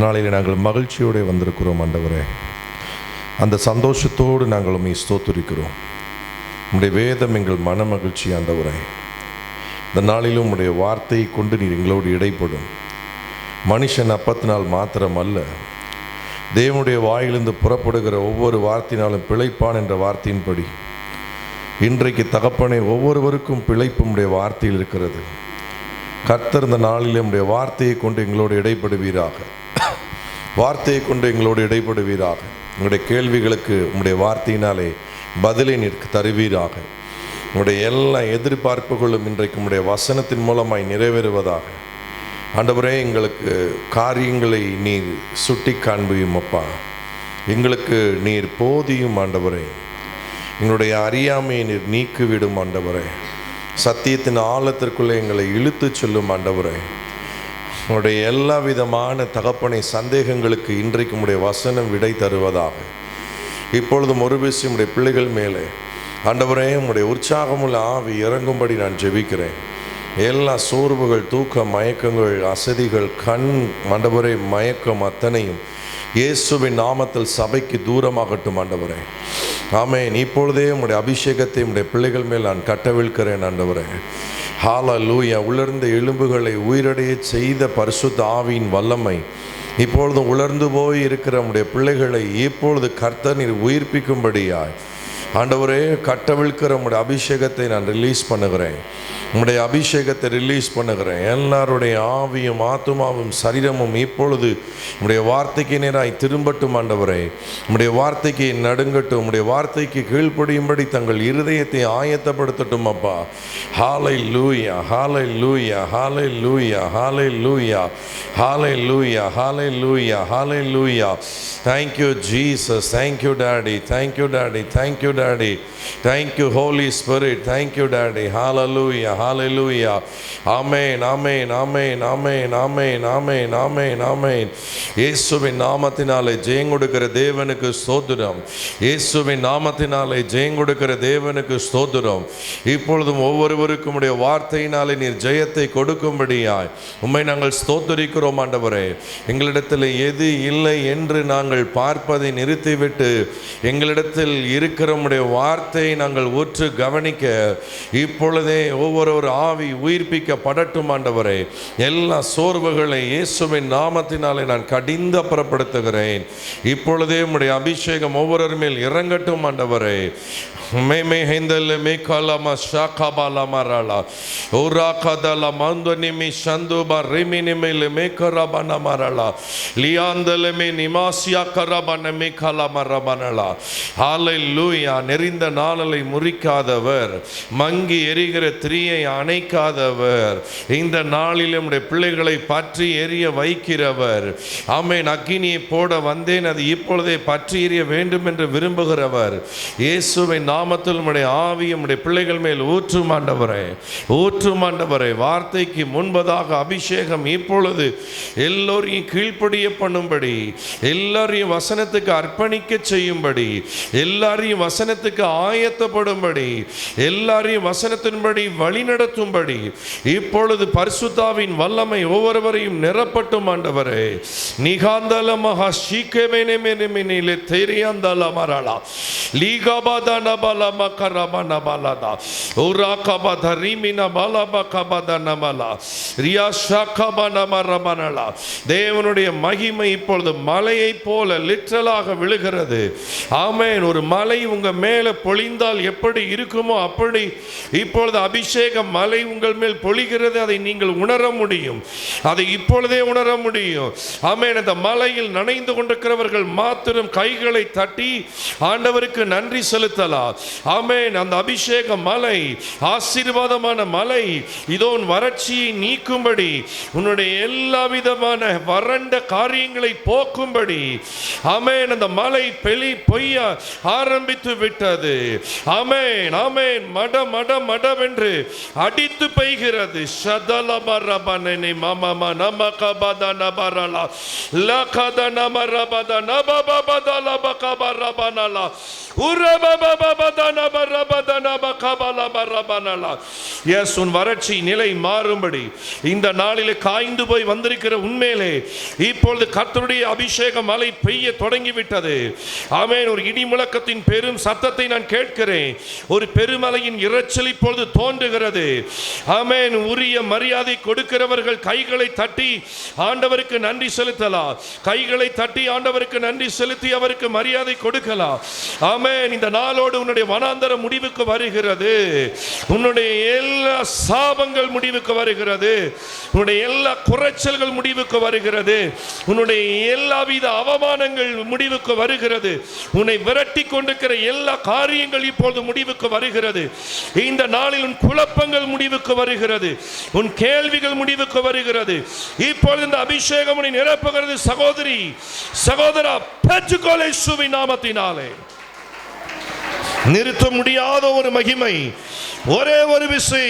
நாளில் நாங்கள் மகிழ்ச்சியோடு வந்திருக்கிறோம் ஆண்டவரே. அந்த சந்தோஷத்தோடு நாங்கள் உம்மை ஸ்தோத்திரிக்கிறோம். உம்முடைய வேதம் எங்கள் மன மகிழ்ச்சி ஆண்டவரே. இந்த நாளிலும் உம்முடைய வார்த்தையை கொண்டு நீர் எங்களோடு இடைப்படும். மனுஷன் அப்பத்தினால் மாத்திரம் அல்ல, தேவனுடைய வாயிலிருந்து புறப்படுகிற ஒவ்வொரு வார்த்தையினாலும் பிழைப்பான் என்ற வார்த்தையின்படி இன்றைக்கு தகப்பனே ஒவ்வொருவருக்கும் பிழைப்பு உம்முடைய வார்த்தையில் இருக்கிறது. கர்த்தர் இந்த நாளில் உம்முடைய வார்த்தையை கொண்டு எங்களோடு இடைப்படுவீராக. வார்த்தையை கொண்டு எங்களோடு இடைப்படுவீராக. உங்களுடைய கேள்விகளுக்கு உம்முடைய வார்த்தையினாலே பதிலை நீர் தருவீராக. உங்களுடைய எல்லா எதிர்பார்ப்புகளும் இன்றைக்கு உம்முடைய வசனத்தின் மூலமாய் நிறைவேறுவதாக. ஆண்டவரே, எங்களுக்கு காரியங்களை நீர் சுட்டி காண்பியும் அப்பா. எங்களுக்கு நீர் போதியும் ஆண்டவரே. எங்களுடைய அறியாமையை நீர் நீக்கிவிடும் ஆண்டவரே. சத்தியத்தின் ஆழத்திற்குள்ளே எங்களை இழுத்து செல்லும் ஆண்டவரே. உங்களுடைய எல்லா விதமான தகப்பனை சந்தேகங்களுக்கு இன்றைக்கு உம்முடைய வசனம் விடை தருவதாக. இப்பொழுதும் ஒரு விஷயம் உம்முடைய பிள்ளைகள் மேலே ஆண்டவரே, உம்முடைய உற்சாகமுள்ள ஆவி இறங்கும்படி நான் ஜெபிக்கிறேன். எல்லா சோர்வுகள், தூக்க மயக்கங்கள், அசதிகள், கண் ஆண்டவரே மயக்கம் அத்தனையும் இயேசுவின் நாமத்தில் சபைக்கு தூரமாகட்டும் ஆண்டவரே. ஆமென். இப்பொழுதே உம்முடைய அபிஷேகத்தை உம்முடைய பிள்ளைகள் மேல் நான் கட்டவிழ்க்கிறேன் ஆண்டவரே. ஹல்லேலூயா. உலர்ந்த எலும்புகளை உயிரடைய செய்த பரிசுத்த ஆவியின் வல்லமை இப்பொழுது உலர்ந்து போய் இருக்கிற உம்முடைய பிள்ளைகளை இப்பொழுது கர்த்தர் நீர் உயிர்ப்பிக்கும்படியாய் ஆண்டவரே கட்டவிழ்க்கிற உம்முடைய அபிஷேகத்தை நான் ரிலீஸ் பண்ணுகிறேன். உம்முடைய அபிஷேகத்தை ரிலீஸ் பண்ணுகிறேன். எல்லாருடைய ஆவியும் ஆத்துமாவும் சரீரமும் இப்பொழுது உம்முடைய வார்த்தைக்கு நேராய் திரும்பட்டும் ஆண்டவரே. உம்முடைய வார்த்தைக்கு நடுங்கட்டும். உம்முடைய வார்த்தைக்கு கீழ்ப்படியும்படி தங்கள் இருதயத்தை ஆயத்தப்படுத்தட்டும் அப்பா. ஹல்லேலூயா, ஹல்லேலூயா, ஹல்லேலூயா, ஹல்லேலூயா, ஹல்லேலூயா, ஹல்லேலூயா, ஹல்லேலூயா. Thank you Jesus. Thank you Daddy. Thank you Daddy. Thank you Daddy. Thank you Holy Spirit. Thank you Daddy. Hallelujah. Hallelujah. Amen. Amen. Amen. Amen. Amen. Amen. Amen. Amen. இயேசுவின் நாமத்தினாலே ஜெயம் கொடுக்கிற தேவனுக்கு ஸ்தோத்திரம். இயேசுவின் நாமத்தினாலே ஜெயம் கொடுக்கிற தேவனுக்கு ஸ்தோத்திரம். இப்பொழுதும் ஒவ்வொருவருக்கும் உடைய வார்த்தையினாலே நீர் ஜெயத்தை கொடுக்கும்படியாய் உம்மை நாங்கள் ஸ்தோத்திரிக்கிறோம் ஆண்டவரே. எங்களிடத்தில் எது இல்லை என்று நாங்கள் பார்ப்பதை நிறுத்திவிட்டு எங்களிடத்தில் இருக்கிற உம்முடைய வார்த்தையை நாங்கள் உற்று கவனிக்க இப்பொழுதே ஒவ்வொரு ஆவி உயிர்ப்பிக்கப்படட்டும் ஆண்டவரே. எல்லா சோர்வுகளை இயேசுவின் நாமத்தினாலே நான் கடிந்து அப்புறப்படுத்துகிறேன். இப்பொழுதே உம்முடைய அபிஷேகம் ஒவ்வொரு மேல் இறங்கட்டும் ஆண்டவரே. மேமே ஹெந்தல் மேகாலமா ஷாகாபாலா மராலா ஓராகதல மந்தனிமி சந்துபா ரிமினிமில் மேகரபன மராலா லியாந்தல மே நிமாசியா கரபன மேகாலா மரபனலா. ஹல்லேலூயா. நெறிந்த நாளலை முறிக்காதவர், மங்கி எரிகிற திரியை அணைக்காதவர், இந்த நாளில் நம்முடைய பிள்ளைகளை பற்றி எரிய வைக்கிறவர். ஆமென். அக்கினியை போட வந்தேன், அது இப்பொழுதே பற்றி எரிய வேண்டும் என்று விரும்புகிறவர். இயேசுவின் நாமத்தில் உம்முடைய ஆவி உம்முடைய பிள்ளைகள் மேல் ஊற்றும் ஆண்டவரே. ஊற்றும் ஆண்டவரே. வார்த்தைக்கு முன்பதாக அபிஷேகம் இப்பொழுது எல்லோரையும் கீழ்ப்படிய பண்ணும்படி, எல்லாரையும் வசனத்துக்கு அர்ப்பணிக்க செய்யும்படி, எல்லாரையும் வசனத்துக்கு ஆயத்தப்படும்படி, எல்லாரையும் வசனத்தின்படி வழிநடத்தும்படி இப்பொழுது பரிசுத்தாவின் வல்லமை ஒவ்வொருவரையும் நிரப்பட்டும் ஆண்டவரே. நிகாந்தல மகா ஷீகேமெனெமெனெமெனிலே தெரியாந்தல மரலா லீகாபாதன பலம கரமன பலதா ஓராகபத ரிமின பலப கபதன மலா ரியாஷகபன மரமனலா. தேவனுடைய மகிமை இப்பொழுது மலையை போல லிட்டரலாக விழுகிறது. ஆமென். ஒரு மலை உங்க மேல பொழிந்தால் எப்படி இருக்குமோ அப்படி இப்பொழுது அபிஷேக மலை உங்கள் மேல் பொழிகிறது. அதை நீங்கள் உணர முடியும். அதை இப்பொழுதே உணர முடியும். ஆமென். அந்த மலையில் நனைந்து கொண்டிருக்கிறவர்கள் மாத்திரம் கைகளை தட்டி ஆண்டவருக்கு நன்றி செலுத்தலாம். ஆமென். அந்த அபிஷேக மலை ஆசீர்வாதமான மலை இதோ வறட்சியை நீக்கும்படி, உன்னுடைய எல்லா விதமான வறண்ட காரியங்களை போக்கும்படி ஆமென். அந்த மலை பொய்ய ஆரம்பித்து விட்டது. ஆமென். ஆமென். மட மட மடவென்று அடித்து பெய்கிறது. ஷதலமரபனனி மமம நமகபதன பரலா லகதன மரபதன பபபதல பகபரபனலா எஸ், உன் வறட்சி நிலை மாறும்படி இந்த நாளிலே காய்ந்து போய் வந்திருக்கிற உண்மையிலே இப்பொழுது கர்த்தருடைய அபிஷேக மழை பெய்ய தொடங்கிவிட்டது. ஆமென். ஒரு இடி முழக்கத்தின் பெரும் சத்தத்தை நான் கேட்கிறேன். ஒரு பெருமலையின் இரைச்சல் இப்பொழுது தோன்றுகிறது. ஆமென். உரிய மரியாதை கொடுக்கிறவர்கள் கைகளை தட்டி ஆண்டவருக்கு நன்றி செலுத்தலாம். கைகளை தட்டி ஆண்டவருக்கு நன்றி செலுத்தி அவருக்கு மரியாதை கொடுக்கலாம். ஆமென். இந்த நாளோடு உன்னுடைய வனாந்தரம் முடிவுக்கு வருகிறது. உன்னுடைய எல்லா சாபங்கள் முடிவுக்கு வருகிறது. உன்னுடைய எல்லா குறைச்சல்கள் முடிவுக்கு வருகிறது. உன்னுடைய எல்லாவித அவமானங்கள் முடிவுக்கு வருகிறது. உன்னை விரட்டி கொண்டிருக்கிற எல்லா காரியங்கள் இப்பொழுது முடிவுக்கு வருகிறது. இந்த நாளில் உன் குழப்பங்கள் முடிவுக்கு வருகிறது. உன் கேள்விகள் முடிவுக்கு வருகிறது. இப்பொழுது இந்த அபிஷேகம் உன்னை நிரப்புகிறது. சகோதரி, சகோதரா, பெற்றுக்கொள் இயேசுவின் நாமத்தினாலே. நிறுத்த முடியாத ஒரு மகிமை, ஒரே ஒரு விசை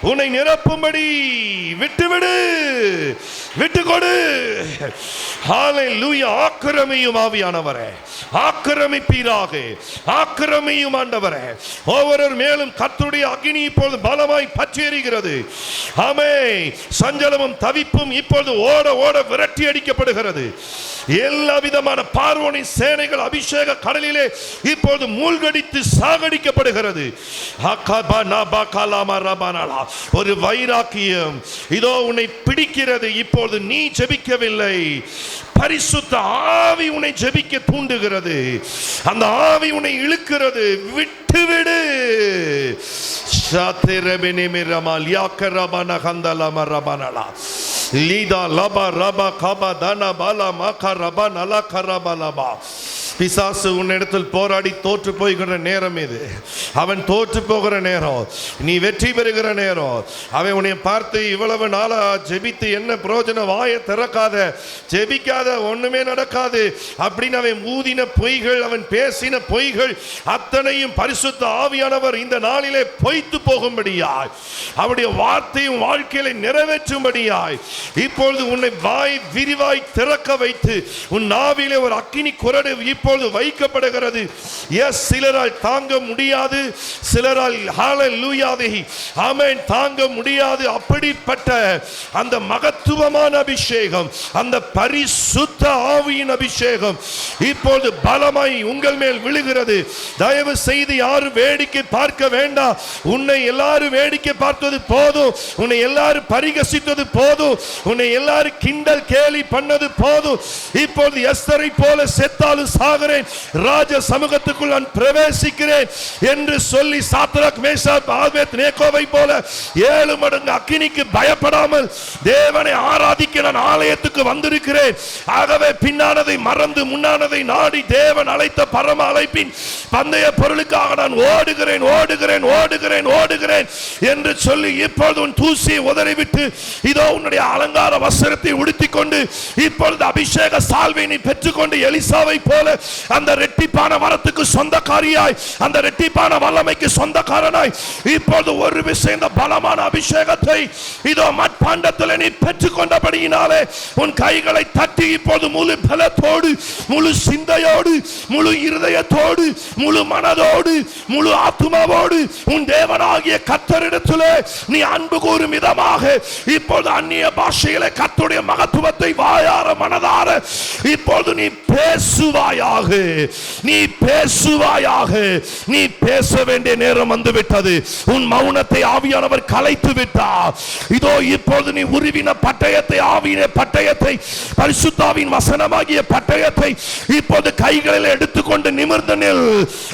உன்னை நிரப்பும்படி விட்டுவிடு, விட்டுக்கொடு. ஹல்லேலூயா. ஆக்கிரமியும் ஆவியானவரே, ஆக்கிரமிப்பீராக, ஆக்கிரமியும் ஆண்டவரே. ஒவ்வொரு மேலும் கர்த்தருடைய அக்கினி இப்பொழுது பலமாய் பற்றி எரிகிறது. ஆமென். சஞ்சலமும் தவிப்பும் இப்பொழுது ஓட ஓட விரட்டி அடிக்கப்படுகிறது. எல்லா விதமான பார்வோனின் சேனைகள் அபிஷேக கடலிலே இப்பொழுது மூழ்கடித்து சாகடிக்கப்படுகிறது. ஒரு வைராக்கியம் இதோ உன்னை பிடிக்கிறது. இப்பொழுது நீ ஜெபிக்கவில்லை, பரிசுத்த ஆவி உன்னை ஜெபிக்க தூண்டுகிறது. அந்த ஆவி உன்னை இழுக்கிறது. விட்டுவிடு. லீதா லபா ரபா கபா தன பாலா மகா ரபா நலா கரபா லபா. பிசாசு உன்னிடத்தில் போராடி தோற்று போகிற நேரம் இது. அவன் தோற்று போகிற நேரம், நீ வெற்றி பெறுகிற நேரம். அவன் உன்னை பார்த்து இவ்வளவு நாளா ஜெபித்து என்ன பிரயோஜனம், வாயை திறக்காத, ஜெபிக்காத, ஒண்ணுமே நடக்காது அப்படின்னு அவன் ஊதின பொய்கள், அவன் பேசின பொய்கள் அத்தனையும் பரிசுத்த ஆவியானவர் இந்த நாளிலே பொய்த்து போகும்படியாய், அவருடைய வார்த்தையும் வாழ்க்கையில நிறைவேற்றும்படியாய் இப்பொழுது உன்னை வாய் விரிவாய் திறக்க வைத்து உன் நாவிலே ஒரு அக்கினி குரடு இப்பொழுது வைக்கப்படுகிறது. எஸ், சிலரால் தாங்க முடியாது, சிலரால் ஹல்லேலூயாவை ஆமென் தாங்க முடியாது. அப்படிப்பட்ட அந்த மகத்துவமான அபிஷேகம், அந்த பரிசுத்த ஆவியின் அபிஷேகம் இப்பொழுது பலமாய் உங்கள் மேல் விழுகிறது. தயவு செய்து யாரும் வேடிக்கை பார்க்க வேண்டாம். உன்னை எல்லாரும் வேடிக்கை பார்த்தது போதும், உன்னை எல்லாரும் பரிகசித்தது போதும், உன்னை எல்லாரும் கிண்டல் கேலி பண்ணது போதும். இப்பொழுது எஸ்தரை போல செத்தாலும் சாகிறேன், ராஜ சமூகத்துக்குள் நான் பிரவேசிக்கிறேன் என்று சொல்லி சாத்ராக், மேஷாக், ஆபேத்நேகோவை போல 7 மடங்கு அக்கினிக்கு பயப்படாமல் தேவனை ஆராதிக்க நான் ஆலயத்துக்கு வந்திருக்கிறேன். ஆகவே பின்னானதை மறந்து முன்னானதை நாடி தேவன் அழைத்த பரம அழைப்பின் பந்தய பொருளுக்காக நான் ஓடுகிறேன், ஓடுகிறேன், ஓடுகிறேன், ஓடுகிறேன் என்று சொல்லி இப்பொழுது உன் தூசியை உதறிவிட்டு இதோ உன்னுடைய அலங்கார வஸ்திரத்தை உடுத்திக் கொண்டு இப்பொழுது அபிஷேக சால்வை நீ பெற்றுக்கொண்டு எலிசாவை போல அந்த ரெட்டிப்பான வரத்துக்கு சொந்தக்காரியாய், அந்த ரெட்டிப்பான வல்லமைக்கு சொந்தக்காரனாய் இப்பொழுது ஒரு விஷயம் இந்த பலமான அபிஷேகத்தை இதோ மட்பாண்டத்தில் நீ பெற்றுக்கொண்டபடியினாலே உன் கைகளை தட்டி இப்பொழுது முழு பலத்தோடு, முழு சிந்தையோடு, முழு இருதயத்தோடு, முழு மனதோடு, முழு ஆத்துமாவோடு உன் தேவனாகிய கர்த்தரிடத்திலே நீ அன்பு கூறும் விதமாக இப்பொழுது அந்நிய பாஷையிலே கர்த்தருடைய மகத்துவத்தை வாயார மனதார இப்பொழுது நீ பேசுவாயாக, நீ பேசுவாயாக. நீ பேச வேண்டிய நேரம் வந்துவிட்டது. உன் மௌனத்தை ஆவியானவர் கலைத்து விட்டார். இதோ இப்பொழுது நீ உருவின பட்டயத்தை, ஆவியின பட்டயத்தை, பரிசுத்தாவின் வசனமாகிய பட்டயத்தை இப்போது கைகளில் எடுத்துக்கொண்டு நிமிர்ந்து நில்.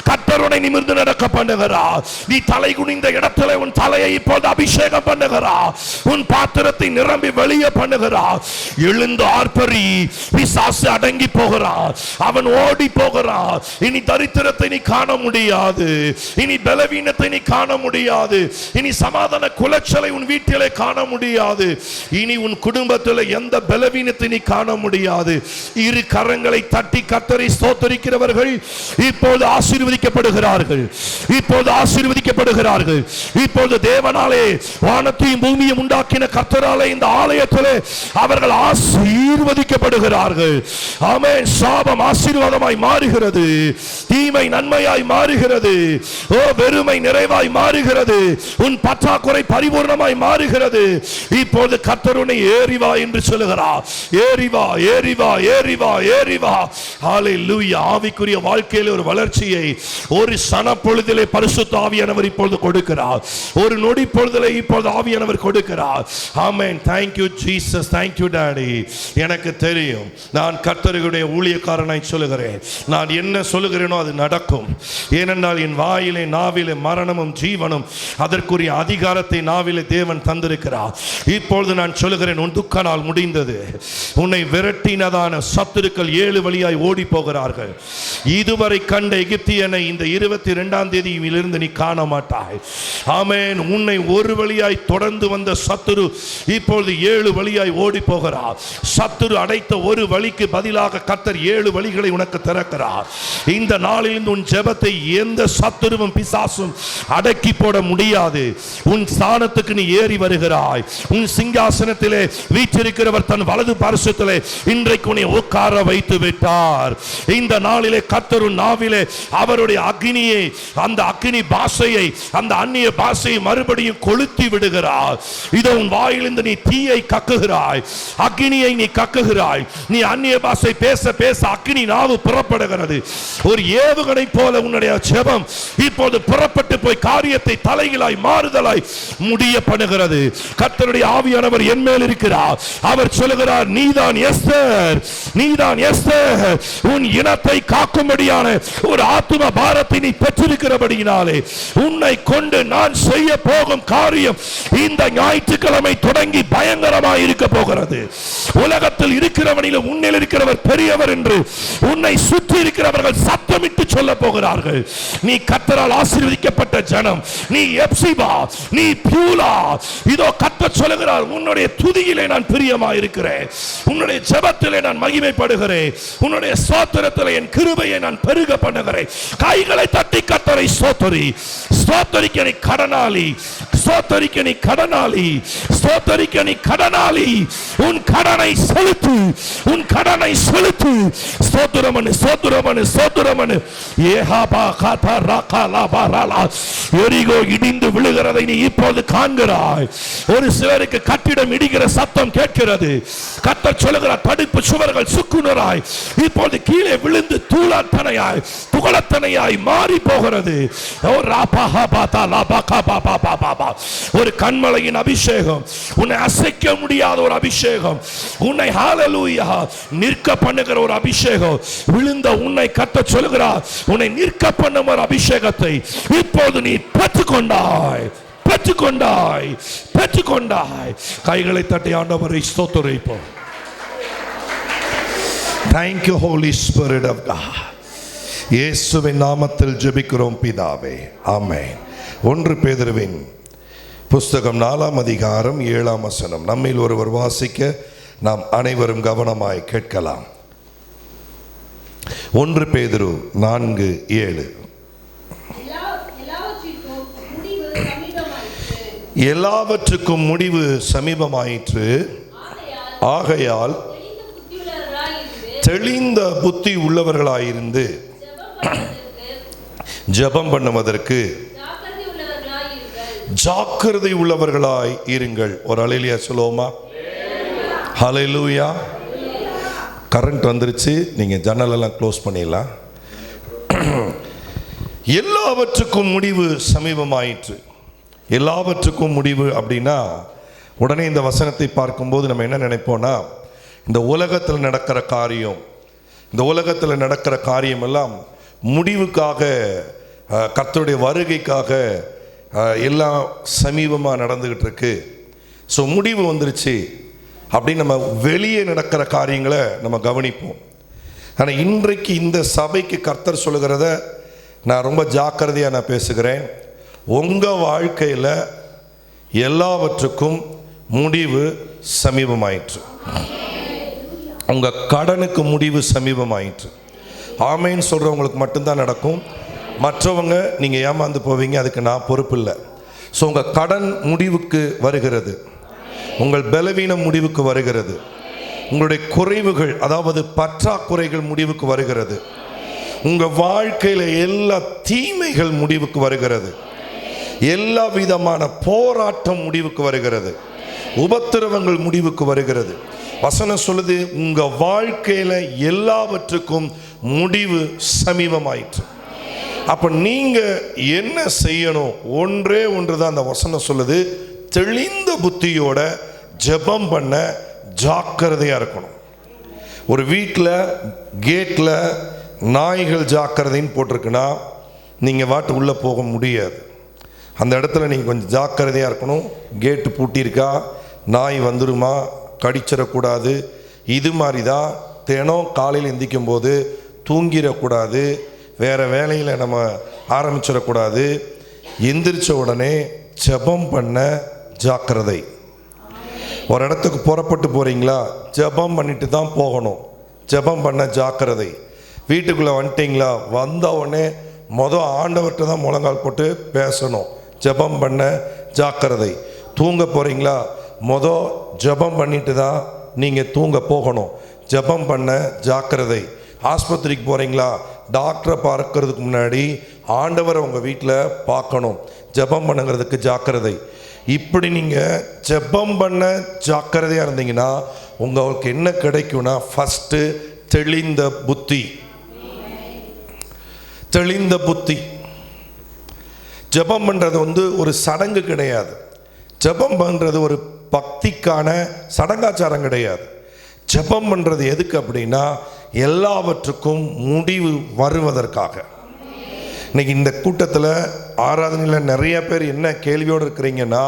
கர்த்தருடைய நிமிர்ந்து நடக்க பண்ணுகிறார். நீ தலை குனிந்த இடத்துல உன் தலையை இப்போது அபிஷேகம் பண்ணுகிறார். உன் பாத்திரத்தை நிரம்பி வெளியே பண்ணுகிறார். எழுந்து ஆர்ப்பரி. பிசாசு அடங்கி போகிறார், அவன் ஓடி போகிறார். இனி தரித்திரத்தை நீ காண முடியாது, இனி பலவீனத்தை நீ காண முடியாது, இனி சமாதான குலைச்சலை உன் வீட்டிலே காண முடியாது, இனி உன் குடும்பத்தில் எந்த பலவீனத்தை நீ காண முடியாது. இரு கரங்களை தட்டி கர்த்தரை ஸ்தோத்திரிக்கிறவர்கள் இப்போது ஆசீர்வதிக்கப்படுகிறார்கள், இப்போது ஆசீர்வதிக்கப்படுகிறார்கள். இப்போது தேவனாலே வானத்தையும் பூமியையும் உண்டாக்கின கர்த்தராலே இந்த ஆலயத்திலே அவர்கள் ஆசீர்வதிக்கப்படுகிறார்கள். ஆமென். சாபம் ஆசீர்வாதம் பரிபூரணமாய் மாறுகிறது, தீமை நன்மையாய் மாறுகிறது, ஓ வெறுமை நிறைவாய் மாறுகிறது, உன் பற்றாக்குறை பரிபூரணமாய் மாறுகிறது. இப்போது கர்த்தர் உன்னை ஏறி வா என்று சொல்லுகிறார். ஏறி வா, ஏறி வா, ஏறி வா, ஏறி வா. ஹல்லேலூயா. ஆவிக்குரிய வாழ்க்கையில் ஒரு வளர்ச்சியை ஒரு சனப்பொழுதிலே பரிசுத்த ஆவியானவர் இப்பொழுது கொடுக்கிறார். ஒரு நொடி பொழுதிலே இப்பொழுது ஆவியானவர் கொடுக்கிறார். ஆமென். Thank you Jesus. Thank you Daddy. எனக்கு தெரியும், நான் கர்த்தருடைய ஊழியக்காரனாய் சொல்லுகிறேன். நான் என்ன சொல்லுகிறேனோ அது நடக்கும். ஏனென்றால் என் வாயிலே நாவிலே மரணமும் ஜீவனும் அதற்குரிய அதிகாரத்தை நாவிலே தேவன் தந்திருக்கிறார். இப்பொழுது நான் சொல்லுகிறேன், உன் துக்க நாள் முடிந்தது. உன்னை விரட்டினதான சத்துருக்கள் 7 வழியாய் ஓடி போகிறார்கள். இதுவரை கண்ட எகிப்தியனை இந்த 22ஆம் தேதியிலிருந்து நீ காண மாட்டாய். ஆமென். உன்னை ஒரு வழியாய் தொடர்ந்து வந்த சத்துரு இப்பொழுது 7 வழியாய் ஓடி போகிறார். சத்துரு அடைத்த ஒரு வழிக்கு பதிலாக கர்த்தர் 7 வழிகளை உனக்கு திறக்கிறார். இந்த நாளில் உன் ஜெபத்தை எந்த சத்துருவும் பிசாசும் அடக்கி போட முடியாது. உன் ஸ்தானத்துக்கு நீ ஏறி வருகிறாய். உன் சிங்காசனத்திலே வீற்றிருக்கிறவர் தன் வலது பார்சத்திலே இன்றைக்கு உன்னை உட்கார வைத்து விட்டார். இந்த நாளிலே கர்த்தர் உன் நாவிலே அவருடைய அக்னியை, அந்த அக்னி பாஷையை, அந்த அந்நிய பாஷையை மறுபடியும் கொளுத்தி விடுகிறார். இதோ உன் வாயிலிருந்து நீ தீயை கக்குகிறாய், அக்னியை நீ கக்குகிறாய். நீ அந்நிய பாஷை பேச பேச அக்னி நாவு புறப்படுகிறது. ஒரு ஏவுகணை போல உன்னுடைய ஜெபம் இப்போது புறப்பட்டு போய் காரியத்தை தலைகளாய் மாறுதலாய் முடிய பண்ணுகிறது. கர்த்தருடைய ஆவியானவர் என் மேல் இருக்கிறார். அவர் சொல்லுகிறார், நீதான் எஸ்தர், நீதான் எஸ்தர். உன் இனத்தை காக்கும்படியான ஒரு ஆத்தும பாரத்தை நீ பெற்றிருக்கிறபடியினாலே உன்னை கொண்டு நான் செய்ய போகும் காரியம் இந்த ஞாயிற்றுக்கிழமை தொடங்கி பயங்கரமாய் இருக்க போகிறது. உலகத்தில் இருக்கிறவனிலும் உன்னில் இருக்கிறவர் பெரியவர் என்று உன்னை சுற்றி இருக்கிறவர்கள் சத்தமிட்டு சொல்ல போகிறார்கள். நீ கர்த்தரால் ஆசீர்வதிக்கப்பட்ட ஜனம், நீ எப்சிபா, நீ பியூலா. இதோ கர்த்தர் சொல்லுகிறார், உன்னுடைய துதியிலே நான் பிரியமாய் இருக்கிறேன், உன்னுடைய ஜெபத்திலே நான் மகிமைப்படுகிறேன், உன்னுடைய ஸ்தோத்திரத்திலே என் கிருபையை நான் பெருக பண்ணுகிறேன். கைகளை தட்டி கர்த்தரை ஸ்தோத்திரி. ஸ்தோத்திரிக்க நீ கடனாளி, ஸ்தோத்திரிக்க நீ கடனாளி, ஸ்தோத்திரிக்க நீ கடனாளி. உன் கடனை செலுத்து, உன் கடனை செலுத்து. ஸ்தோத்திரமனு, ஸ்தோத்திரமனு, ஸ்தோத்திரமனு. ஏஹாபா காதா ராகலா பாராலா. எரிகோ இடிந்து விழுகிறதை நீ இப்போது காண்கிறாய். ஒரு சிலருக்கு கட்டிடம் இடிக்கிற சத்தம் கேட்கிறது. கர்த்தர் சொல்லுகிறார், தடுப்பு சுவர்கள் சுக்குநூறாய் இப்போது கீழே விழுந்து தூளாத்தனையாய் துகளத்தனையாய் மாறி போகிறது. ஒரு கண்மலையின் அபிஷேகம், உன்னை அசைக்க முடியாத ஒரு அபிஷேகம், உன்னை ஹல்லேலூயா நிற்க பண்ணுகிற ஒரு அபிஷேகம். விழுந்த உன்னை கர்த்தர் சொல்லுகிறார், உன்னை நிற்க பண்ணும் ஒரு அபிஷேகத்தை இப்போது நீ பெற்றுக்கொண்டாய், பெற்றுக்கொண்டாய், பெற்றுக்கொண்டாய். கைகளை தட்டி ஆண்டவரை ஸ்தோத்திரிப்போம். Thank you Holy Spirit of God. இயேசுவின் நாமத்தில் ஜெபிக்கிறோம் பிதாவே, ஆமென். 1 பேதுருவின் புஸ்தகம் 4ஆம் அதிகாரம் 7ஆம் வசனம். நம்மில் ஒருவர் வாசிக்க நாம் அனைவரும் கவனமாய் கேட்கலாம். 1 பேதுரு 4:7. எல்லாவற்றுக்கும் முடிவு சமீபமாயிற்று, ஆகையால் தெளிந்த புத்தி உள்ளவர்களாயிருந்து ஜெபம் பண்ணுவதற்கு ஜாக்கிரதை உள்ளவர்களாய் இருங்கள். ஒரு ஹல்லேலூயா சொல்லுவோமா? ஹல்லேலூயா. கரண்ட் வந்துருச்சு, நீங்க ஜன்னலெல்லாம் க்ளோஸ் பண்ணிடலாம். எல்லாவற்றுக்கும் முடிவு சமீபமாயிற்று. எல்லாவற்றுக்கும் முடிவு அப்படின்னா உடனே இந்த வசனத்தை பார்க்கும்போது நம்ம என்ன நினைப்போம்னா, இந்த உலகத்தில் நடக்கிற காரியம், இந்த உலகத்தில் நடக்கிற காரியம் எல்லாம் முடிவுக்காக, கர்த்தருடைய வருகைக்காக எல்லாம் சமீபமாக நடந்துக்கிட்டு இருக்கு. ஸோ முடிவு வந்துருச்சு அப்படின்னு நம்ம வெளியே நடக்கிற காரியங்களை நம்ம கவனிப்போம். ஆனால் இன்றைக்கு இந்த சபைக்கு கர்த்தர் சொல்லுகிறத நான் ரொம்ப ஜாக்கிரதையாக நான் பேசுகிறேன். உங்கள் வாழ்க்கையில் எல்லாவற்றுக்கும் முடிவு சமீபமாயிற்று. உங்கள் கடனுக்கு முடிவு சமீபமாயிற்று. ஆமைன்னு சொல்கிறவங்களுக்கு மட்டும்தான் நடக்கும். மற்றவங்க நீங்கள் ஏமாந்து போவீங்க, அதுக்கு நான் பொறுப்பு இல்லை. ஸோ உங்கள் கடன் முடிவுக்கு வருகிறது, உங்கள் பலவீனம் முடிவுக்கு வருகிறது, உங்களுடைய குறைவுகள், அதாவது பற்றாக்குறைகள் முடிவுக்கு வருகிறது. உங்க வாழ்க்கையில எல்லா தீமைகள் முடிவுக்கு வருகிறது. எல்லா விதமான போராட்டம் முடிவுக்கு வருகிறது. உபத்திரவங்கள் முடிவுக்கு வருகிறது. வசனம் சொல்லுது, உங்க வாழ்க்கையில எல்லாவற்றுக்கும் முடிவு சமீபமாயிற்று. அப்ப நீங்க என்ன செய்யணும்? ஒன்றே ஒன்றுதான் அந்த வசனம் சொல்லுது, தெளிந்த புத்தியோட ஜெபம் பண்ண ஜாக்கிரதையா இருக்கணும். ஒரு வீட்டில் கேட்ல நாய்கள் ஜாக்கிரதைன்னு போட்டிருக்குன்னா நீங்கள் வாட்டு உள்ளே போக முடியாது. அந்த இடத்துல நீங்கள் கொஞ்சம் ஜாக்கிரதையாக இருக்கணும். கேட்டு பூட்டியிருக்கா, நாய் வந்துடுமா, கடிச்சிடக்கூடாது. இது மாதிரி தான் தினம் காலையில் எந்திக்கும் போது தூங்கிடக்கூடாது, வேறு வேலையில் நம்ம ஆரம்பிச்சிடக்கூடாது. எந்திரிச்ச உடனே ஜெபம் பண்ண ஜாக்கிரதை. ஒரு இடத்துக்கு புறப்பட்டு போகிறீங்களா, ஜெபம் பண்ணிட்டு தான் போகணும். ஜெபம் பண்ண ஜாக்கிரதை. வீட்டுக்குள்ளே வந்துட்டீங்களா, வந்த உடனே ஆண்டவர்கிட்ட தான் முழங்கால் போட்டு பேசணும். ஜெபம் பண்ண ஜாக்கிரதை. தூங்க போகிறீங்களா, ஜெபம் பண்ணிட்டு தான் நீங்கள் தூங்க போகணும். ஜெபம் பண்ண ஜாக்கிரதை. ஆஸ்பத்திரிக்கு போகிறீங்களா, டாக்டரை பார்க்கறதுக்கு முன்னாடி ஆண்டவரை உங்கள் வீட்டில் பார்க்கணும். ஜெபம் பண்ணுங்கிறதுக்கு ஜாக்கிரதை. இப்படி நீங்கள் ஜெபம் பண்ண ஜாக்கிரதையாக இருந்தீங்கன்னா உங்களுக்கு என்ன கிடைக்கும்னா, ஃபஸ்ட்டு தெளிந்த புத்தி. தெளிந்த புத்தி. ஜெபம் பண்ணுறது ஒரு சடங்கு கிடையாது. ஜெபம் பண்ணுறது ஒரு பக்திக்கான சடங்காச்சாரம் கிடையாது. ஜெபம் பண்ணுறது எதுக்கு அப்படின்னா, எல்லாவற்றுக்கும் முடிவு வருவதற்காக. இன்னைக்கு இந்த கூட்டத்தில் ஆராதனையில் நிறைய பேர் என்ன கேள்வியோடு இருக்கிறீங்கன்னா,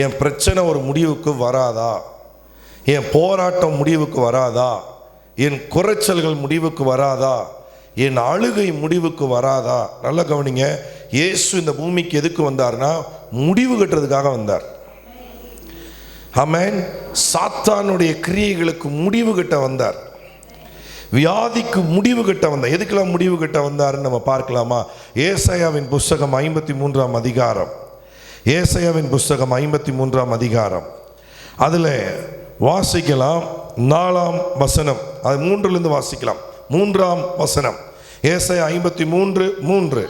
என் பிரச்சனை ஒரு முடிவுக்கு வராதா, என் போராட்டம் முடிவுக்கு வராதா, என் குறைச்சல்கள் முடிவுக்கு வராதா, என் அழுகை முடிவுக்கு வராதா? நல்லா கவனிங்க. இயேசு இந்த பூமிக்கு எதுக்கு வந்தார்னா, முடிவு கட்டுறதுக்காக வந்தார். ஆமென். சாத்தானுடைய கிரியைகளுக்கு முடிவு கட்ட வந்தார். வியாதிக்கு முடிவு கட்ட வந்தார். எதுக்கெல்லாம் முடிவு கட்ட வந்தாருன்னு நம்ம பார்க்கலாமா? ஏசாயாவின் புஸ்தகம் 53ஆம் அதிகாரம். ஏசாயாவின் புஸ்தகம் 53ஆம் அதிகாரம். அதில் வாசிக்கலாம் 4ஆம் வசனம். அது 3லிருந்து வாசிக்கலாம். 3ஆம் வசனம். ஏசாயா 53:3.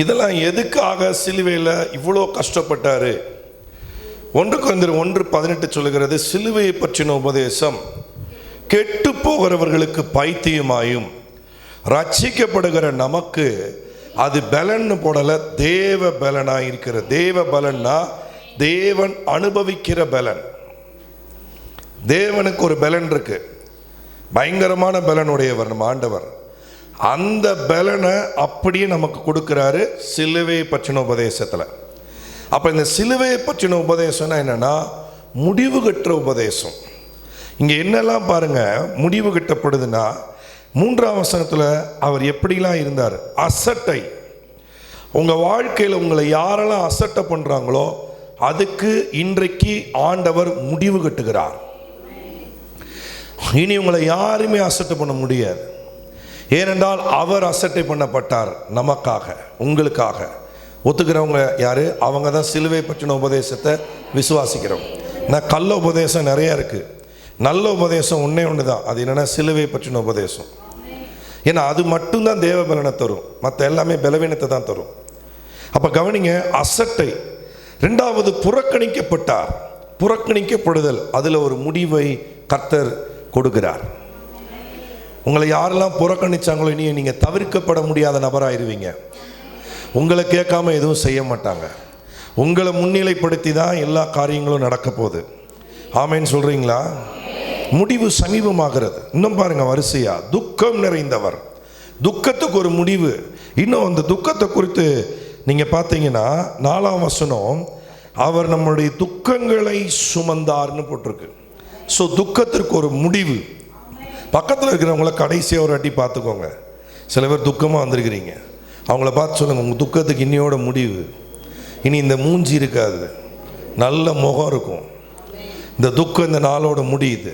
இதெல்லாம் எதுக்காக சிலுவையில் இவ்வளோ கஷ்டப்பட்டாரு? 1 கொரிந்தியர் 1:18 சொல்லுகிறது, சிலுவையை பற்றின உபதேசம் கெட்டு போகிறவர்களுக்கு பைத்தியமாயும் ரட்சிக்கப்படுகிற நமக்கு அது பலன்னு போடல, தேவ பலனாக இருக்கிற. தேவ பலன்னா தேவன் அனுபவிக்கிற பலன். தேவனுக்கு ஒரு பலன் இருக்கு, பயங்கரமான பலனுடையவர் நம்ம ஆண்டவர். அந்த பலனை அப்படியே நமக்கு கொடுக்கிறாரு சிலுவையை பற்றின உபதேசத்தில். அப்போ இந்த சிலுவையை பற்றின உபதேசம்னா என்னன்னா, முடிவு கட்டுற உபதேசம். இங்கே என்னெல்லாம் பாருங்க முடிவு கட்டப்படுதுன்னா, 3ஆம் வசனத்தில் அவர் எப்படிலாம் இருந்தார். அசட்டை. உங்கள் வாழ்க்கையில் உங்களை யாரெல்லாம் அசட்டை பண்ணுறாங்களோ அதுக்கு இன்றைக்கு ஆண்டவர் முடிவு கட்டுகிறார். இனி உங்களை யாருமே அசட்டை பண்ண முடியாது. ஏனென்றால் அவர் அசட்டை பண்ணப்பட்டார் நமக்காக, உங்களுக்காக. ஒத்துக்கிறவங்க யாரு? அவங்க தான் சிலுவை பற்றின உபதேசத்தை விசுவாசிக்கிறோம். நான் கள்ள உபதேசம் நிறையா இருக்குது. நல்ல உபதேசம் ஒன்று தான். அது என்னென்னா சிலுவை பற்றின உபதேசம். ஏன்னா அது மட்டும்தான் தேவ பலனை தரும், மற்ற எல்லாமே பலவீனத்தை தான் தரும். அப்போ கவனிங்க, அசட்டை. 2வது புறக்கணிக்கப்பட்டார். புறக்கணிக்கப்படுதல், அதில் ஒரு முடிவை கர்த்தர் கொடுக்கிறார். உங்களை யாரெல்லாம் புறக்கணிச்சாங்களோ இனி நீங்கள் தவிர்க்கப்பட முடியாத நபராயிருவீங்க. உங்களை கேட்காம எதுவும் செய்ய மாட்டாங்க. உங்களை முன்னிலைப்படுத்தி தான் எல்லா காரியங்களும் நடக்க போகுது. ஆமேன்னு சொல்கிறீங்களா? முடிவு சமீபமாகிறது. இன்னும் பாருங்க வரிசையா, துக்கம் நிறைந்தவர். துக்கத்துக்கு ஒரு முடிவு. இன்னும் அந்த துக்கத்தை குறித்து நீங்கள் பார்த்தீங்கன்னா 4ஆம் வசனம், அவர் நம்முடைய துக்கங்களை சுமந்தார்னு போட்டிருக்கு. ஸோ துக்கத்திற்கு ஒரு முடிவு. பக்கத்தில் இருக்கிறவங்கள கடைசியாக ஒரு வாட்டி பார்த்துக்கோங்க. சில பேர் துக்கமாக வந்திருக்கிறீங்க, அவங்கள பார்த்து சொல்லுங்கள், உங்கள் துக்கத்துக்கு இன்னையோட முடிவு. இனி இந்த மூஞ்சி இருக்காது, நல்ல முகம் இருக்கும். இந்த துக்கம் இந்த நாளோட முடியுது.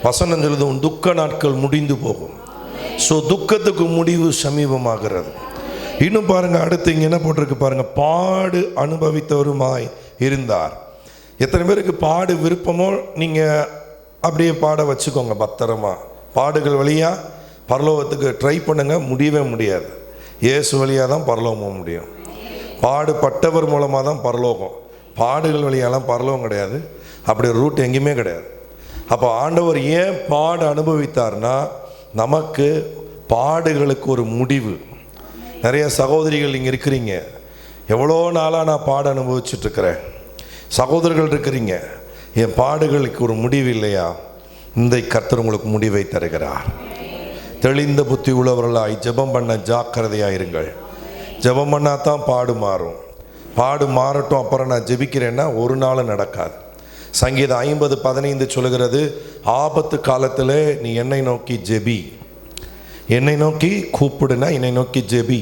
வசனம் சொல்லுது, உன் துக்க நாட்கள் முடிந்து போகும். ஸோ துக்கத்துக்கு முடிவு சமீபமாகிறது. இன்னும் பாருங்கள், அடுத்து இங்கே என்ன போட்டிருக்கு பாருங்கள், பாடு அனுபவித்தவருமாய் இருந்தார். எத்தனை பேருக்கு பாடு விருப்பமோ நீங்கள் அப்படியே பாட வச்சுக்கோங்க. பத்திரமா பாடுகள் வழியாக பரலோகத்துக்கு ட்ரை பண்ணுங்க. முடியவே முடியாது. இயேசு வழியாக தான் பரலோகம் போக முடியும். பாடுபட்டவர் மூலமாக தான் பரலோகம். பாடுகள் வழியாலாம் பரலோகம் கிடையாது. அப்படி ஒரு ரூட் எங்கேயுமே கிடையாது. அப்போ ஆண்டவர் ஏன் பாடு அனுபவித்தார்னா, நமக்கு பாடுகளுக்கு ஒரு முடிவு. நிறைய சகோதரிகள் இங்கே இருக்கிறீங்க, எவ்வளோ நாளாக நான் பாடு அனுபவிச்சுட்ருக்கிறேன். சகோதரர்கள் இருக்கிறீங்க, என் பாடுகளுக்கு ஒரு முடிவு இல்லையா? இந்த கர்த்தர் உங்களுக்கு முடிவை தருகிறார். தெளிந்த புத்தி உள்ளவர்களாய் ஜெபம் பண்ண ஜாக்கிரதையாக இருங்கள். ஜெபம் பண்ணால் தான் பாடு மாறும். பாடு மாறட்டும், அப்புறம் நான் ஜெபிக்கிறேன்னா ஒரு நாள் நடக்காது. சங்கீதம் 50:15 சொல்லுகிறது, ஆபத்து காலத்தில் நீ என்னை நோக்கி ஜெபி. என்னை நோக்கி கூப்பிடுனா என்னை நோக்கி ஜெபி.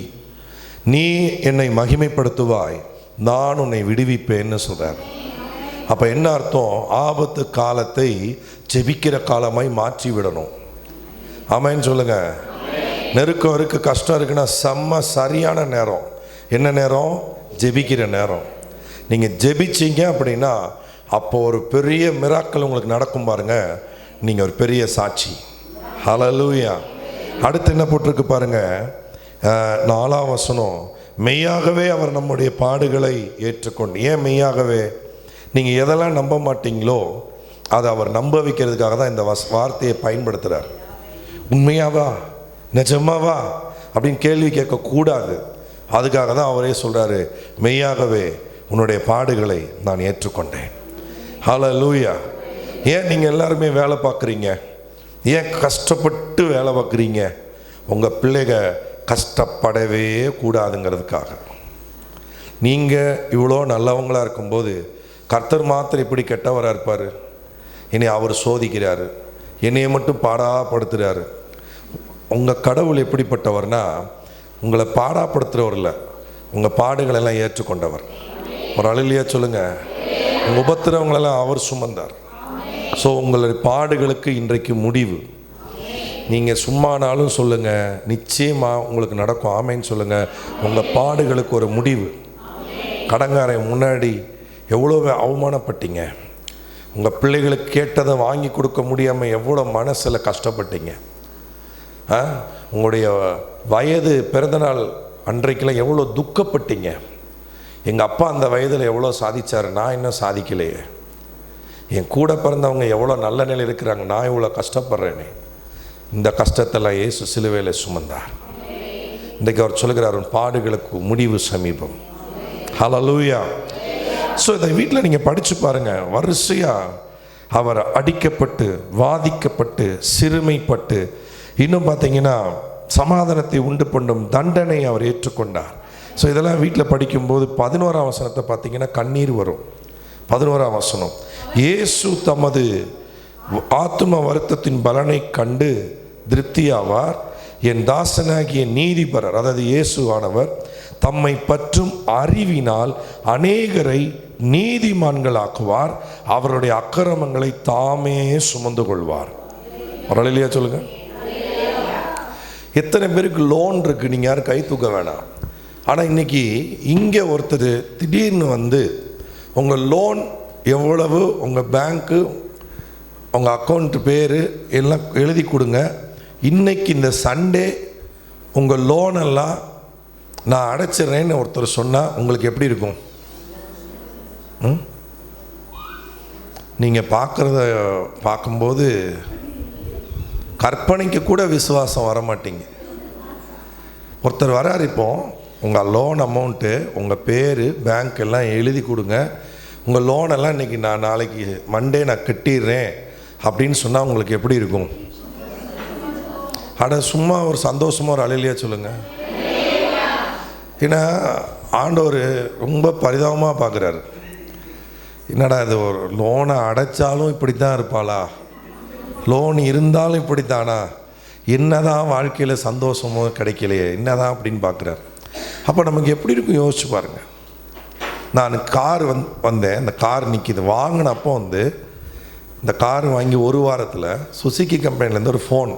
நீ என்னை மகிமைப்படுத்துவாய், நான் உன்னை விடுவிப்பேன்னு சொல்கிறார். அப்போ என்ன அர்த்தம்? ஆபத்து காலத்தை ஜெபிக்கிற காலமாய் மாற்றி விடணும். ஆமைன்னு சொல்லுங்கள். நெருக்கம் இருக்குது, கஷ்டம் இருக்குன்னா செம்ம சரியான நேரம். என்ன நேரம்? ஜெபிக்கிற நேரம். நீங்கள் ஜெபிச்சிங்க அப்படின்னா அப்போ ஒரு பெரிய மிராக்கள் உங்களுக்கு நடக்கும் பாருங்கள். நீங்கள் ஒரு பெரிய சாட்சி. ஹல்லேலூயா. அடுத்து என்ன போட்டிருக்கு பாருங்கள், 4ஆம் வசனம், மெய்யாகவே அவர் நம்முடைய பாடுகளை ஏற்றுக்கொண்டு. ஏன் மெய்யாகவே? நீங்கள் எதெல்லாம் நம்ப மாட்டீங்களோ அதை அவர் நம்ப வைக்கிறதுக்காக தான் இந்த வார்த்தையை பயன்படுத்துகிறார். உண்மையாவா, நிஜமாவா அப்படின்னு கேள்வி கேட்கக்கூடாது. அதுக்காக தான் அவரே சொல்கிறாரு, மெய்யாகவே உன்னுடைய பாடுகளை நான் ஏற்றுக்கொண்டேன். ஹல்லேலூயா. ஏன் நீங்கள் எல்லாருமே வேலை பார்க்குறீங்க? ஏன் கஷ்டப்பட்டு வேலை பார்க்குறீங்க? உங்கள் பிள்ளைங்க கஷ்டப்படவே கூடாதுங்கிறதுக்காக. நீங்கள் இவ்வளோ நல்லவங்களாக இருக்கும்போது கர்த்தர் மாத்திரம் இப்படி கெட்டவராக இருப்பார். என்னை அவர் சோதிக்கிறாரு, என்னையை மட்டும் பாடாப்படுத்துகிறாரு. உங்கள் கடவுள் எப்படிப்பட்டவர்னா, உங்களை பாடாப்படுத்துகிறவர் இல்லை, உங்கள் பாடுகளெல்லாம் ஏற்றுக்கொண்டவர். ஒரு அழிலியா சொல்லுங்கள். உங்கள் உபத்திரவங்களெல்லாம் அவர் சுமந்தார். ஸோ உங்களுடைய பாடுகளுக்கு இன்றைக்கு முடிவு. நீங்கள் சும்மானாலும் சொல்லுங்கள், நிச்சயமாக உங்களுக்கு நடக்கும். ஆமைன்னு சொல்லுங்கள். உங்கள் பாடுகளுக்கு ஒரு முடிவு. கடங்காரன் முன்னாடி எவ்வளோ அவமானப்பட்டீங்க. உங்கள் பிள்ளைகளுக்கு கேட்டதை வாங்கி கொடுக்க முடியாமல் எவ்வளோ மனசில் கஷ்டப்பட்டீங்க. உங்களுடைய வயது பிறந்தநாள் அன்றைக்கெல்லாம் எவ்வளோ துக்கப்பட்டீங்க. எங்கள் அப்பா அந்த வயதில் எவ்வளோ சாதித்தார், நான் இன்னும் சாதிக்கலையே. என் கூட பிறந்தவங்க எவ்வளோ நல்ல நிலை இருக்கிறாங்க, நான் இவ்வளோ கஷ்டப்படுறேனே. இந்த கஷ்டத்தெல்லாம் இயேசு சிலுவையில் சுமந்தார். இன்றைக்கு அவர் சொல்லுகிறார், பாடுகளுக்கு முடிவு சமீபம். ஹல்லேலூயா. ஸோ இதை வீட்டில் நீங்கள் படித்து பாருங்கள். வரிசையாக அவர் அடிக்கப்பட்டு, வாதிக்கப்பட்டு, சிறுமைப்பட்டு, இன்னும் பார்த்தீங்கன்னா சமாதானத்தை உண்டு பண்ணும் தண்டனை அவர் ஏற்றுக்கொண்டார். ஸோ இதெல்லாம் வீட்டில் படிக்கும்போது 11ஆம் வசனத்தை பார்த்தீங்கன்னா கண்ணீர் வரும். 11ஆம் வசனம், இயேசு தமது ஆத்தும வருத்தத்தின் பலனை கண்டு திருப்தியாவார். என் தாசனாகிய நீதிபரர், அதாவது இயேசுவானவர், தம்மை பற்றும் அறிவினால் அநேகரை நீதிமான்களாக்குவார். அவருடைய அக்கிரமங்களை தாமே சுமந்து கொள்வார். ஒரு இல்லையா சொல்லுங்க. எத்தனை பேருக்கு லோன் இருக்குது, நீங்கள் யாரும் கை தூக்க வேணாம். ஆனால் இன்றைக்கி இங்கே ஒருத்தர் திடீர்னு வந்து உங்கள் லோன் எவ்வளவு, உங்கள் பேங்க்கு, உங்கள் அக்கௌண்ட்டு பேர் எல்லாம் எழுதி கொடுங்க, இன்றைக்கி இந்த சண்டே உங்கள் லோனெல்லாம் நான் அடைச்சிட்றேன்னு ஒருத்தர் சொன்னால் உங்களுக்கு எப்படி இருக்கும்? நீங்கள் பார்க்கும்போது கற்பனைக்கு கூட விசுவாசம் வர மாட்டீங்க. ஒருத்தர் வரார், இப்போ உங்கள் லோன் அமௌண்ட்டு, உங்கள் பேர், பேங்க் எல்லாம் எழுதி கொடுங்க, உங்கள் லோனெல்லாம் இன்றைக்கி நான் நாளைக்கு மண்டே நான் கட்டிடுறேன் அப்படின்னு சொன்னால் உங்களுக்கு எப்படி இருக்கும்? ஆனால் சும்மா ஒரு சந்தோஷமாக ஒரு அலையிலையா சொல்லுங்கள். ஏன்னா ஆண்டவர் ரொம்ப பரிதாபமாக பார்க்குறாரு. என்னடா இது, ஒரு லோனை அடைச்சாலும் இப்படி தான் இருப்பாளா? லோன் இருந்தாலும் இப்படித்தானா, என்னதான் வாழ்க்கையில் சந்தோஷமோ கிடைக்கலையே, என்னதான் அப்படின்னு பார்க்குறாரு. அப்போ நமக்கு எப்படி இருக்கும் யோசிச்சு பாருங்கள். நான் கார் வந்தேன், இந்த கார் நிற்கிது. வாங்கினப்போ இந்த கார் வாங்கி ஒரு வாரத்தில் சுசுக்கி கம்பெனிலேருந்து ஒரு ஃபோன்,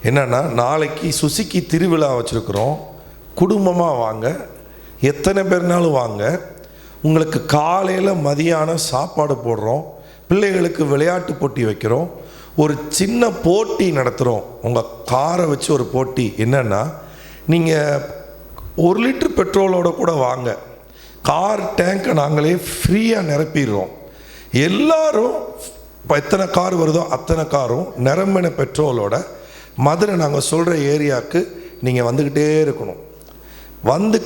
என்னென்னா நாளைக்கு சுசுக்கி திருவிழா வச்சுருக்குறோம், குடும்பமாக வாங்க, எத்தனை பேர்னாலும் வாங்க, உங்களுக்கு காலையில் மதியானம் சாப்பாடு போடுறோம், பிள்ளைகளுக்கு விளையாட்டு போட்டி வைக்கிறோம், ஒரு சின்ன போட்டி நடத்துகிறோம், உங்கள் காரை வச்சு ஒரு போட்டி. என்னென்னா நீங்கள் 1 லிட்டர் பெட்ரோலோட கூட வாங்க, கார் டேங்கை நாங்களே ஃப்ரீயாக நிரப்பிடுறோம், எல்லாரும் இப்போ எத்தனை கார் வருதோ அத்தனை காரும் நிரம்பின பெட்ரோலோட மதுரை நாங்கள் சொல்கிற ஏரியாவுக்கு நீங்கள் வந்துக்கிட்டே இருக்கணும்.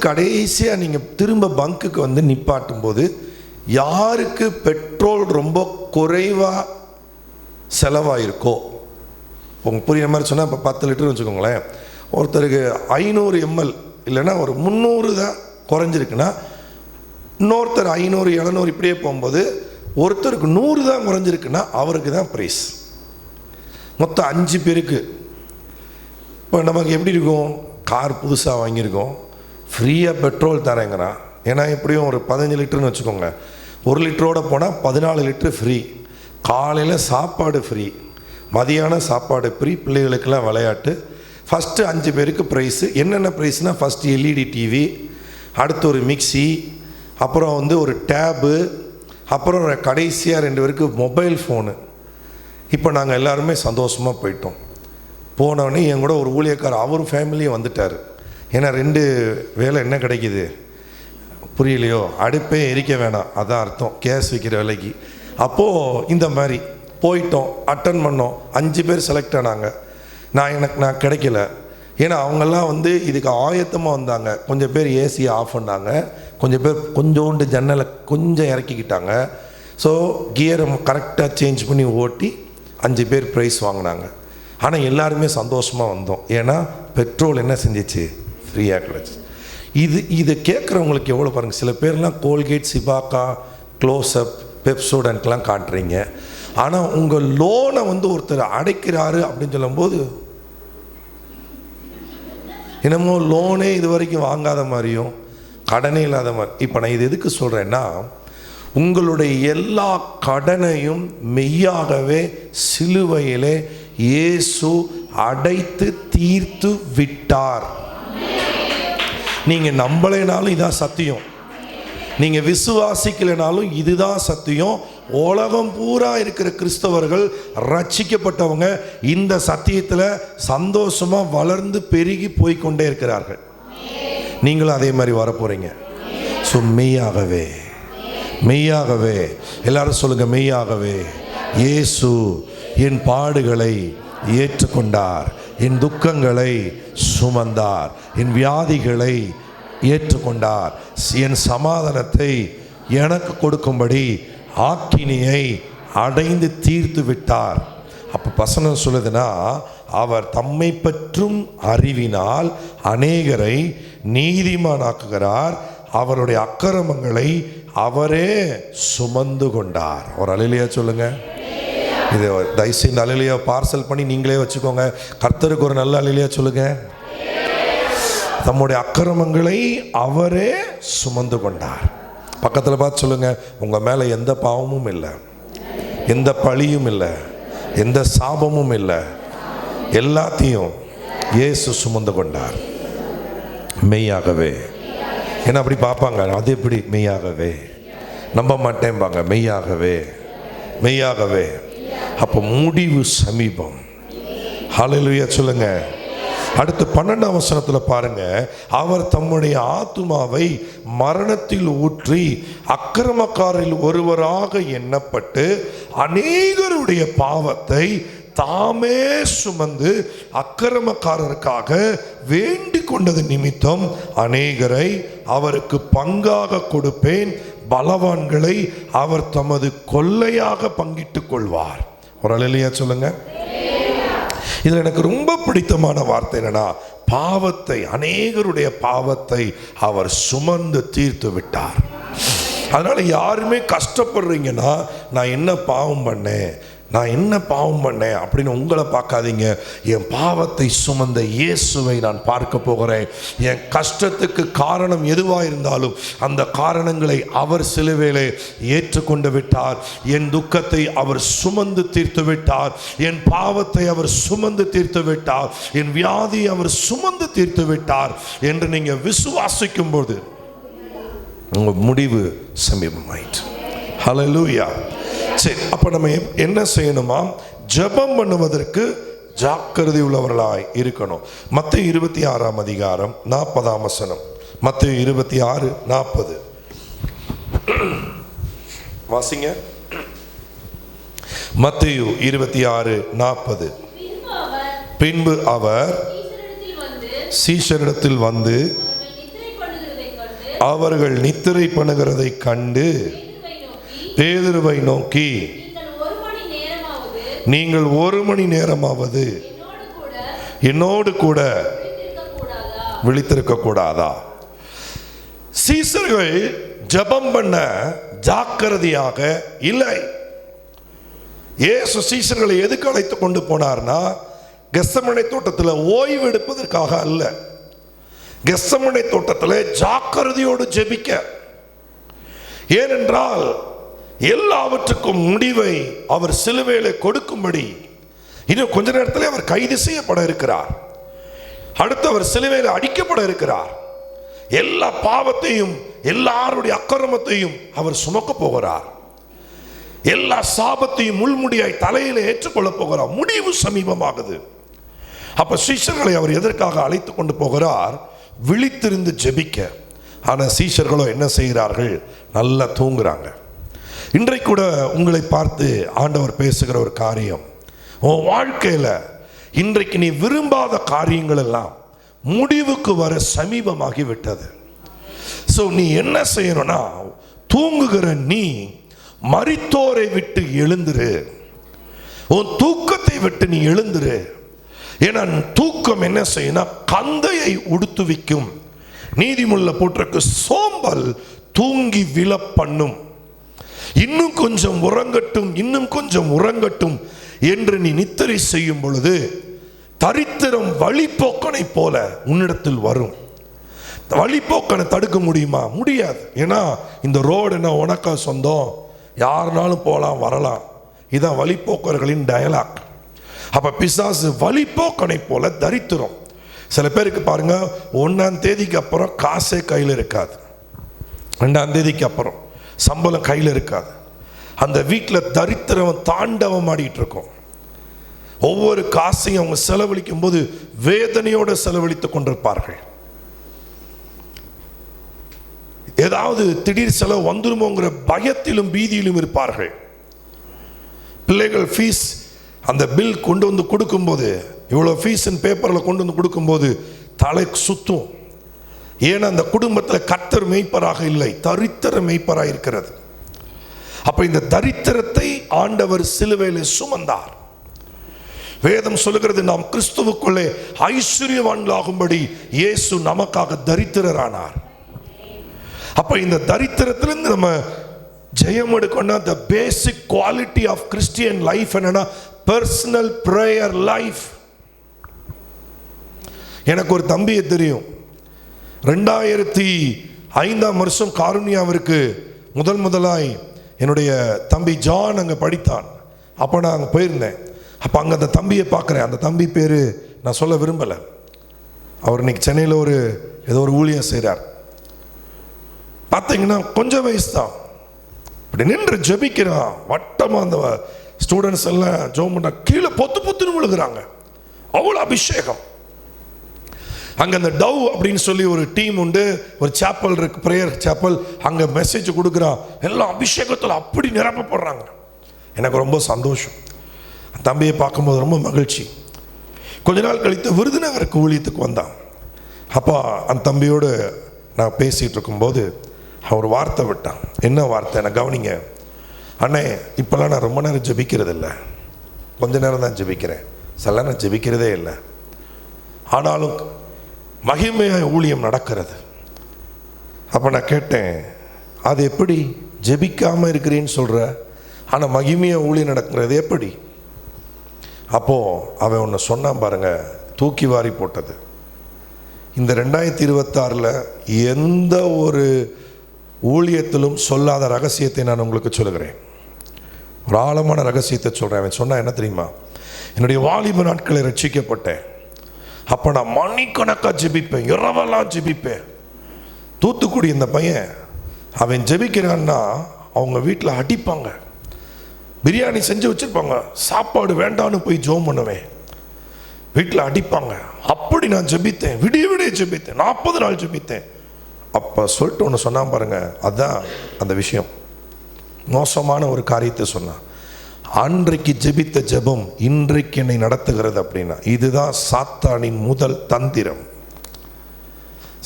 கடைசியாக நீங்கள் திரும்ப பங்குக்கு நிப்பாட்டும் போது யாருக்கு பெட்ரோல் ரொம்ப குறைவாக செலவாயிருக்கோ, உங்களுக்கு புரியுற மாதிரி சொன்னால், இப்போ 10 லிட்டர்னு வச்சுக்கோங்களேன், ஒருத்தருக்கு 500 ml இல்லைன்னா ஒரு 300 தான் குறைஞ்சிருக்குன்னா, இன்னொருத்தர் 500 700 இப்படியே போகும்போது ஒருத்தருக்கு 100 தான் குறைஞ்சிருக்குன்னா அவருக்கு தான் ப்ரைஸ். மொத்தம் 5 பேருக்கு. இப்போ நமக்கு எப்படி இருக்கும், கார் புதுசாக வாங்கியிருக்கோம், ஃப்ரீயாக பெட்ரோல் தரேங்கிறான். ஏன்னா எப்படியும் ஒரு 15 லிட்டர்னு வச்சுக்கோங்க, 1 லிட்டரோடு போனால் 14 லிட்டரு ஃப்ரீ, காலையில் சாப்பாடு ஃப்ரீ, மதியானம் சாப்பாடு ஃப்ரீ, பிள்ளைகளுக்கெல்லாம் விளையாட்டு. ஃபஸ்ட்டு 5 பேருக்கு ப்ரைஸு. என்னென்ன ப்ரைஸ்னால், ஃபஸ்ட்டு LED டிவி, அடுத்து ஒரு மிக்சி, அப்புறம் ஒரு டேபு, அப்புறம் கடைசியாக 2 பேருக்கு மொபைல் ஃபோனு. இப்போ நாங்கள் எல்லாருமே சந்தோஷமாக போயிட்டோம். போனோடனே என் கூட ஒரு ஊழியக்காரர், அவர் ஃபேமிலியும் வந்துட்டார். ஏன்னா 2 வேலை என்ன கிடைக்கிது புரியலையோ, அடுப்பே எரிக்க வேணாம், அதான் அர்த்தம், கேஸ் விற்கிற விலைக்கு. அப்போது இந்த மாதிரி போயிட்டோம், அட்டன் பண்ணோம், 5 பேர் செலக்ட் ஆனாங்க. நான் கிடைக்கல. ஏன்னா அவங்கெல்லாம் இதுக்கு ஆயத்தமாக வந்தாங்க. கொஞ்சம் பேர் ஏசியை ஆஃப் பண்ணாங்க, கொஞ்சம் பேர் கொஞ்சோண்டு ஜன்னலை கொஞ்சம் இறக்கிக்கிட்டாங்க. ஸோ கியரை கரெக்டாக சேஞ்ச் பண்ணி ஓட்டி 5 பேர் ப்ரைஸ் வாங்கினாங்க. ஆனால் எல்லாருமே சந்தோஷமாக வந்தோம். ஏன்னா பெட்ரோல் என்ன செஞ்சிச்சு, ஃப்ரீயாக கிடச்சி. இது கேட்குறவங்களுக்கு எவ்வளோ பாருங்கள். சில பேர்லாம் கோல்கேட், சிபாக்கா, க்ளோஸ்அப், பெப்சோடன்ட்லாம் காட்டுறீங்க. ஆனால் உங்கள் லோனை ஒருத்தர் அடைக்கிறாரு அப்படின்னு சொல்லும்போது என்னமோ லோனே இது வரைக்கும் வாங்காத மாதிரியும் கடனே இல்லாத மாதிரி. இப்போ நான் இது எதுக்கு சொல்கிறேன்னா, உங்களுடைய எல்லா கடனையும் மெய்யாகவே சிலுவையிலே இயேசு அடைத்து தீர்த்து விட்டார். நீங்கள் நம்பலைனாலும் இதான் சத்தியம், நீங்கள் விசுவாசிக்கலைனாலும் இதுதான் சத்தியம். உலகம் பூரா இருக்கிற கிறிஸ்தவர்கள் ரட்சிக்கப்பட்டவங்க இந்த சத்தியத்தில் சந்தோஷமாக வளர்ந்து பெருகி போய்கொண்டே இருக்கிறார்கள். நீங்களும் அதே மாதிரி வரப்போகிறீங்க. ஸோ மெய்யாகவே மெய்யாகவே எல்லாரும் சொல்லுங்கள், மெய்யாகவே இயேசு என் பாடுகளை ஏற்றுக்கொண்டார், என் துக்கங்களை சுமந்தார், என் வியாதிகளை ஏற்றுக்கொண்டார், என் சமாதானத்தை எனக்கு கொடுக்கும்படி ஆக்கினியை அடைந்து தீர்த்து விட்டார். அப்போ வசனம் சொல்லுதுன்னா, அவர் தம்மை பற்றும் அறிவினால் அநேகரை நீதிமானாக்குகிறார், அவருடைய அக்கிரமங்களை அவரே சுமந்து கொண்டார். ஒரு அல்லேலூயா சொல்லுங்க. இது தயவுசெய்து அல்லேலூயா பார்சல் பண்ணி நீங்களே வச்சுக்கோங்க. கர்த்தருக்கு ஒரு நல்ல அல்லேலூயா சொல்லுங்க. தம்முடைய அக்கிரமங்களை அவரே சுமந்து கொண்டார். பக்கத்தில் பார்த்து சொல்லுங்க, உங்கள் மேலே எந்த பாவமும் இல்லை, எந்த பழியும் இல்லை, எந்த சாபமும் இல்லை, எல்லாத்தையும் இயேசு சுமந்து கொண்டார். மெய்யாகவே. ஏன்னா அப்படி பார்ப்பாங்க, அது எப்படி மெய்யாகவே, நம்ப மாட்டேன்பாங்க. மெய்யாகவே மெய்யாகவே. அப்போ முடிவு சமீபம். ஹல்லேலூயா சொல்லுங்க. அடுத்து 12ஆம் வசனத்தில் பாருங்க, அவர் தம்முடைய ஆத்துமாவை மரணத்தில் ஊற்றி அக்கிரமக்காரில் ஒருவராக எண்ணப்பட்டு அநேகருடைய பாவத்தை தாமே சுமந்து அக்கிரமக்காரருக்காக வேண்டிக் கொண்டது நிமித்தம் அநேகரை அவருக்கு பங்காக கொடுப்பேன், பலவான்களை அவர் தமது கொள்ளையாக பங்கிட்டுக் கொள்வார். ஒரு அல்லேலூயா சொல்லுங்க. இதில் எனக்கு ரொம்ப பிடித்தமான வார்த்தை என்னன்னா, பாவத்தை, அநேகருடைய பாவத்தை அவர் சுமந்து தீர்த்து விட்டார். அதனால யாருமே கஷ்டப்படுறீங்கன்னா, நான் என்ன பாவம் பண்ணேன், நான் என்ன பாவம் பண்ணேன் அப்படின்னு உங்களை பார்க்காதீங்க. என் பாவத்தை சுமந்த இயேசுவை நான் பார்க்க போகிறேன். என் கஷ்டத்துக்கு காரணம் எதுவாக இருந்தாலும் அந்த காரணங்களை அவர் சிலுவையிலே ஏற்றுக்கொண்டு விட்டார். என் துக்கத்தை அவர் சுமந்து தீர்த்து விட்டார். என் பாவத்தை அவர் சுமந்து தீர்த்து விட்டார். என் வியாதியை அவர் சுமந்து தீர்த்து விட்டார் என்று நீங்க விசுவாசிக்கும் போது உங்க முடிவு சமீபமாயிற்று. ஹல்லேலூயா. சரி, அப்ப நம்ம என்ன செய்யணுமா? ஜெபம் பண்ணுவதற்கு ஜாக்கிரதை உள்ளவர்களாய் இருக்கணும். மத்தேயு 26 அதிகாரம் 40 வசனம். மத்தேயு 26:40 வாசிங்க. மத்தேயு 26:40. பின்பு அவர் சீஷரிடத்தில் வந்து அவர்கள் நித்திரை பண்ணுகிறதை கண்டு பேதுருவை நோக்கி, நீங்கள் 1 மணி நேரமாவது என்னோடு கூட விழித்திருக்க கூடாதா? சீஷர்கள் ஜெபம் பண்ண ஜாக்கிரதையாக இல்லை. இயேசு சீஷர்களை எதுக்கு அழைத்து கொண்டு போனார்னா, கெத்செமனே தோட்டத்தில் ஓய்வு எடுப்பதற்காக அல்ல, கெத்செமனே தோட்டத்தில் ஜாக்கிரதையோடு ஜெபிக்க. ஏனென்றால் எல்லாவற்றுக்கும் முடிவை அவர் சிலுவையிலே கொடுக்கும்படி இன்னும் கொஞ்ச நேரத்தில் அவர் கைது செய்யப்பட இருக்கிறார். அடுத்து அவர் சிலுவையில் அடிக்கப்பட இருக்கிறார். எல்லா பாவத்தையும் எல்லாருடைய அக்கிரமத்தையும் அவர் சுமக்க போகிறார். எல்லா சாபத்தையும் முள்முடியாய் தலையில ஏற்றுக்கொள்ள போகிறார். முடிவு சமீபமாகுது. அப்ப சீஷர்களை அவர் எதற்காக அழைத்து கொண்டு போகிறார்? விழித்திருந்து ஜெபிக்க. ஆனா சீஷர்களோ என்ன செய்கிறார்கள்? நல்லா தூங்குறாங்க. இன்றைக்கு கூட உங்களை பார்த்து ஆண்டவர் பேசுகிற ஒரு காரியம், உன் வாழ்க்கையில இன்றைக்கு நீ விரும்பாத காரியங்கள் எல்லாம் முடிவுக்கு வர சமீபமாகி விட்டது. சோ நீ என்ன செய்யணும்னா, தூங்குகிற நீ மரித்தோரை விட்டு எழுந்துரு. உன் தூக்கத்தை விட்டு நீ எழுந்துரு. ஏன்னா தூக்கம் என்ன செய்யணும்? கந்தையை உடுத்துவிக்கும். நீதிமொழியில போட்டிருக்கு, சோம்பல் தூங்கி விழ பண்ணும். இன்னும் கொஞ்சம் உறங்கட்டும், இன்னும் கொஞ்சம் உறங்கட்டும் என்று நீ நித்திரை செய்யும் பொழுது தரித்திரம் வழிபோக்கனை போல உன்னிடத்தில் வரும். வழிபோக்கனை தடுக்க முடியுமா? முடியாது. ஏன்னா இந்த ரோடு என்ன உனக்கா சொந்தம்? யாருனாலும் போகலாம் வரலாம். இதான் வழிபோக்கர்களின் டயலாக். அப்ப பிசாசு வழிபோக்கனை போல தரித்திரம். சில பேருக்கு பாருங்க, 1ஆம் தேதிக்கு அப்புறம் காசே கையில் இருக்காது, 2ஆம் தேதிக்கு அப்புறம் சம்பளம் கையில் இருக்காது. அந்த வீட்டில் தரித்திரம் தாண்டவம் ஆடிட்டு இருக்கும். ஒவ்வொரு காசையும் அவங்க செலவழிக்கும் போது வேதனையோடு செலவழித்துக் கொண்டிருப்பார்கள். ஏதாவது திடீர் செலவு வந்துருமோங்கிற பயத்திலும் பீதியிலும் இருப்பார்கள். பிள்ளைகள் ஃபீஸ் அந்த பில் கொண்டு வந்து கொடுக்கும்போது, இவ்வளோ ஃபீஸ் பேப்பரில் கொண்டு வந்து கொடுக்கும்போது தலை சுத்தும். ஏன்னா அந்த குடும்பத்தில் கர்த்தர் மேய்ப்பராக இல்லை, தரித்திர மேய்ப்பராக இருக்கிறது. அப்ப இந்த தரித்திரத்தை ஆண்டவர் சிலுவையிலே சுமந்தார். வேதம் சொல்லுகிறது, நாம் கிறிஸ்துவுக்குள்ளே ஐஸ்வர்யவான்களாகும்படி இயேசு நமக்காக தரித்திரரானார். அப்ப இந்த தரித்திரத்திலிருந்து நம்ம ஜெயம் எடுக்கணும்னா, the basic quality of Christian life என்னன்னா personal prayer life. எனக்கு ஒரு தம்பியை தெரியும். 2005ஆம் வருஷம் காருண்யாவிற்கு முதலாய் என்னுடைய தம்பி ஜான் அங்கே படித்தான். அப்போ நான் அங்கே போயிருந்தேன். அப்போ அங்கே அந்த தம்பியை பார்க்குறேன். அந்த தம்பி பேர் நான் சொல்ல விரும்பலை. அவர் இன்னைக்கு சென்னையில் ஏதோ ஒரு ஊழியம் செய்கிறார். பார்த்தீங்கன்னா கொஞ்சம் வயசு தான். இப்படி நின்று ஜெபிக்கிறான். வட்டமாக அந்த ஸ்டூடெண்ட்ஸ் எல்லாம் ஜெபம் பண்ண கீழே பொத்துன்னு விழுகிறாங்க. அவ்வளோ அபிஷேகம். அங்கே அந்த டவ் அப்படின்னு சொல்லி ஒரு டீம் உண்டு, ஒரு சாப்பல் இருக்கு, ப்ரேயர் சாப்பல். அங்கே மெசேஜ் கொடுக்குறான். எல்லாம் அபிஷேகத்தில் அப்படி நிரப்பப்படுறாங்க. எனக்கு ரொம்ப சந்தோஷம். தம்பியை பார்க்கும்போது ரொம்ப மகிழ்ச்சி. கொஞ்ச நாள் கழித்து விருதுநகருக்கு ஊழியத்துக்கு வந்தான். அப்போ அந்த தம்பியோடு நான் பேசிகிட்டு இருக்கும்போது அவர் வார்த்தை விட்டான். என்ன வார்த்தை? நான் கவனிங்க. அண்ணே, இப்போல்லாம் நான் ரொம்ப நேரம் ஜெபிக்கிறது இல்லை, கொஞ்ச நேரம் தான் ஜெபிக்கிறேன், சில நான் ஜெபிக்கிறதே இல்லை. ஆனாலும் மகிமையாய் ஊழியம் நடக்கிறது. அப்போ நான் கேட்டேன், அது எப்படி ஜெபிக்காமல் இருக்கிறேன்னு சொல்கிற? ஆனால் மகிமையாக ஊழியம் நடக்கிறது எப்படி? அப்போது அவன் ஒன்று சொன்னான் பாருங்க, தூக்கி வாரி போட்டது. இந்த 2026 எந்த ஒரு ஊழியத்திலும் சொல்லாத ரகசியத்தை நான் உங்களுக்கு சொல்லுகிறேன். ஒரு ஆழமான ரகசியத்தை சொல்கிறேன். அவன் சொன்னா என்ன தெரியுமா? என்னுடைய வாலிப நாட்களை ரட்சிக்கப்பட்டேன். அப்போ நான் மணிக்கணக்காக ஜெபிப்பேன், இரவெல்லாம் ஜெபிப்பேன். தூத்துக்குடி இந்த பையன் அவன் ஜெபிக்கிறான்னா அவங்க வீட்டில் அடிப்பாங்க, பிரியாணி செஞ்சு வச்சுருப்பாங்க, சாப்பாடு வேண்டான்னு போய் ஜோம் பண்ணுவேன், வீட்டில் அடிப்பாங்க. அப்படி நான் ஜெபித்தேன், விடிய விடிய ஜெபித்தேன், 40 நாள் ஜெபித்தேன். அப்போ சொல்லிட்டு ஒன்று சொன்னான் பாருங்க, அதுதான் அந்த விஷயம். மோசமான ஒரு காரியத்தை சொன்னான். அன்றைக்கு ஜெபித்த ஜெபம் இன்றைக்கு என்னை நடத்துகிறது அப்படின்னா இதுதான் சாத்தானின் முதல் தந்திரம்.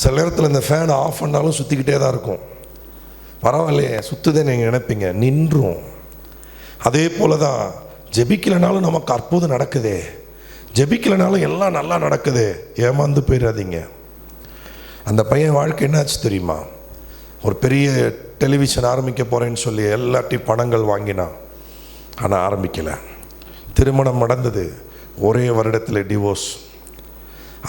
சில நேரத்தில் இந்த ஃபேனை ஆஃப் பண்ணாலும் சுற்றிக்கிட்டே தான் இருக்கும். பரவாயில்லையே சுற்றுதே நீங்கள் நினைப்பீங்க, நின்றும். அதே போல தான் ஜெபிக்கலைனாலும் நமக்கு அற்புதம் நடக்குதே, ஜெபிக்கலைனாலும் எல்லாம் நல்லா நடக்குது, ஏமாந்து போயிடாதீங்க. அந்த பையன் வாழ்க்கை என்னாச்சு தெரியுமா? ஒரு பெரிய டெலிவிஷன் ஆரம்பிக்க போகிறேன்னு சொல்லி எல்லாத்தையும் பணங்கள் வாங்கினான், ஆனால் ஆரம்பிக்கலை. திருமணம் நடந்தது, ஒரே வருடத்தில் டிவோர்ஸ்.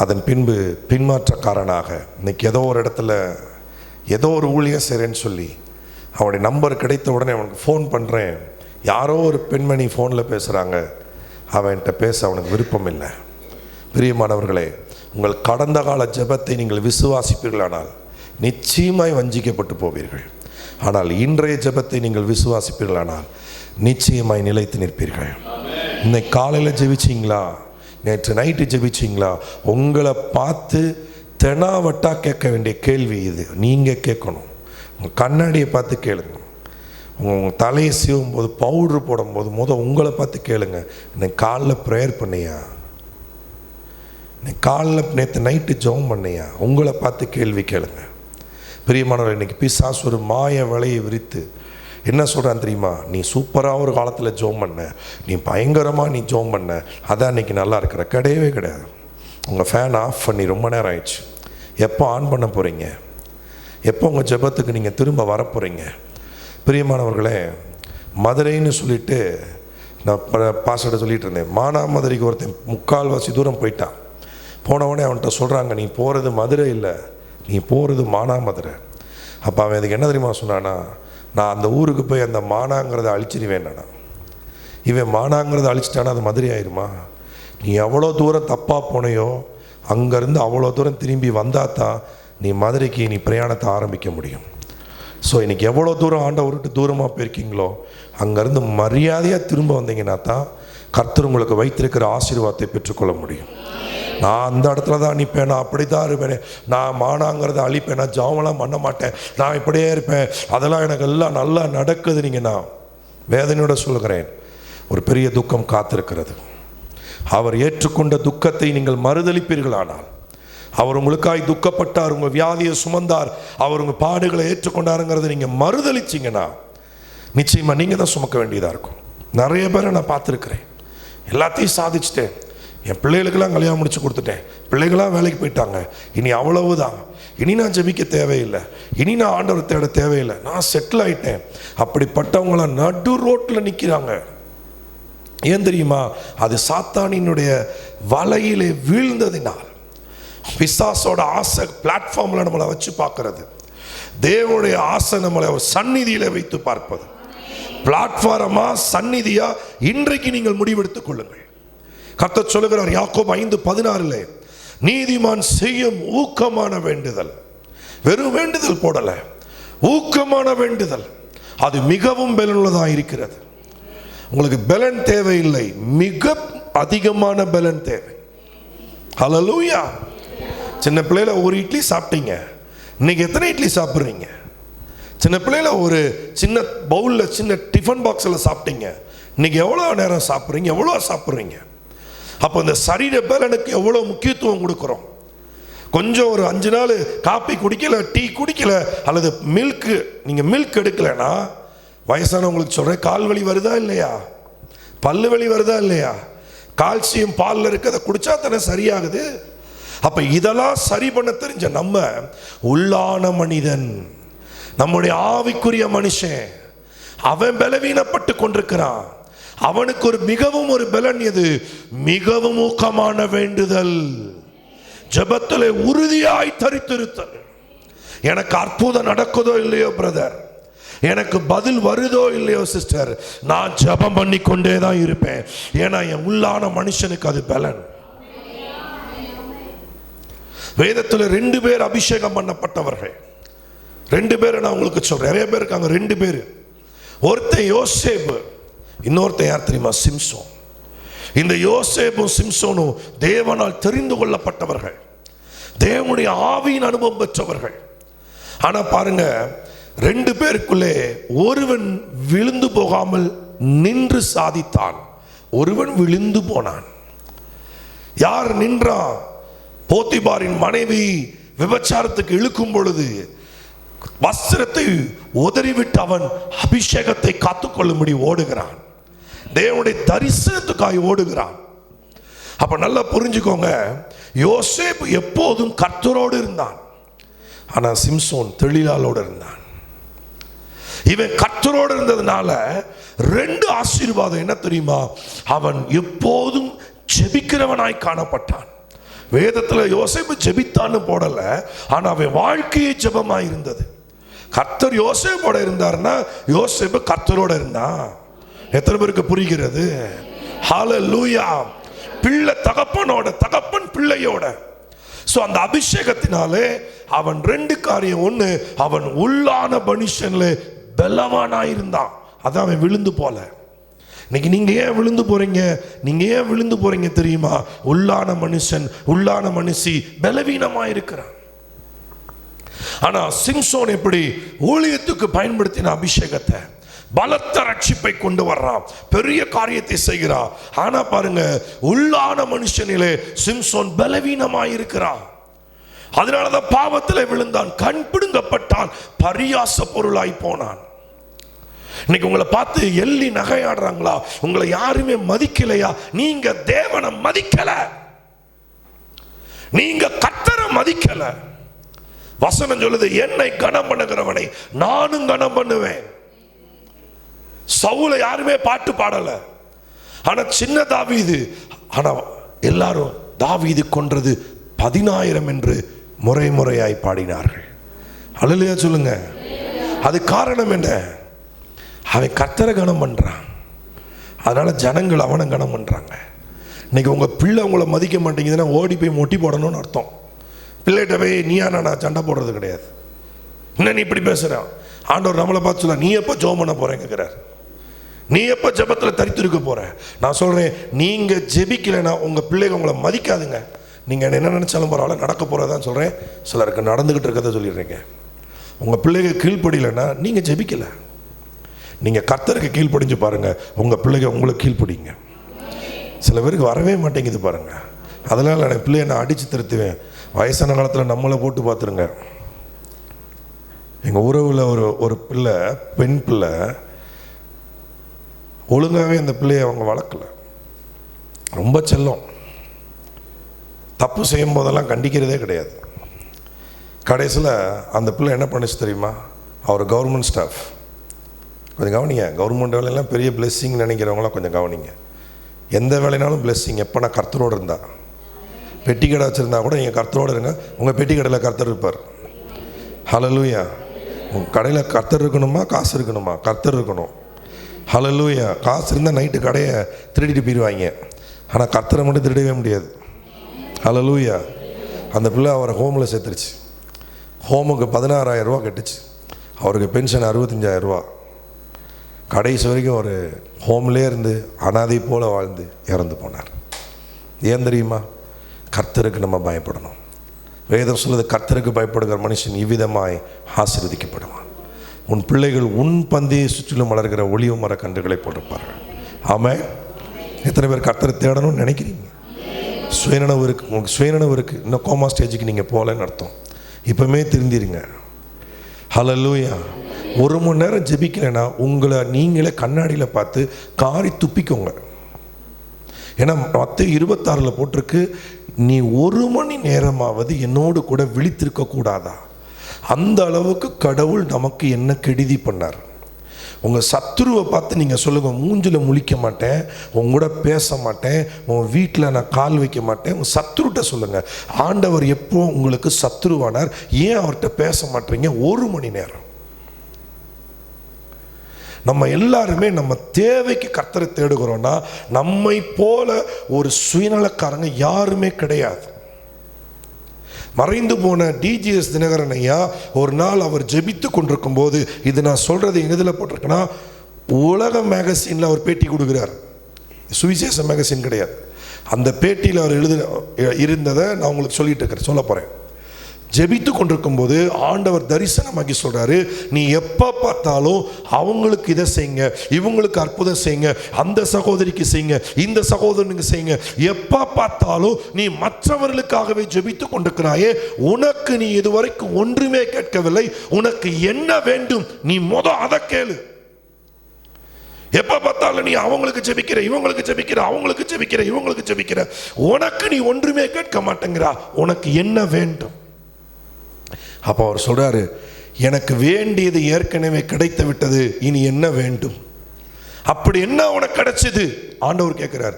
அதன் பின்பு பின்மாற்றக்காரனாக இன்னைக்கு ஏதோ ஒரு இடத்துல ஏதோ ஒரு ஊழியம் செய்கிறேன்னு சொல்லி அவனுடைய நம்பர் கிடைத்த உடனே அவனுக்கு ஃபோன் பண்ணுறேன். யாரோ ஒரு பெண்மணி ஃபோனில் பேசுகிறாங்க, அவன்கிட்ட பேச அவனுக்கு விருப்பம் இல்லை. பிரியமானவர்களே, உங்கள் கடந்த கால ஜெபத்தை நீங்கள் விசுவாசிப்பீர்களானால் நிச்சயமாய் வஞ்சிக்கப்பட்டு போவீர்கள். ஆனால் இன்றைய ஜெபத்தை நீங்கள் விசுவாசிப்பீர்களானால் நிச்சயமாய் நிலைத்து நிற்பீர்கள். இன்னைக்கு காலையில் ஜெபிச்சிங்களா, நேற்று நைட்டு ஜெபிச்சிங்களா, உங்களை பார்த்து தெனாவட்டா கேட்க வேண்டிய கேள்வி இது. நீங்கள் கேட்கணும். உங்கள் கண்ணாடியை பார்த்து கேளுங்க. உங்கள் தலையை சீவும் போது, பவுட்ரு போடும்போது உங்களை பார்த்து கேளுங்க, இன்னைக்கு காலைல ப்ரேயர் பண்ணியா, இன்னைக்கு காலைல நேற்று நைட்டு ஜெபம் பண்ணியா, உங்களை பார்த்து கேள்வி கேளுங்க. பிரியமானவர்கள், இன்னைக்கு பிசாசு ஒரு மாய வலையை விரித்து என்ன சொல்கிறான் தெரியுமா? நீ சூப்பராக ஒரு காலத்தில் ஜெபம் பண்ண, நீ பயங்கரமாக நீ ஜெபம் பண்ண, அதான் இன்றைக்கி நல்லா இருக்கிற. கிடையவே கிடையாது. உங்கள் ஃபேன் ஆஃப் பண்ணி ரொம்ப நேரம் ஆயிடுச்சு. எப்போ ஆன் பண்ண போகிறீங்க? எப்போ உங்கள் ஜெபத்துக்கு நீங்கள் திரும்ப வரப்போகிறீங்க? பிரியமானவர்களே, மதுரைன்னு சொல்லிட்டு நான் பாஸ்டர்கிட்ட சொல்லிகிட்டு இருந்தேன். மானாமதுரைக்கு ஒருத்தன் 3/4 தூரம் போயிட்டான். போனவொடனே அவன்கிட்ட சொல்கிறாங்க, நீ போகிறது மதுரை இல்லை, நீ போகிறது மானாமதுரை. அப்போ அவன் அதுக்கு என்ன தெரியுமா சொன்னானா? நான் அந்த ஊருக்கு போய் அந்த மானாங்கிறத அழிச்சிடுவேன். இவன் மானாங்கிறத அழிச்சிட்டானா அது மதுரை ஆயிருமா? நீ எவ்வளோ தூரம் தப்பாக போனையோ அங்கேருந்து அவ்வளோ தூரம் திரும்பி வந்தால் தான் நீ மதுரைக்கு நீ பிரயாணத்தை ஆரம்பிக்க முடியும். ஸோ இன்றைக்கி எவ்வளோ தூரம் ஆண்டவர்கிட்ட தூரமாக போயிருக்கீங்களோ அங்கேருந்து மரியாதையாக திரும்ப வந்தீங்கன்னா தான் கர்த்தர் உங்களுக்கு வைத்திருக்கிற ஆசீர்வாதத்தை பெற்றுக்கொள்ள முடியும். நான் அந்த இடத்துல தான் நிற்பேன், நான் அப்படி தான் இருப்பேன், நான் மானாங்கிறத அழிப்பேன், நான் ஜாமெல்லாம் பண்ண மாட்டேன், நான் இப்படியே இருப்பேன், அதெல்லாம் எனக்கு எல்லாம் நல்லா நடக்குது. நீங்கள் நான் வேதனையோட சொல்கிறேன், ஒரு பெரிய துக்கம் காத்திருக்கிறது. அவர் ஏற்றுக்கொண்ட துக்கத்தை நீங்கள் மறுதளிப்பீர்களானால், அவர் உங்களுக்காய் துக்கப்பட்டார், உங்கள் வியாதியை சுமந்தார், அவர் உங்கள் பாடுகளை ஏற்றுக்கொண்டாருங்கிறத நீங்கள் மறுதளிச்சிங்கன்னா நிச்சயமாக நீங்கள் தான் சுமக்க வேண்டியதாக இருக்கும். நிறைய பேரை நான் பார்த்துருக்கிறேன், எல்லாத்தையும் சாதிச்சிட்டேன், என் பிள்ளைகளுக்கெல்லாம் கல்யாணம் முடிச்சு கொடுத்துட்டேன், பிள்ளைகளாம் வேலைக்கு போயிட்டாங்க, இனி அவ்வளவுதான், இனி நான் ஜெபிக்க தேவையில்லை, இனி நான் ஆண்டவர் தேட தேவையில்லை, நான் செட்டில் ஆகிட்டேன். அப்படிப்பட்டவங்களாம் நடு ரோட்டில் நிற்கிறாங்க. ஏன் தெரியுமா? அது சாத்தானினுடைய வலையிலே வீழ்ந்ததினால். பிசாசோட ஆசை பிளாட்ஃபார்மில் நம்மளை வச்சு பார்க்கறது, தேவனுடைய ஆசை நம்மளை ஒரு சந்நிதியில் வைத்து பார்ப்பது. பிளாட்ஃபார்மா சந்நிதியா இன்றைக்கு நீங்கள் முடிவெடுத்துக் கொள்ளுங்கள். கர்த்தர் சொல்லுகிறார் யாக்கோபு 5:16, நீதிமான் செய்யும் ஊக்கமான வேண்டுதல், வெறும் வேண்டுதல் போடல, ஊக்கமான வேண்டுதல், அது மிகவும் பலனுள்ளதாக இருக்கிறது. உங்களுக்கு பலன் தேவையில்லை, மிக அதிகமான பலன் தேவை. ஹல்லேலூயா. சின்ன பிள்ளையில ஒரு இட்லி சாப்பிட்டீங்க, இன்னைக்கு எத்தனை இட்லி சாப்பிட்றீங்க? சின்ன பிள்ளையில ஒரு சின்ன பவுலில் சின்ன டிஃபன் பாக்ஸில் சாப்பிட்டீங்க, இன்னைக்கு எவ்வளோ நேரம் சாப்பிட்றீங்க, எவ்வளோ சாப்பிட்றீங்க? அப்போ இந்த சரீர பலனுக்கு எவ்வளோ முக்கியத்துவம் கொடுக்குறோம். கொஞ்சம் ஒரு 5 நாள் காப்பி குடிக்கல, டீ குடிக்கல, அல்லது மில்க்கு, நீங்கள் மில்க் எடுக்கலைன்னா, வயசானவங்களுக்கு சொல்கிறேன், கால் வலி வருதா இல்லையா, பல்லு வலி வருதா இல்லையா, கால்சியம் பாலில் இருக்கு, அதை குடிச்சா தானே சரியாகுது. அப்போ இதெல்லாம் சரி பண்ண தெரிஞ்ச நம்ம உள்ளான மனிதன், நம்முடைய ஆவிக்குரிய மனுஷன், அவன் பலவீனப்பட்டு கொண்டிருக்கிறான். அவனுக்கு மிகவும் ஒரு பலன் எது? மிகவும் ஊக்கமான வேண்டுதல், ஜெபத்திலே உறுதியாய் தரித்திருத்தல். எனக்கு அற்புதம் நடக்குதோ இல்லையோ பிரதர், எனக்கு பதில் வருதோ இல்லையோ சிஸ்டர், நான் ஜெபம் பண்ணி கொண்டே தான் இருப்பேன். ஏன்னா என் உள்ளான மனுஷனுக்கு அது பலன். வேதத்தில் 2 பேர் அபிஷேகம் பண்ணப்பட்டவர்கள். 2 பேரை நான் உங்களுக்கு சொல்றேன். நிறைய பேர் இருக்காங்க 2 பேர். ஒருத்தன் யோசேப்பு, இன்னொருத்தன் யார் தெரியுமா? சிம்சோன். இந்த யோசேப்பும் சிம்சோனும் தேவனால் தெரிந்து கொள்ளப்பட்டவர்கள், தேவனுடைய ஆவியின் அனுபவம் பெற்றவர்கள். ஆனா பாருங்க, 2 பேருக்குள்ளே ஒருவன் விழுந்து போகாமல் நின்று சாதித்தான், ஒருவன் விழுந்து போனான். யார் நின்றான்? போத்திபாரின் மனைவி விபச்சாரத்துக்கு இழுக்கும் பொழுது வஸ்திரத்தை உதறிவிட்டு அவன் அபிஷேகத்தை காத்துக்கொள்ளும்படி ஓடுகிறான், தேவனுடைய தரிசனத்துக்காய் ஓடுகிறான். அப்ப நல்லா புரிஞ்சுக்கோங்க, யோசேப்பு எப்போதும் கர்த்தரோடு இருந்தான். ஆனா சிம்சோன் தெளிலாளோடு இருந்தான். இவன் கர்த்தரோடு இருந்ததுனால 2 ஆசீர்வாதம் என்ன தெரியுமா? அவன் எப்போதும் ஜெபிக்கிறவனாய் காணப்பட்டான். வேதத்தில் யோசேப்பு ஜெபித்தான்னு போடல, ஆனா அவன் வாழ்க்கையே ஜெபமாய் இருந்தது. கர்த்தர் யோசேப்போட இருந்தாருன்னா யோசேப்பு கர்த்தரோட இருந்தான். எத்தனை பேருக்கு புரிகிறது? ஹல்லேலூயா. பிள்ளை தகப்பனோட, தகப்பன் பிள்ளையோட. சோ அந்த அபிஷேகத்தினாலே அவன் 2 காரியம். ஒண்ணு, அவன் உள்ளான மனுஷன்ல பலவானாயிருந்தான். அதான் அவன் விழுந்து போல. இன்னைக்கு நீங்க ஏன் விழுந்து போறீங்க? நீங்க ஏன் விழுந்து போறீங்க தெரியுமா? உள்ளான மனுஷன், உள்ளான மனுஷி பலவீனமா இருக்கிறான். ஆனா சிம்சோன் எப்படி ஊழியத்துக்கு பயன்படுத்தின அபிஷேகத்தை, பலத்த ரட்சிப்பை கொண்டு வர்றான், பெரிய காரியத்தை செய்கிறான். ஆனா பாருங்க, உள்ளான மனுஷனிலே சிம்சோன் பலவீனமாய் இருக்கிறான். அதனாலதான் பாவத்தில் விழுந்தான், கண் பிடுங்கப்பட்டான், பரியாச பொருளாய் போனான். இன்னைக்கு உங்களை பார்த்து எள்ளி நகையாடுறாங்களா? உங்களை யாருமே மதிக்கலையா? நீங்க தேவனை மதிக்கல, நீங்க கர்த்தரை மதிக்கல. வசனம் சொல்லுது, என்னை கனம் பண்ணுகிறவனை நானும் கனம் பண்ணுவேன். சவுலை யாருமே பாட்டு பாடல, ஆனா சின்ன தாவீது. ஆனா எல்லாரும் தாவீது கொன்றது 10,000 என்று முறை முறையாய் பாடினார்கள். அல்லேலூயா சொல்லுங்க. அது காரணம் என்ன? அவன் கர்த்தரை கனம் பண்றான், அதனால ஜனங்கள் அவனை கனம் பண்றாங்க. இன்னைக்கு உங்க பிள்ளை உங்களை மதிக்க மாட்டேங்குதுன்னா ஓடி போய் மொட்டி போடணும்னு அர்த்தம். பிள்ளைகிட்ட போய் நீயா நான் சண்டை போடுறது கிடையாது. என்ன நீ இப்படி பேசுறான்? ஆண்டவர் நம்மளை பார்த்து சொல்ல, நீ எப்போ ஜெபம் பண்ண போறேங்கிறார், நீ எப்போ ஜெபத்தில் தரித்திருக்க போற? நான் சொல்றேன், நீங்க ஜெபிக்கலைன்னா உங்க பிள்ளைங்க உங்களை மதிக்காதுங்க. நீங்க என்ன நினைச்சாலும் பரவாயில்ல, நடக்க போறதான் சொல்றேன். சிலருக்கு நடந்துகிட்டு இருக்கதை சொல்லிடுறீங்க. உங்க பிள்ளைங்க கீழ்ப்படியலைன்னா நீங்க ஜெபிக்கல. நீங்க கர்த்தருக்கு கீழ்ப்படிஞ்சு பாருங்க, உங்க பிள்ளைங்க உங்களுக்கு கீழ்ப்படிங்க. சில பேருக்கு வரவே மாட்டேங்குது பாருங்க. அதனால நான் பிள்ளைய நான் அடிச்சு திருத்துவேன். வயசான காலத்தில் நம்மளை போட்டு பார்த்துருங்க. எங்கள் உறவில் ஒரு பிள்ளை, பெண் பிள்ளை, ஒழுங்காகவே அந்த பிள்ளையை அவங்க வளர்க்கல, ரொம்ப செல்லம். தப்பு செய்யும் போதெல்லாம் கண்டிக்கிறதே கிடையாது. கடைசியில் அந்த பிள்ளை என்ன பண்ணுச்சு தெரியுமா? அவர் கவர்மெண்ட் ஸ்டாஃப். கொஞ்சம் கவனிங்க, கவர்மெண்ட் வேலையெல்லாம் பெரிய பிளெஸ்ஸிங் நினைக்கிறவங்களாம் கொஞ்சம் கவனிங்க. எந்த வேலைனாலும் பிளெஸ்ஸிங். எப்போ நான் கர்த்தரோடு இருந்தா, பெட்டி கடை வச்சுருந்தா கூட நீங்கள் கர்த்தரோடு இருங்க, உங்கள் பெட்டி கடையில் கர்த்தர் இருப்பார். ஹல்லேலூயா. உங்கள் கடையில் கர்த்தர் இருக்கணுமா, காசு இருக்கணுமா? கர்த்தர் இருக்கணும். ஹல்லேலூயா. காசு இருந்தால் நைட்டு கடையை திருடிட்டு போயிடுவாங்க, ஆனால் கர்த்தரை மட்டும் திருடவே முடியாது. ஹல்லேலூயா. அந்த பிள்ளை அவரை ஹோமில் சேர்த்துருச்சு. ஹோமுக்கு 16,000 ரூபா கட்டுச்சு. அவருக்கு பென்ஷன் 65,000 ரூபா. கடைசி வரைக்கும் ஒரு ஹோம்லேயே இருந்து அனாதை போல் வாழ்ந்து இறந்து போனார். ஏன் தெரியுமா? கர்த்தருக்கு நம்ம பயப்படணும். வேதம் சொல்லுது, கர்த்தருக்கு பயப்படுகிற மனுஷன் இவ்விதமாய் ஆசீர்வதிக்கப்படுவான். உன் பிள்ளைகள் உன் பந்தியை சுற்றிலும் வளர்கிற ஒளிவு மர கன்றுகளை போட்டிருப்பார்கள். ஆமாம். எத்தனை பேர் கர்த்தரை தேடணும்னு நினைக்கிறீங்க? சுயநனவு இருக்குது, உங்களுக்கு சுயநனவு இருக்குது. இன்னும் கோமா ஸ்டேஜுக்கு நீங்கள் போகலன்னு அர்த்தம். இப்போமே திருந்திருங்க. ஹல்லேலூயா. 1 மணி நேரம் ஜெபிக்கலைன்னா உங்களை நீங்களே கண்ணாடியில் பார்த்து காரி துப்பிக்கோங்க. ஏன்னா மத்தேயு 26 போட்டிருக்கு, நீ 1 மணி நேரமாவது என்னோடு கூட விழித்திருக்க கூடாதா? அந்த அளவுக்கு கடவுள் நமக்கு என்ன கெடுதி பண்ணார். உங்கள் சத்துருவை பார்த்து நீங்கள் சொல்லுங்கள், மூஞ்சில் முழிக்க மாட்டேன், உங்க கூட பேச மாட்டேன், உங்கள் வீட்டில் நான் கால் வைக்க மாட்டேன். உங்கள் சத்துருட்ட சொல்லுங்கள், ஆண்டவர் எப்போ உங்களுக்கு சத்துருவானார், ஏன் அவர்கிட்ட பேச மாட்டீங்க? 1 மணி நேரம். நம்ம எல்லாருமே நம்ம தேவைக்கு கர்த்தரை தேடுகிறோம்னா, நம்மை போல ஒரு சுயநலக்காரங்க யாருமே கிடையாது. மறைந்து போன டிஜிஎஸ் தினகரன் ஐயா ஒரு நாள் அவர் ஜெபித்து கொண்டிருக்கும் போது, இது நான் சொல்றது எதில் போட்டிருக்கேன்னா, உலக மேகசின்ல அவர் பேட்டி கொடுக்கிறார், சுவிசேஷ மேகசின் கிடையாது. அந்த பேட்டியில் அவர் இருந்ததை நான் உங்களுக்கு சொல்ல போறேன். ஜெபித்து கொண்டிருக்கும் போது ஆண்டவர் தரிசனமாகி சொல்றாரு, நீ எப்ப பார்த்தாலும் அவங்களுக்கு இதை செய்யுங்க, இவங்களுக்கு அற்புதம் செய்யுங்க, அந்த சகோதரிக்கு செய்யுங்க, இந்த சகோதரனுக்கு செய்யுங்க, எப்ப பார்த்தாலும் நீ மற்றவர்களுக்காகவே ஜெபித்து கொண்டிருக்கிறாயே, உனக்கு நீ இதுவரைக்கும் ஒன்றுமே கேட்கவில்லை, உனக்கு என்ன வேண்டும் நீ அதை கேளு. எப்ப பார்த்தாலும் நீ அவங்களுக்கு ஜெபிக்கிற, இவங்களுக்கு ஜெபிக்கிற, அவங்களுக்கு ஜெபிக்கிற, இவங்களுக்கு ஜெபிக்கிற, உனக்கு நீ ஒன்றுமே கேட்க மாட்டேங்கிறா, உனக்கு என்ன வேண்டும்? அப்போ அவர் சொல்றாரு, எனக்கு வேண்டியது ஏற்கனவே கிடைத்து விட்டது, இனி என்ன வேண்டும்? அப்படி என்ன உனக்கு கிடைச்சது? ஆண்டவர் கேட்கிறார்,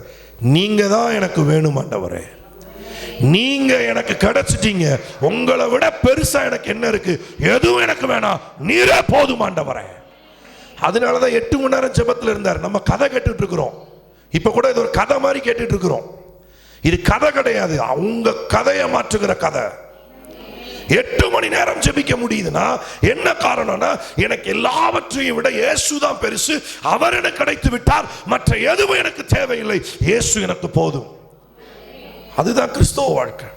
நீங்க தான் எனக்கு வேணும் ஆண்டவரே, நீங்க எனக்கு கிடைச்சிட்டீங்க, உங்களை விட பெருசா எனக்கு என்ன இருக்கு? எதுவும் எனக்கு வேணாம், நீரே போதும் ஆண்டவரே. அதனாலதான் 8 மணி நேரம் ஜெபத்தில் இருந்தார். நம்ம கதை கேட்டுட்டு இருக்கிறோம், இப்ப கூட இது ஒரு கதை மாதிரி கேட்டுட்டு இருக்கிறோம். இது கதை கிடையாது, அவங்க கதையை மாற்றுகிற கதை. 8 மணி நேரம் ஜெபிக்க முடியுதுன்னா என்ன காரணம்னா, எனக்கு எல்லாவற்றையும் விட இயேசு தான் பெருசு, அவர் எனக்கு கிடைத்து விட்டார், மற்ற எதுவும் எனக்கு தேவையில்லை, இயேசு எனக்கு போதும். அதுதான் கிறிஸ்தவ வாழ்க்கை.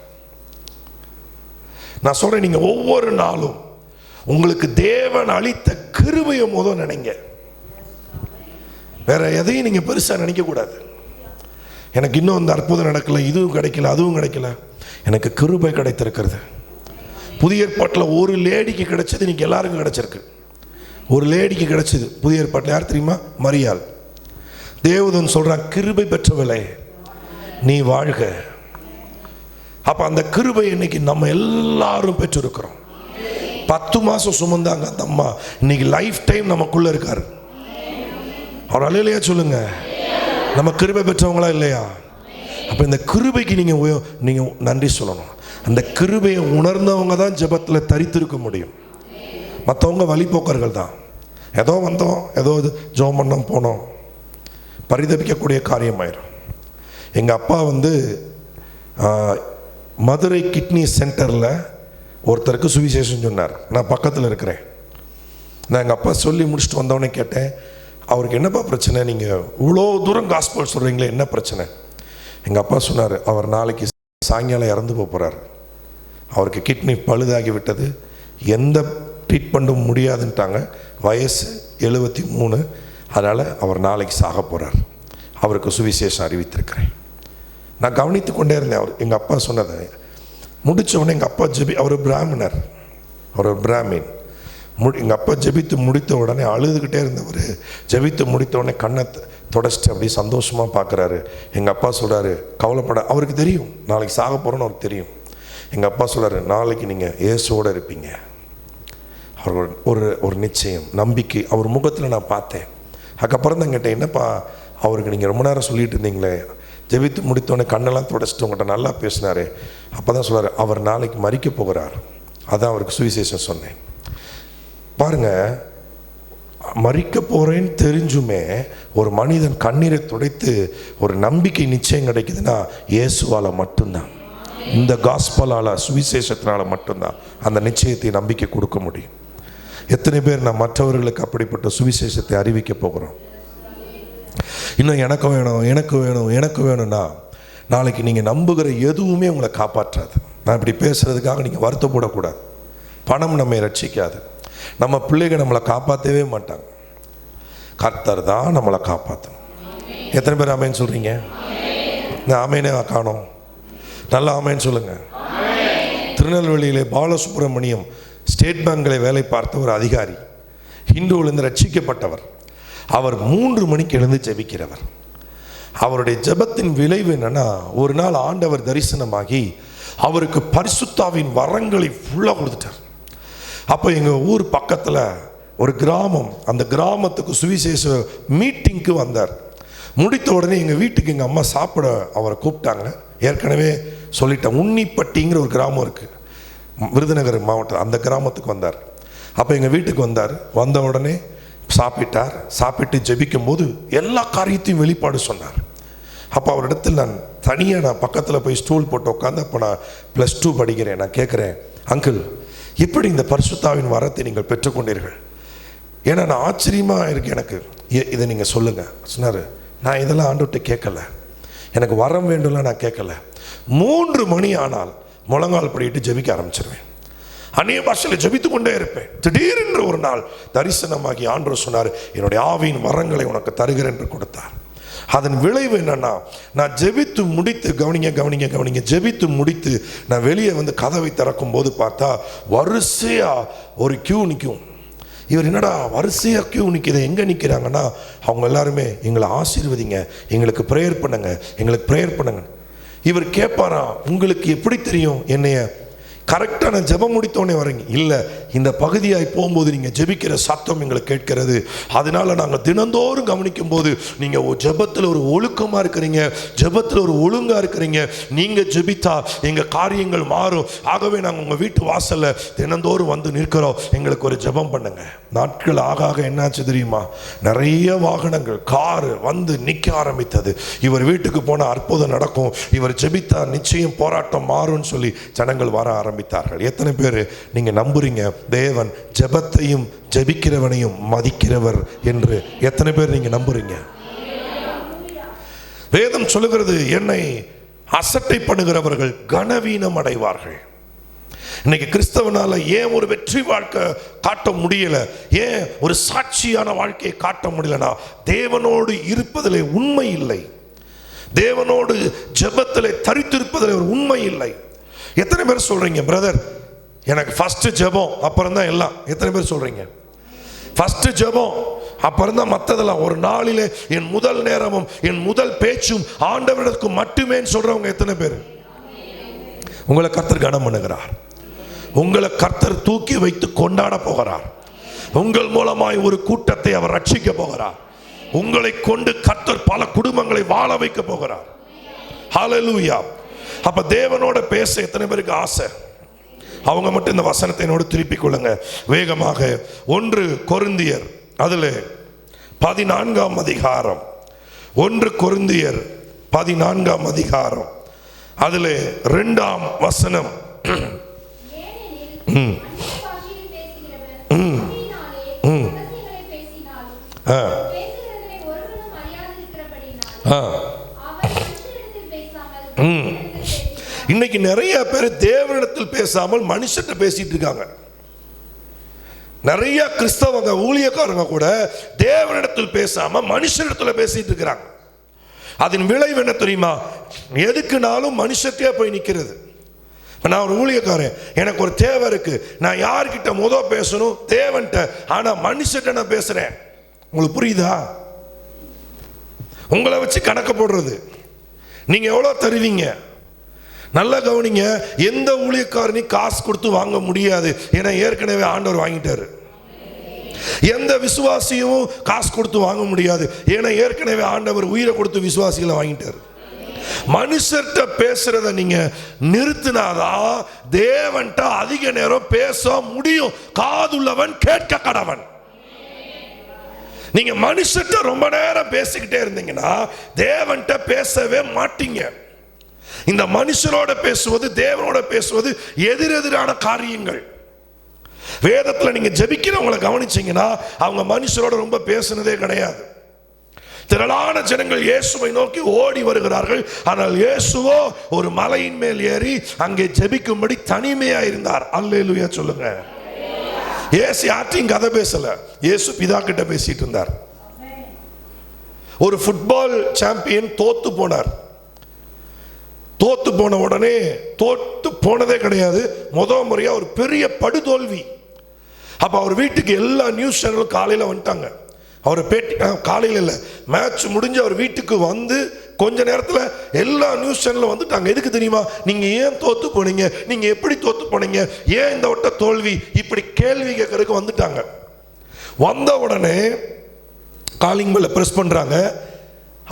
நான் சொல்றேன், நீங்க ஒவ்வொரு நாளும் உங்களுக்கு தேவன் அளித்த கிருபையை முதல் நினைங்க, வேற எதையும் நீங்க பெருசா நினைக்க கூடாது. எனக்கு இன்னும் அந்த அற்புதம் நடக்கல, இதுவும் கிடைக்கல, அதுவும் கிடைக்கல, எனக்கு கிருபை கிடைத்திருக்கிறது. புதிய ஏற்பாட்டில் ஒரு லேடிக்கு கிடைச்சது இன்னைக்கு எல்லாருக்கும் கிடைச்சிருக்கு. ஒரு லேடிக்கு கிடைச்சது புதிய ஏற்பாட்டில், யார் தெரியுமா? மரியாள். தேவதூதன் சொல்றான், கிருபை பெற்றவளே நீ வாழ்க. அப்ப அந்த கிருபை இன்னைக்கு நம்ம எல்லாரும் பெற்றிருக்கிறோம். 10 மாசம் சுமந்தாங்க அந்த அம்மா, இன்னைக்கு லைஃப் டைம் நமக்குள்ள இருக்காரு. அவர் அல்லேலூயா சொல்லுங்க. நம்ம கிருபை பெற்றவங்களா இல்லையா? அப்ப இந்த கிருபைக்கு நீங்க நன்றி சொல்லணும். அந்த கிருபையை உணர்ந்தவங்க தான் ஜெபத்தில் தரித்திருக்க முடியும். மற்றவங்க வழிபோக்கர்கள் தான். ஏதோ வந்தோம், ஏதோ ஜெபம் பண்ணோம், போனோம், பரிதபிக்கக்கூடிய காரியமாயிரும். எங்கள் அப்பா மதுரை கிட்னி சென்டரில் ஒருத்தருக்கு சுவிசேஷம் சொன்னார். நான் பக்கத்தில் இருக்கிறேன். நான் எங்கள் அப்பா சொல்லி முடிச்சுட்டு வந்தவொடனே கேட்டேன், அவருக்கு என்னப்பா பிரச்சனை, நீங்கள் இவ்வளோ தூரம் காஸ்பல் சொல்கிறீங்களே, என்ன பிரச்சனை? எங்கள் அப்பா சொன்னார், அவர் நாளைக்கு சாயங்காலம் இறந்து போகிறார், அவருக்கு கிட்னி பழுதாகி விட்டது, எந்த ட்ரீட்மெண்ட்டும் முடியாதுன்ட்டாங்க, வயசு 73, அதனால் அவர் நாளைக்கு சாக போகிறார், அவருக்கு சுவிசேஷம் அறிவித்திருக்கிறேன். நான் கவனித்து கொண்டே இருந்தேன். அவர் எங்கள் அப்பா சொன்னதை முடித்த உடனே எங்கள் அப்பா அவர் பிராமணர், அவர் பிராமின். எங்கள் அப்பா ஜெபித்து முடித்த உடனே அழுதுகிட்டே இருந்தவர் ஜெபித்து முடித்த உடனே கண்ணை தொடச்சிட்டு அப்படியே சந்தோஷமாக பார்க்குறாரு. எங்கள் அப்பா சொல்கிறாரு, கவலைப்பட, அவருக்கு தெரியும் நாளைக்கு சாக போகிறோன்னு அவருக்கு தெரியும். எங்கள் அப்பா சொல்கிறாரு, நாளைக்கு நீங்கள் இயேசுவோடு இருப்பீங்க. அவர் ஒரு நிச்சயம், நம்பிக்கை அவர் முகத்தில் நான் பார்த்தேன். அதுக்கப்புறம் தான் கேட்டேன், என்னப்பா அவருக்கு நீங்கள் ரொம்ப நேரம் சொல்லிட்டு இருந்தீங்களே, ஜெபித்து முடித்தோடனே கண்ணெல்லாம் தொடச்சிட்டு உங்கள்கிட்ட நல்லா பேசினாரு. அப்போ தான் சொல்கிறார், அவர் நாளைக்கு மரிக்க போகிறார், அதான் அவருக்கு சுவிசேஷம் சொன்னேன். பாருங்கள், மரிக்க போகிறேன்னு தெரிஞ்சுமே ஒரு மனிதன் கண்ணீரை துடைத்து ஒரு நம்பிக்கை நிச்சயம் கிடைக்குதுன்னா இயேசுவால் மட்டும்தான், இந்த காஸ்பலால், சுவிசேஷத்தினால மட்டும்தான் அந்த நிச்சயத்தை நம்பிக்கை கொடுக்க முடியும். எத்தனை பேர் நான் மற்றவர்களுக்கு அப்படிப்பட்ட சுவிசேஷத்தை அறிவிக்க போகிறோம்? இன்னும் எனக்கு வேணும், எனக்கு வேணும், எனக்கு வேணும்னா நாளைக்கு நீங்கள் நம்புகிற எதுவுமே உங்களை காப்பாற்றாது. நான் இப்படி பேசுகிறதுக்காக நீங்கள் வருத்தப்படக்கூடாது. பணம் நம்மை ரட்சிக்காது. நம்ம பிள்ளைகள் நம்மளை காப்பாற்றவே மாட்டாங்க. கர்த்தர் தான் நம்மளை காப்பாற்றணும். எத்தனை பேர் ஆமேன்னு சொல்கிறீங்க? இந்த ஆமேனே காணோம், நல்லா ஆமேன்னு சொல்லுங்க. திருநெல்வேலியிலே பாலசுப்ரமணியம் ஸ்டேட் பேங்கில் வேலை பார்த்த ஒரு அதிகாரி, ஹிந்துவிலிருந்து ரட்சிக்கப்பட்டவர். அவர் 3 மணிக்கு எழுந்து ஜெபிக்கிறவர். அவருடைய ஜெபத்தின் விளைவு என்னன்னா, ஒரு நாள் ஆண்டவர் தரிசனமாகி அவருக்கு பரிசுத்தாவின் வரங்களை ஃபுல்லாக கொடுத்துட்டார். அப்போ எங்கள் ஊர் பக்கத்தில் ஒரு கிராமம், அந்த கிராமத்துக்கு சுவிசேஷ மீட்டிங்க்கு வந்தார். முடித்த உடனே எங்கள் வீட்டுக்கு எங்கள் அம்மா சாப்பிட அவரை கூப்பிட்டாங்க. ஏற்கனவே சொல்லிட்டேன், உன்னிப்பட்டிங்கிற ஒரு கிராமம் இருக்குது விருதுநகர் மாவட்டம், அந்த கிராமத்துக்கு வந்தார். அப்போ எங்கள் வீட்டுக்கு வந்தார். வந்த உடனே சாப்பிட்டார். சாப்பிட்டு ஜெபிக்கும் போது எல்லா காரியத்தையும் வெளிப்பாடு சொன்னார். அப்போ அவரிடத்தில் நான் பக்கத்தில் போய் ஸ்டூல் போட்டு உட்காந்து, அப்போ நான் +2 படிக்கிறேன். நான் கேட்குறேன், அங்கிள் எப்படி இந்த பரிசுத்தாவின் வரத்தை நீங்கள் பெற்றுக்கொண்டீர்கள்? ஏன்னா நான் ஆச்சரியமாக இருக்கு எனக்கு, இதை நீங்கள் சொல்லுங்கள் சொன்னார். நான் இதெல்லாம் ஆண்டவர்கிட்ட கேட்கல, எனக்கு வரம் வேண்டும்ல நான் கேட்கல. 3 மணி ஆனால் முழங்கால் படிட்டு ஜெபிக்க ஆரம்பிச்சிருவேன். அந்நிய பாஷையில் ஜெபித்து கொண்டே இருப்பேன். திடீரென்று ஒரு நாள் தரிசனமாகி ஆண்டவர் சொன்னார், என்னுடைய ஆவியின் வரங்களை உனக்கு தருகிறேன் என்று கொடுத்தார். அதன் விளைவு என்னன்னா, நான் ஜெபித்து முடித்து, கவனிங்க, ஜெபித்து முடித்து நான் வெளியே வந்து கதவை திறக்கும் போது பார்த்தா வரிசையா ஒரு கியூ நிற்கும். இவர் என்னடா வரிசையா கியூ நிற்கிது, எங்கே நிற்கிறாங்கன்னா அவங்க எல்லாருமே எங்களை ஆசீர்வதிங்க, எங்களுக்கு ப்ரேயர் பண்ணுங்க. இவர் கேட்பாரா, உங்களுக்கு எப்படி தெரியும் என்னைய கரெக்டாக நான் ஜெபம் முடித்தோடனே வரீங்க? இல்லை, இந்த பகுதியாய் போகும்போது நீங்கள் ஜெபிக்கிற சத்தம் எங்களுக்கு கேட்கிறது. அதனால நாங்கள் தினந்தோறும் கவனிக்கும் போது நீங்கள் ஜெபத்தில் ஒரு ஒழுக்கமாக இருக்கிறீங்க, ஜெபத்தில் ஒரு ஒழுங்காக இருக்கிறீங்க. நீங்கள் ஜெபித்தா எங்கள் காரியங்கள் மாறும். ஆகவே நாங்கள் உங்கள் வீட்டு வாசலில் தினந்தோறும் வந்து நிற்கிறோம், எங்களுக்கு ஒரு ஜெபம் பண்ணுங்க. நாட்கள் ஆக என்னாச்சு தெரியுமா? நிறைய வாகனங்கள், காரு வந்து நிற்க ஆரம்பித்தது. இவர் வீட்டுக்கு போனால் அற்புதம் நடக்கும், இவர் ஜெபித்தா நிச்சயம் போராட்டம் மாறும்னு சொல்லி ஜனங்கள் வர ஆரம்பித்தார்கள். எத்தனை பேர் நீங்க நம்புறீங்க தேவன் ஜெபத்தையும் ஜெபிக்கிறவனையும் மதிக்கிறவர் என்று? எத்தனை பேர் நீங்க நம்புறீங்க? வேதம் சொல்லுகிறது, என்னை அசட்டை பண்ணுகிறவர்கள் கனவீனம் அடைவார்கள். இன்னைக்கு கிறிஸ்தவனால ஏன் ஒரு வெற்றி வாழ்க்கை காட்ட முடியல, ஏன் ஒரு சாட்சியான வாழ்க்கையை காட்ட முடியலனா, தேவனோடு இருப்பதிலே உண்மை இல்லை, தேவனோடு ஜெபத்திலே தரித்திருப்பதிலே ஒரு உண்மை இல்லை. எத்தனை பேர் சொல்றீங்க, பிரதர் எனக்கு ஃபர்ஸ்ட் ஜெபம் அப்புறம் தான் எல்லாம்? எத்தனை பேர் சொல்றீங்க ஃபர்ஸ்ட் ஜெபம் அப்புறம் தான் மற்றதெல்லாம்? ஒரு நாளிலே என் முதல் நேரமும் என் முதல் பேச்சும் ஆண்டவருக்கு மட்டுமே சொல்றவங்க எத்தனை பேர்? உங்களை கர்த்தர் கனம் பண்ணுகிறார், உங்களை கர்த்தர் தூக்கி வைத்து கொண்டாட போகிறார், உங்கள் மூலமாய் ஒரு கூட்டத்தை அவர் ரட்சிக்க போகிறார், உங்களை கொண்டு கர்த்தர் பல குடும்பங்களை வாழ வைக்க போகிறார். ஹல்லேலூயா. அப்ப தேவனோட பேச எத்தனை பேருக்கு ஆசை? அவங்க மட்டும் இந்த வசனத்தை என்னோடு திருப்பிக் கொள்ளுங்க வேகமாக. 1 கொரிந்தியர் அதுல 14ஆம் அதிகாரம், 1 கொரிந்தியர் 14ஆம் அதிகாரம் அதுல 2ஆம் வசனம். இன்னைக்கு நிறைய பேர் தேவனிடத்தில் பேசாமல் மனுஷன்ட்ட பேசிட்டு இருக்காங்க. நிறைய கிறிஸ்தவங்க ஊழியக்காரங்க கூட தேவனிடத்தில் பேசாம மனுஷனிடத்துல பேசிட்டு இருக்கிறாங்க. அதன் விளைவு என்ன தெரியுமா? எதுக்குனாலும் மனுஷத்தையே போய் நிக்கிறது. நான் ஒரு ஊழியக்காரன், எனக்கு ஒரு தேவை இருக்கு, நான் யார்கிட்ட பேசணும்? தேவன்கிட்ட. ஆனா மனுஷன்ட்ட நான் பேசுறேன். உங்களுக்கு புரியுதா? உங்களை வச்சு கணக்கு போடுறது. நீங்க எவ்வளவு தருவீங்க? நல்லா கவனிங்க. எந்த ஊழியக்காரனையும் காசு கொடுத்து வாங்க முடியாது, ஏன்னா ஏற்கனவே ஆண்டவர் வாங்கிட்டாரு. எந்த விசுவாசியும் காசு கொடுத்து வாங்க முடியாது, ஏன்னா ஏற்கனவே ஆண்டவர் உயிரை கொடுத்து விசுவாசிகளை வாங்கிட்டாரு. மனுஷர்கிட்ட பேசுறத நீங்க நிறுத்தினாதான் தேவன்கிட்ட அதிக நேரம் பேச முடியும். காதுள்ளவன் கேட்க கடவன். நீங்க மனுஷர்கிட்ட ரொம்ப நேரம் பேசிக்கிட்டே இருந்தீங்கன்னா தேவன்கிட்ட பேசவே மாட்டீங்க. இந்த மனுஷனோட பேசுவது தேவனோட பேசுவது எதிரெதிரான காரியங்கள். வேதத்தில் நீங்க ஜெபிக்கிறவங்களை கவனிச்சீங்கன்னா அவங்க மனுஷரோட ரொம்ப பேசுனதே கிடையாது. திரளான ஜனங்கள் இயேசுவை நோக்கி ஓடி வருகிறார்கள். ஆனால் இயேசுவோ ஒரு மலையின் மேல் ஏறி அங்கே ஜெபிக்கும்படி தனிமையா இருந்தார். அல்லேலூயா சொல்லுங்க. இயேசு யார்ட்டையும் கதை பேசல, இயேசு பிதா கிட்ட பேசிட்டு இருந்தார். ஒரு ஃபுட்பால் சாம்பியன் தோத்து போனார். தோத்து போன உடனே, தோத்து போனதே கிடையாது, முதல் முறையா ஒரு பெரிய படுதோல்வி. அப்ப அவர் வீட்டுக்கு எல்லா நியூஸ் சேனலும் காலையில வந்துட்டாங்க. அவர் பேட்டி காலையில் இல்லை, மேட்ச் முடிஞ்சு அவர் வீட்டுக்கு வந்து கொஞ்ச நேரத்தில் எல்லா நியூஸ் சேனலும் வந்துட்டாங்க. எதுக்கு தெரியுமா? நீங்க ஏன் தோத்து போனீங்க, நீங்க எப்படி தோத்து போனீங்க, ஏன் இந்த வட்ட தோல்வி, இப்படி கேள்வி கேட்கறதுக்கு வந்துட்டாங்க. வந்த உடனே காலிங் பெல்லை ப்ரெஸ் பண்ணுறாங்க.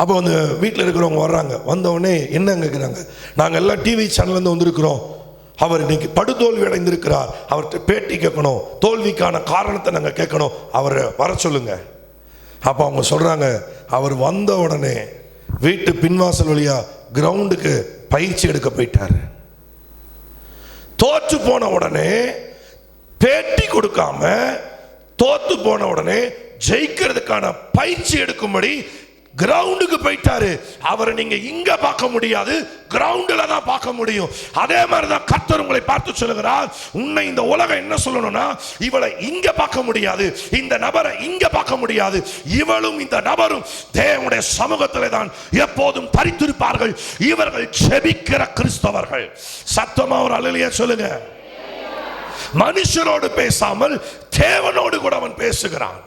அப்போ வந்து வீட்டில் இருக்கிறவங்க வர்றாங்க. வந்தவுடனே என்னங்க இருக்கிறாங்க, நாங்கள் எல்லாம் டிவி சேனல்லேருந்து வந்திருக்கிறோம், அவர் இன்னைக்கு படுதோல்வி அடைந்திருக்கிறார், அவர்கிட்ட பேட்டி கேட்கணும், தோல்விக்கான காரணத்தை நாங்கள் கேட்கணும், அவரை வர சொல்லுங்க. அப்போ அவங்க சொல்கிறாங்க, அவர் வந்த உடனே வீட்டு பின்வாசல் வழியா கிரவுண்டுக்கு பயிற்சி எடுக்க போயிட்டார். தோற்று போன உடனே பேட்டி கொடுக்காம, தோத்து போன உடனே ஜெயிக்கிறதுக்கான பயிற்சி எடுக்கும்படி கிரவுண்டுக்கு போயிட்டாரு. அவரை நீங்க இங்க பார்க்க முடியாது, கிரவுண்ட்ல தான் பார்க்க முடியும். அதே மாதிரி தான் கர்த்தர் உங்களை பார்த்து சொல்லுகிறார், உன்னை இந்த உலகம் என்ன சொல்லணும்னா, இவளை இங்க பார்க்க முடியாது, இந்த நபரை இங்க பார்க்க முடியாது, இவளும் இந்த நபரும் தேவனுடைய சமூகத்திலே தான் எப்போதும் தரித்திருப்பார்கள். இவர்கள் ஜெபிக்கிற கிறிஸ்தவர்கள். சத்தமா ஒரு அல்லேலூயா சொல்லுங்க. மனுஷனோடு பேசாமல் தேவனோடு கூட அவன் பேசுகிறான்.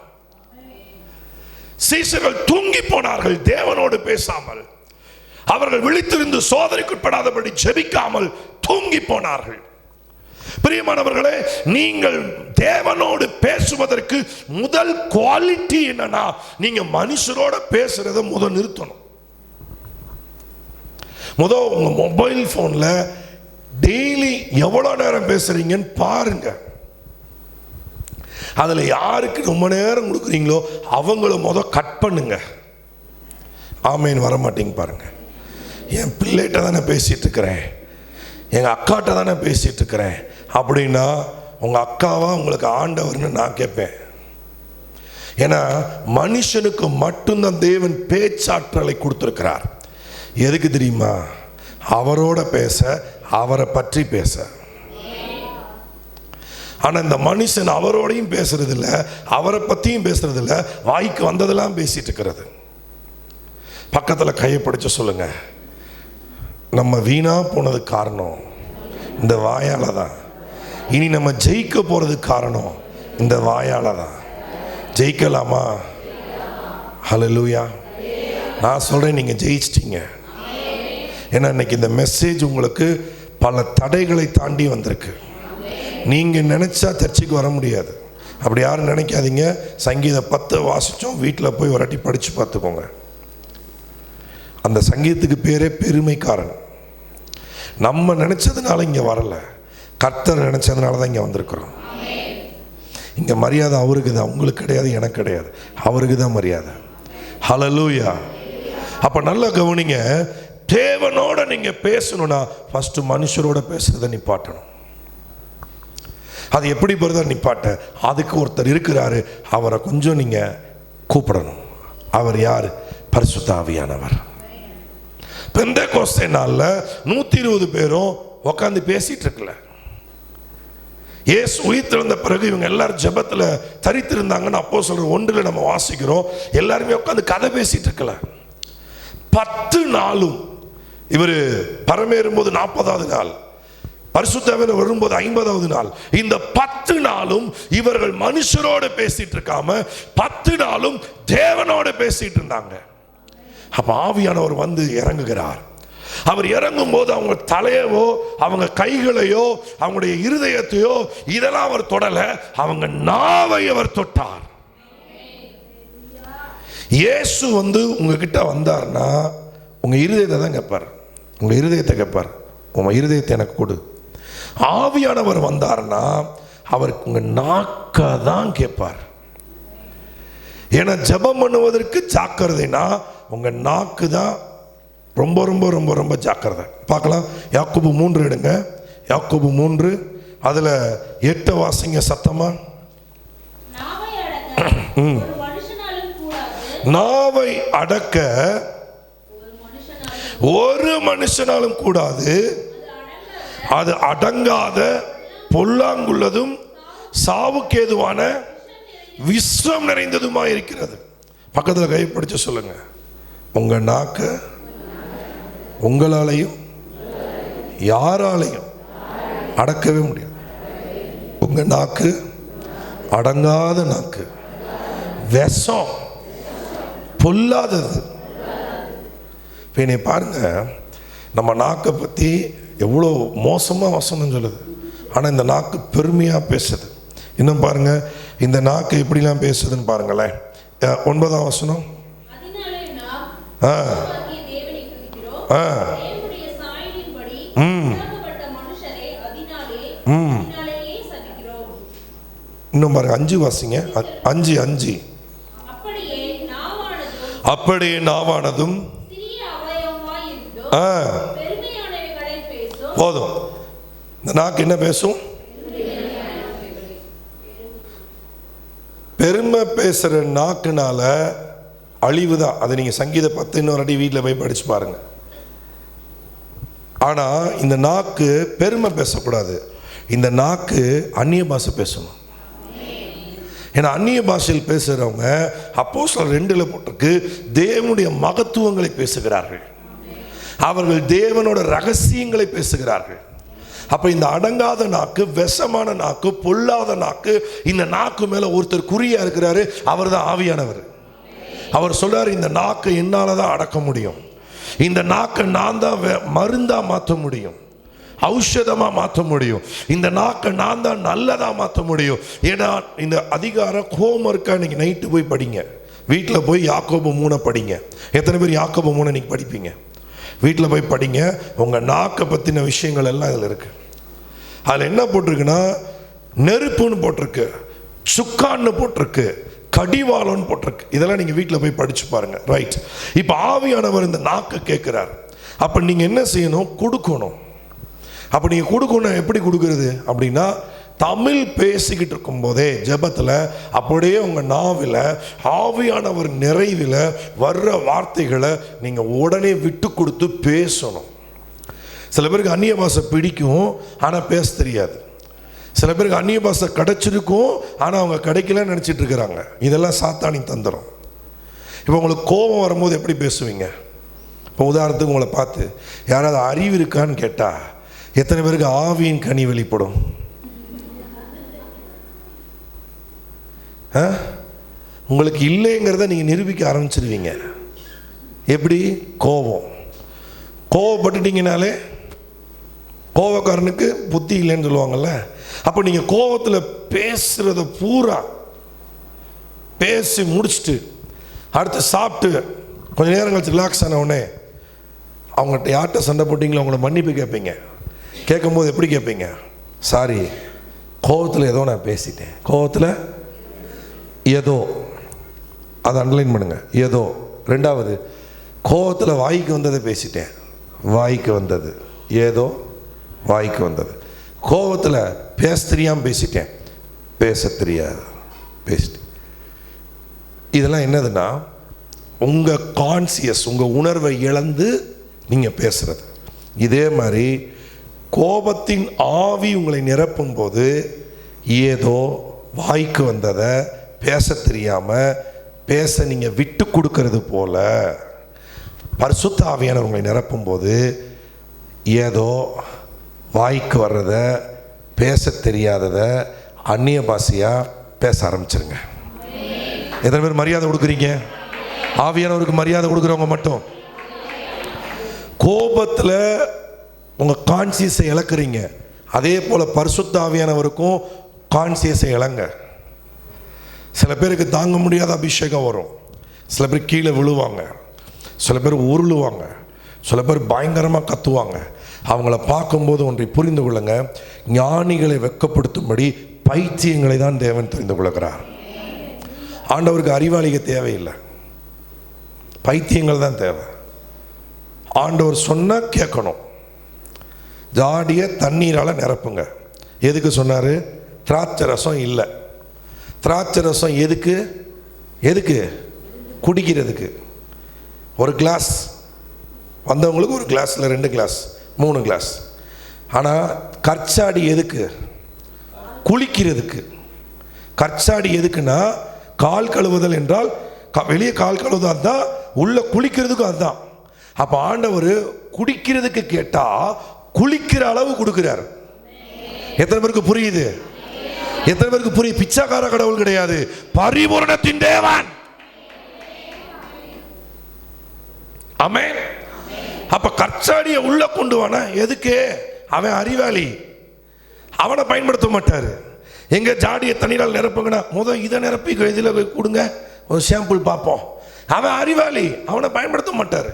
சீசர்கள் தூங்கி போனார்கள் தேவனோடு பேசாமல். அவர்கள் விழித்திருந்து சோதனைக்குட்படாதபடி ஜெபிக்காமல் தூங்கி போனார்கள். பிரியமானவர்களே, நீங்கள் தேவனோடு பேசுவதற்கு முதல் குவாலிட்டி என்னன்னா, நீங்க மனுஷரோட பேசுறத முதல் நிறுத்தணும். முதல் உங்க மொபைல் போன்ல டெய்லி எவ்வளவு நேரம் பேசுறீங்கன்னு பாருங்க. அதில் யாருக்கு ரொம்ப நேரம் கொடுக்குறீங்களோ அவங்கள முதல் கட் பண்ணுங்க. ஆமேன் வர மாட்டேங்க பாருங்க. என் பிள்ளைகிட்ட தானே பேசிட்டு இருக்கிறேன், எங்கள் அக்காட்ட தானே பேசிட்டு இருக்கிறேன் அப்படின்னா உங்கள் அக்காவா உங்களுக்கு ஆண்டவர்னு நான் கேட்பேன். ஏன்னா மனுஷனுக்கு மட்டும்தான் தேவன் பேச்சாற்றலை கொடுத்துருக்கிறார். எதுக்கு தெரியுமா? அவரோட பேச, அவரை பற்றி பேச. ஆனால் இந்த மனுஷன் அவரோடையும் பேசுறது இல்லை, அவரை பற்றியும் பேசுறது இல்லை, வாய்க்கு வந்ததெல்லாம் பேசிட்டு இருக்கிறது. பக்கத்தில் கையை பிடிச்சு சொல்லுங்க, நம்ம வீணா போனதுக்கு காரணம் இந்த வாயால தான். இனி நம்ம ஜெயிக்க போறதுக்கு காரணம் இந்த வாயால தான். ஜெயிக்கலாமா? ஹல்லேலூயா. நான் சொல்றேன், நீங்க ஜெயிச்சிட்டீங்க. ஏன்னா இன்னைக்கு இந்த மெசேஜ் உங்களுக்கு பல தடைகளை தாண்டி வந்திருக்கு. நீங்க நினைச்சா சர்ச்சுக்கு வர முடியாது, அப்படி யாரும் நினைக்காதீங்க. சங்கீதம் 10 வாசிச்சோம், வீட்டில் போய் ஒரு வாட்டி படிச்சு பார்த்துக்கோங்க. அந்த சங்கீதத்துக்கு பேரே பெருமைக்காரன். நம்ம நினைச்சதுனால இங்க வரல, கர்த்தர் நினைச்சதுனால தான் இங்க வந்திருக்கிறோம். இங்க மரியாதை அவருக்கு தான், உங்களுக்கு கிடையாது, எனக்கு கிடையாது, அவருக்கு தான் மரியாதை. ஹல்லேலூயா. அப்ப நல்லா கவனிங்க, தேவனோட நீங்க பேசணும்னா ஃபர்ஸ்ட் மனுஷரோட பேசுறதை நிப்பாட்டணும். அது எப்படி போறதா நிப்பாட்ட? அதுக்கு ஒருத்தர் இருக்கிறாரு, அவரை கொஞ்சம் நீங்க கூப்பிடணும். அவர் யாரு? பரிசுத்த ஆவியானவர். பெந்தேகோஸ்தே நாள்ல 120 பேரும் உட்கார்ந்து பேசிட்டு இருக்கல. இயேசு உயிர்த்தெழுந்த பிறகு இவங்க எல்லாரும் ஜெபத்துல தரித்திருந்தாங்கன்னு அப்போஸ்தலர் 1 நம்ம வாசிக்கிறோம். எல்லாருமே உட்கார்ந்து கதை பேசிட்டு இருக்கல. 10 நாளும் இவர் பரமேறும்போது 40வது நாள், பரிசுத்தவர் வரும்போது 50வது நாள், இந்த 10 நாளும் இவர்கள் மனுஷரோடு பேசிட்டு இருக்காம 10 நாளும் தேவனோடு பேசிட்டு இருந்தாங்க. அப்ப ஆவியானவர் வந்து இறங்குகிறார். அவர் இறங்கும் போது அவங்க தலையவோ அவங்க கைகளையோ அவங்களுடைய இருதயத்தையோ இதெல்லாம் அவர் தொடல, அவங்க நாவை அவர் தொட்டார். இயேசு வந்து உங்ககிட்ட வந்தார்னா உங்க இருதயத்தை தான் கேட்பார். உங்க இருதயத்தை கேட்பார், உங்க இருதயத்தை எனக்கு கொடு. ஆவியானவர் வந்தார்னா அவருக்கு உங்க நாக்க தான் கேட்பார். ஏன்னா ஜெபம் பண்ணுவதற்கு ஜாக்கிரதைனா உங்க நாக்கு தான் ரொம்ப ரொம்ப ரொம்ப ரொம்ப ஜாக்கிரதை. பார்க்கலாம், யாக்கோபு 3 எடுங்க. யாக்கோபு 3 அதுல 8 வாசிங்க சத்தமா. நாவை அடக்க ஒரு மனுஷனாலும் கூடாது, அது அடங்காத பொல்லாங்குள்ளதும் சாவுக்கேதுவான விஷம் நிறைந்ததுமா இருக்கிறது. பக்கத்தில் கைப்பிடிச்சு சொல்லுங்க, உங்க நாக்கு உங்களாலையும் யாராலையும் அடக்கவே முடியாது. உங்க நாக்கு அடங்காத நாக்கு, விஷம், பொல்லாதது. இப்போ பாருங்க, நம்ம நாக்கை பற்றி எவ்வளோ மோசமாக வசனம் சொல்லுது, ஆனால் இந்த நாக்கு பெருமையாக பேசுது. இன்னும் பாருங்க, இந்த நாக்கு எப்படிலாம் பேசுதுன்னு பாருங்களேன். 9ஆம் வசனம். இன்னும் பாருங்க, 5 வாசிங்க. 5 அப்படியே நாவானதும் போதும். இந்த நாக்கு என்ன பேசும்? பெருமை பேசுற நாக்குனால அழிவு தான். அதை நீங்க சங்கீத 10 இன்னொரு அடி வீட்டில் போய் படிச்சு பாருங்க. ஆனா இந்த நாக்கு பெருமை பேசக்கூடாது. இந்த நாக்கு அந்நிய பாஷை பேசணும். ஏன்னா அந்நிய பாஷையில் பேசுகிறவங்க அப்போஸ்தலர் 2 போட்டிருக்கு, தேவனுடைய மகத்துவங்களை பேசுகிறார்கள், அவர்கள் தேவனோட ரகசியங்களை பேசுகிறார்கள். அப்ப இந்த அடங்காத நாக்கு, விஷமான நாக்கு, பொல்லாத நாக்கு, இந்த நாக்கு மேல ஒருத்தர் குறியா இருக்கிறாரு, அவர் தான் ஆவியானவர். அவர் சொல்றாரு, இந்த நாக்கை என்னால தான் அடக்க முடியும், இந்த நாக்கை நான் தான் மருந்தா மாற்ற முடியும், ஔஷதமா மாற்ற முடியும், இந்த நாக்கை நான் தான் நல்லதா மாற்ற முடியும். ஏன்னா இந்த அதிகாரம் கோபம் இருக்கா? இன்னைக்கு நைட்டு போய் படிங்க, வீட்டில் போய் யாக்கோபு 3 படிங்க. எத்தனை பேர் யாக்கோபு 3 இன்னைக்கு படிப்பீங்க? வீட்டில் போய் படிங்க. உங்கள் நாக்கை பற்றின விஷயங்கள் எல்லாம் இதில் இருக்கு. அதில் என்ன போட்டிருக்குன்னா, நெருப்புன்னு போட்டிருக்கு, சுக்கான்னு போட்டிருக்கு, கடிவாளம்னு போட்டிருக்கு. இதெல்லாம் நீங்கள் வீட்டில் போய் படிச்சு பாருங்க. ரைட். இப்போ ஆவியானவர் இந்த நாக்கை கேட்குறார். அப்போ நீங்கள் என்ன செய்யணும்? கொடுக்கணும். அப்போ நீங்கள் கொடுக்கணும். எப்படி கொடுக்கறது அப்படின்னா, தமிழ் பேசிக்கிட்டு இருக்கும் போதே ஜெபத்தில் அப்படியே உங்கள் நாவில் ஆவியானவர் நிறைவில் வர்ற வார்த்தைகளை நீங்கள் உடனே விட்டு கொடுத்து பேசணும். சில பேருக்கு அந்நிய பாஷை பிடிக்கும், ஆனால் பேச தெரியாது. சில பேருக்கு அந்நிய பாஷை கிடைச்சிருக்கும், ஆனால் அவங்க கிடைக்கலன்னு நினச்சிட்டு இருக்கிறாங்க. இதெல்லாம் சாத்தானின் தந்திரம். இப்போ உங்களுக்கு கோபம் வரும்போது எப்படி பேசுவீங்க? இப்போ உதாரணத்துக்கு உங்களை பார்த்து யாராவது அறிவு இருக்கான்னு கேட்டால் எத்தனை பேருக்கு ஆவியின் கனி வெளிப்படும்? உங்களுக்கு இல்லைங்கிறத நீங்கள் நிரூபிக்க ஆரம்பிச்சிருவீங்க. எப்படி? கோவப்பட்டுட்டீங்கனாலே, கோவக்காரனுக்கு புத்தி இல்லைன்னு சொல்லுவாங்கல்ல. அப்போ நீங்கள் கோவத்தில் பேசுகிறத பூரா பேசி முடிச்சுட்டு அடுத்து சாப்பிட்டு கொஞ்சம் நேரம் கழிச்சு ரிலாக்ஸ் ஆன உடனே அவங்கள்ட்ட யார்கிட்ட சண்டை போட்டிங்களோ அவங்கள மன்னிப்பு கேட்பீங்க. கேட்கும்போது எப்படி கேட்பீங்க? சாரி, கோவத்தில் ஏதோ நான் பேசிட்டேன், கோவத்தில் ஏதோ, அதை அண்டர்லைன் பண்ணுங்க, ஏதோ. 2வது, கோவத்தில் வாய்க்கு வந்ததை பேசிட்டேன், வாய்க்கு வந்தது, ஏதோ வாய்க்கு வந்தது. கோவத்தில் பேச தெரியாமல் பேசிட்டேன், பேச தெரியாது பேசிட்டேன். இதெல்லாம் என்னதுன்னா, உங்கள் கான்சியஸ், உங்கள் உணர்வை இழந்து நீங்கள் பேசுறது. இதே மாதிரி கோபத்தின் ஆவி உங்களை நிரப்பும் போது ஏதோ வாய்க்கு வந்ததை பேச தெரியாமல் பேச நீங்கள் விட்டு கொடுக்கறது போல, பரிசுத்த ஆவியானவர் உங்களை நிரப்பும் போது ஏதோ வாய்க்கு வர்றத, பேச தெரியாததை அந்நிய பாஷையாக பேச ஆரம்பிச்சிருங்க. எத்தனை பேர் மரியாதை கொடுக்குறீங்க? ஆவியானவருக்கு மரியாதை கொடுக்குறவங்க மட்டும். கோபத்தில் உங்கள் கான்சியஸை இழக்கிறீங்க. அதே போல் பரிசுத்த ஆவியானவருக்கும் கான்சியஸை இழங்க. சில பேருக்கு தாங்க முடியாத அபிஷேகம் வரும், சில பேர் கீழே விழுவாங்க, சில பேர் உருளுவாங்க, சில பேர் பயங்கரமாக கத்துவாங்க. அவங்கள பார்க்கும்போது ஒன்றை புரிந்து கொள்ளுங்க, ஞானிகளை வெட்கப்படுத்தும்படி பைத்தியங்களை தான் தேவன் தெரிந்து கொள்கிறார். ஆண்டவருக்கு அறிவாளிக தேவையில்லை, பைத்தியங்கள் தான் தேவை. ஆண்டவர் சொன்னால் கேட்கணும். ஜாடியை தண்ணீரால் நிரப்புங்க. எதுக்கு சொன்னார்? திராட்சை ரசம் இல்லை. திராட்சை ரசம் எதுக்கு? குடிக்கிறதுக்கு. ஒரு கிளாஸ் வந்தவங்களுக்கு, ஒரு கிளாஸில் 2 கிளாஸ் 3 கிளாஸ். ஆனால் கற்சாடி எதுக்கு? குளிக்கிறதுக்கு. கற்சாடி எதுக்குன்னா, கால் கழுவுதல் என்றால் வெளியே கால் கழுவுதல் அதுதான், உள்ள குளிக்கிறதுக்கும் அதுதான். அப்போ ஆண்டவர் குடிக்கிறதுக்கு கேட்டால் குளிக்கிற அளவு கொடுக்கிறார். எத்தனை பேருக்கு புரியுது? எத்தனை பேருக்கு புரியுது? பிச்சைக்கார கடவுள் கிடையாது, பரிபூரணத்தின் தேவன். ஆமென். அப்ப கற்சாடிய உள்ள கொண்டு வான எதுக்கு? அவன் அறிவாளி, அவனை பயன்படுத்த மாட்டாரு. எங்க ஜாடியை தண்ணீரால் நிரப்புங்கன்னா இதை நிரப்பி இதில் கொடுங்க, ஒரு சாம்பிள் பார்ப்போம். அவன் அறிவாளி, அவனை பயன்படுத்த மாட்டார்.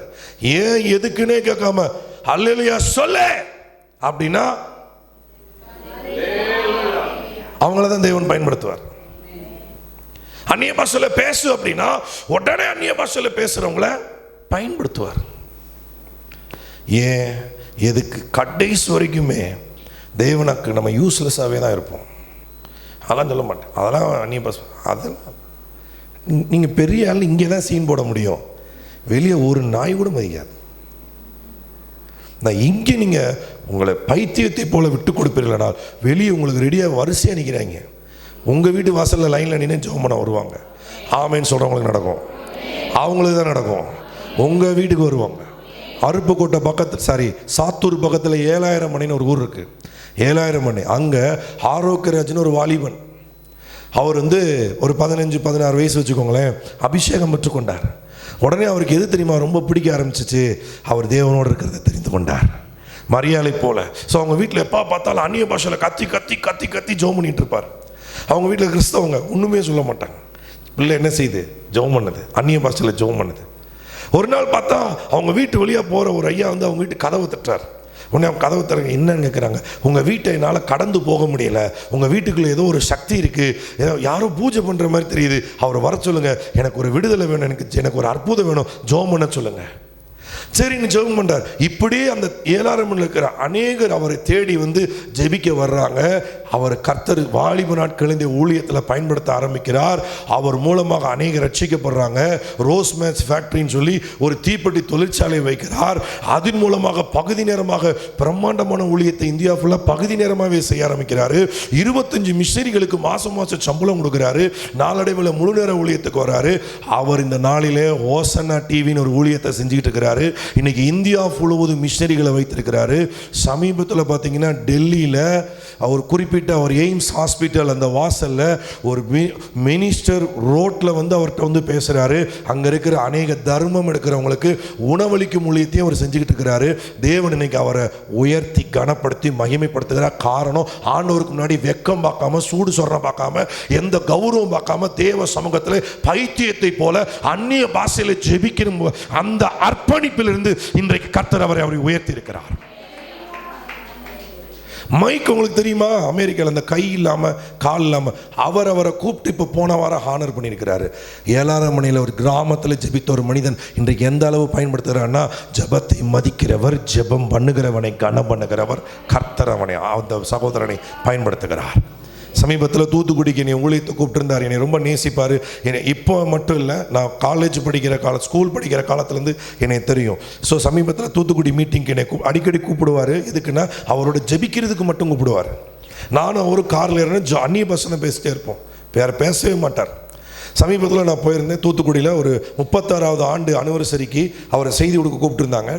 ஏன் எதுக்குன்னே கேட்காம அல்லேலூயா சொல்ல அப்படின்னா அவங்கள தான் தேவன் பயன்படுத்துவார். அந்நிய பாஷையில பேசு அப்படின்னா உடனே அந்நிய பாஷையில பேசுறவங்கள பயன்படுத்துவார். ஏன் எதுக்கு? கடைசி வரைக்குமே தேவனுக்கு நம்ம யூஸ்லெஸ்ஸாகவே தான் இருப்போம். அதெல்லாம் சொல்ல மாட்டேன், அதெல்லாம் அந்நிய பாஷை, அதெல்லாம் நீங்கள் பெரிய ஆள் இங்கே தான் சீன் போட முடியும், வெளியே ஒரு நாய் கூட மதிக்காது. நான் இங்கே நீங்கள் உங்களை பைத்தியத்தை போல விட்டு கொடுப்பீர்களா, வெளியே உங்களுக்கு ரெடியாக வரிசையாக நிற்கிறாங்க. உங்கள் வீட்டு வாசலில் லைனில் நின்று ஜெபம் பண்ண வருவாங்க. ஆமேன்னு சொல்கிறவங்களுக்கு நடக்கும், அவங்களுக்கு தான் நடக்கும். உங்கள் வீட்டுக்கு வருவாங்க. அருப்புக்கோட்டை பக்கத்தில் சாத்தூர் பக்கத்தில் 7000 மணின்னு ஒரு ஊர் இருக்குது. 7000 மணி அங்கே ஆரோக்கியராஜ்னு ஒரு வாலிபன், அவர் ஒரு 15-16 வயசு வச்சுக்கோங்களேன், அபிஷேகம் பெற்றுக்கொண்டார். உடனே அவருக்கு எது தெரியுமா ரொம்ப பிடிக்க ஆரம்பிச்சிச்சு? அவர் தேவனோடு இருக்கிறத தெரிந்து கொண்டார், மரியாதை போல. ஸோ அவங்க வீட்டில் எப்போ பார்த்தாலும் அந்நிய பாஷையில் கத்தி கத்தி கத்தி கத்தி ஜெபம் பண்ணிட்டு இருப்பார். அவங்க வீட்டில் கிறிஸ்தவங்க ஒன்றுமே சொல்ல மாட்டாங்க. பிள்ளை என்ன செய்யுது? ஜெபம் பண்ணுது, அந்நிய பாஷையில் ஜெபம் பண்ணுது. ஒரு நாள் பார்த்தா அவங்க வீட்டு வழியாக போகிற ஒரு ஐயா அவங்க வீட்டு கதவு தட்டுறார். உடனே அவங்க கதவு தரங்க, என்னன்னு கேட்குறாங்க. உங்கள் வீட்டை என்னால் கடந்து போக முடியல, உங்கள் வீட்டுக்குள்ளே ஏதோ ஒரு சக்தி இருக்குது, ஏதோ யாரோ பூஜை பண்ணுற மாதிரி தெரியுது, அவரை வர சொல்லுங்கள், எனக்கு ஒரு விடுதலை வேணும், எனக்கு ஒரு அற்புதம் வேணும், ஜெபம் பண்ண சொல்லுங்கள். சரின்னு ஜெபம் பண்றார். இப்படியே அந்த 7000 மணியில் இருக்கிற அநேகர் அவரை தேடி ஜெபிக்க வர்றாங்க. அவர் கர்த்தர் வாலிப நாட்களின் ஊழியத்தில் பயன்படுத்த ஆரம்பிக்கிறார். அவர் மூலமாக அநேகர் ரட்சிக்கப்படுறாங்க. ரோஸ் மேட்ச் ஃபேக்டரின்னு சொல்லி ஒரு தீப்பெட்டி தொழிற்சாலை வைக்கிறார். அதன் மூலமாக பகுதி நேரமாக பிரம்மாண்டமான ஊழியத்தை இந்தியா ஃபுல்லாக பகுதி நேரமாகவே செய்ய ஆரம்பிக்கிறாரு. 25 மிஷனரிகளுக்கு மாதம் சம்பளம் கொடுக்குறாரு. நாளடைவில் முழு நேர ஊழியத்துக்கு வர்றாரு. அவர் இந்த நாளிலே ஓசன்னா டிவின்னு ஒரு ஊழியத்தை செஞ்சுக்கிட்டு இருக்கிறாரு. இன்னைக்கு இந்தியா முழுவதும் மிஷனரிகளை வைத்திருக்கிறாரு. சமீபத்தில் பார்த்தீங்கன்னா டெல்லியில் அவர் குறிப்பிட்ட அவர் எய்ம்ஸ் ஹாஸ்பிட்டல் அந்த வாசல்ல ஒரு மினிஸ்டர் ரோட்ல அவர்கிட்ட பேசுறாரு. அங்க இருக்கிற அநேக தர்மம் எடுக்கிறவங்களுக்கு உணவளிக்கும் ஊழியத்தையும் அவர் செஞ்சுக்கிட்டு இருக்கிறாரு. தேவன் இன்னைக்கு அவரை உயர்த்தி கனப்படுத்தி மகிமைப்படுத்துகிறார். காரணம், ஆண்டவருக்கு முன்னாடி வெக்கம் பார்க்காம, சூடு சொரணம் பார்க்காம, எந்த கௌரவம் பார்க்காம தேவ சமூகத்தில் பைத்தியத்தை போல அந்நிய பாஷையில ஜெபிக்கிற அந்த அர்ப்பணிப்பிலிருந்து இன்றைக்கு கர்த்தர் அவரை உயர்த்தி இருக்கிறார். மைக் உங்களுக்கு தெரியுமா? அமெரிக்காவில் அந்த கை இல்லாமல் கால் இல்லாமல் அவரை கூப்பிட்டு இப்போ போன வாரம் ஹானர் பண்ணியிருக்கிறாரு. 7000 மணியில் ஒரு கிராமத்தில் ஜெபித்த ஒரு மனிதன் இன்றைக்கு எந்த அளவு பயன்படுத்துகிறான்னா, ஜெபத்தை மதிக்கிறவர், ஜெபம் பண்ணுகிறவனை கனம் பண்ணுகிறவர் கர்த்தர் அவனை அந்த சகோதரனை பயன்படுத்துகிறார். சமீபத்தில் தூத்துக்குடிக்கு என்னை ஊழியத்தை கூப்பிட்டுருந்தார். என்னை ரொம்ப நேசிப்பார். என்னை இப்போ மட்டும் இல்லை, நான் காலேஜ் படிக்கிற ஸ்கூல் படிக்கிற காலத்துலேருந்து என்னை தெரியும். ஸோ சமீபத்தில் தூத்துக்குடி மீட்டிங்க்கு என்னை அடிக்கடி கூப்பிடுவார். எதுக்குன்னா அவரோட ஜெபிக்கிறதுக்கு மட்டும் கூப்பிடுவார். நானும் ஒரு காரில் இருந்து அந்நிய பசங்க பேசிட்டே இருப்போம், வேறு பேசவே மாட்டார். சமீபத்தில் நான் போயிருந்தேன் தூத்துக்குடியில். ஒரு 36வது ஆண்டு அனிவர்சரிக்கு அவரை செய்தி கொடுக்க கூப்பிட்டுருந்தாங்க.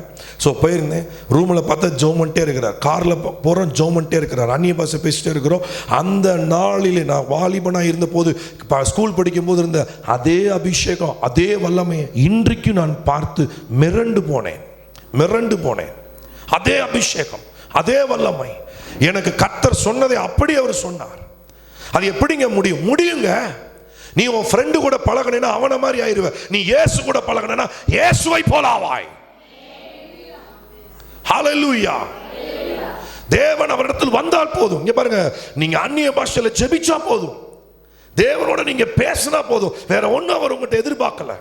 ஸோ போயிருந்தேன். ரூமில் பார்த்தா ஜோமன்ட்டே இருக்கிறார். காரில் போகிறோம், ஜோமன்ட்டே இருக்கிறார், அந்நிய பாஷை பேசிட்டே இருக்கிறோம். அந்த நாளிலே நான் வாலிபனாக இருந்தபோது, ஸ்கூல் படிக்கும்போது இருந்த அதே அபிஷேகம், அதே வல்லமையை இன்றைக்கும் நான் பார்த்து மிரண்டு போனேன். அதே அபிஷேகம், அதே வல்லமை. எனக்கு கர்த்தர் சொன்னதை அப்படி அவர் சொன்னார். அது எப்படிங்க முடியுங்க? நீ உன் ஃப்ரெண்டு கூட பழகினா அவனை மாதிரி ஆயிருவ. நீ இயேசு கூட பழகினா இயேசுவை போல ஆவாய். ஹல்லேலூயா. தேவன் அவரிடத்தில் வந்தால் போதும். இங்க பாருங்க, நீங்க அந்நிய பாஷையில ஜெபிச்சா போதும், தேவனோட நீங்க பேசினா போதும், வேற ஒன்றும் அவர் உங்கள்கிட்ட எதிர்பார்க்கல.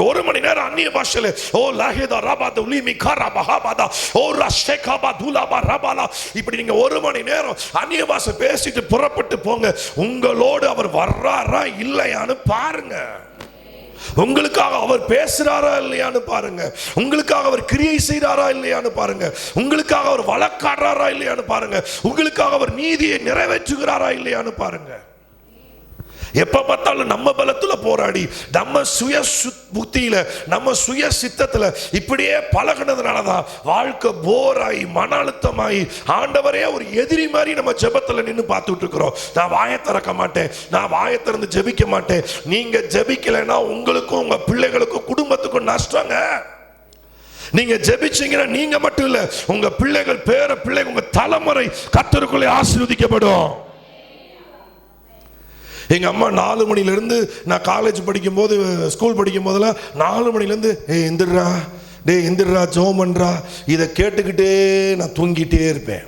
ஒரு மணி நேரம் அந்நிய பாஷையில ஓ லஹேதா ரபாத உலிமி கரபா ஹபாதா ஓ ரஷேகபா துலபா ரபாலா, இப்படி நீங்க 1 மணி நேரம் அந்நிய பாஷை பேசிட்டு புறப்பட்டு போங்க. உங்களோடு அவர் வர்றாரா இல்லையான்னு பாருங்க. உங்களுக்காக அவர் பேசுறாரா இல்லையான்னு பாருங்க. உங்களுக்காக அவர் கிரியை செய்றாரா இல்லையான்னு பாருங்க. உங்களுக்காக அவர் வழக்காடுறாரா இல்லையான்னு பாருங்க. உங்களுக்காக அவர் நீதியை நிறைவேற்றுகிறாரா இல்லையான்னு பாருங்க. எப்ப பார்த்தாலும் நம்ம பலத்துல போராடி, நம்ம சுய புத்தியில, நம்ம சுய சித்தத்துல இப்படியே பழகினதுனாலதான் வாழ்க்கை போராயி மன அழுத்தமாயி ஆண்டவரே ஒரு எதிரி மாதிரி நம்ம ஜெபத்துல நின்று பார்த்துட்டு இருக்கிறோம். நான் வாயை திறக்க மாட்டேன், நான் வாயை திறந்து ஜெபிக்க மாட்டேன். நீங்க ஜெபிக்கலைன்னா உங்களுக்கும் உங்க பிள்ளைகளுக்கும் குடும்பத்துக்கும் நஷ்டங்க. நீங்க ஜெபிச்சீங்கன்னா நீங்க மட்டும் இல்ல, உங்க பிள்ளைகள், பேர பிள்ளைகள், உங்க தலைமுறை கர்த்தருக்குள்ளே ஆசீர்வதிக்கப்படும். எங்கள் அம்மா 4 மணிலேருந்து, நான் காலேஜ் படிக்கும்போது, ஸ்கூல் படிக்கும் போதெல்லாம் 4 மணிலேருந்து எந்திரா எந்திரா ஜெபம் பண்ணுறா, இதை கேட்டுக்கிட்டே நான் தூங்கிட்டே இருப்பேன்,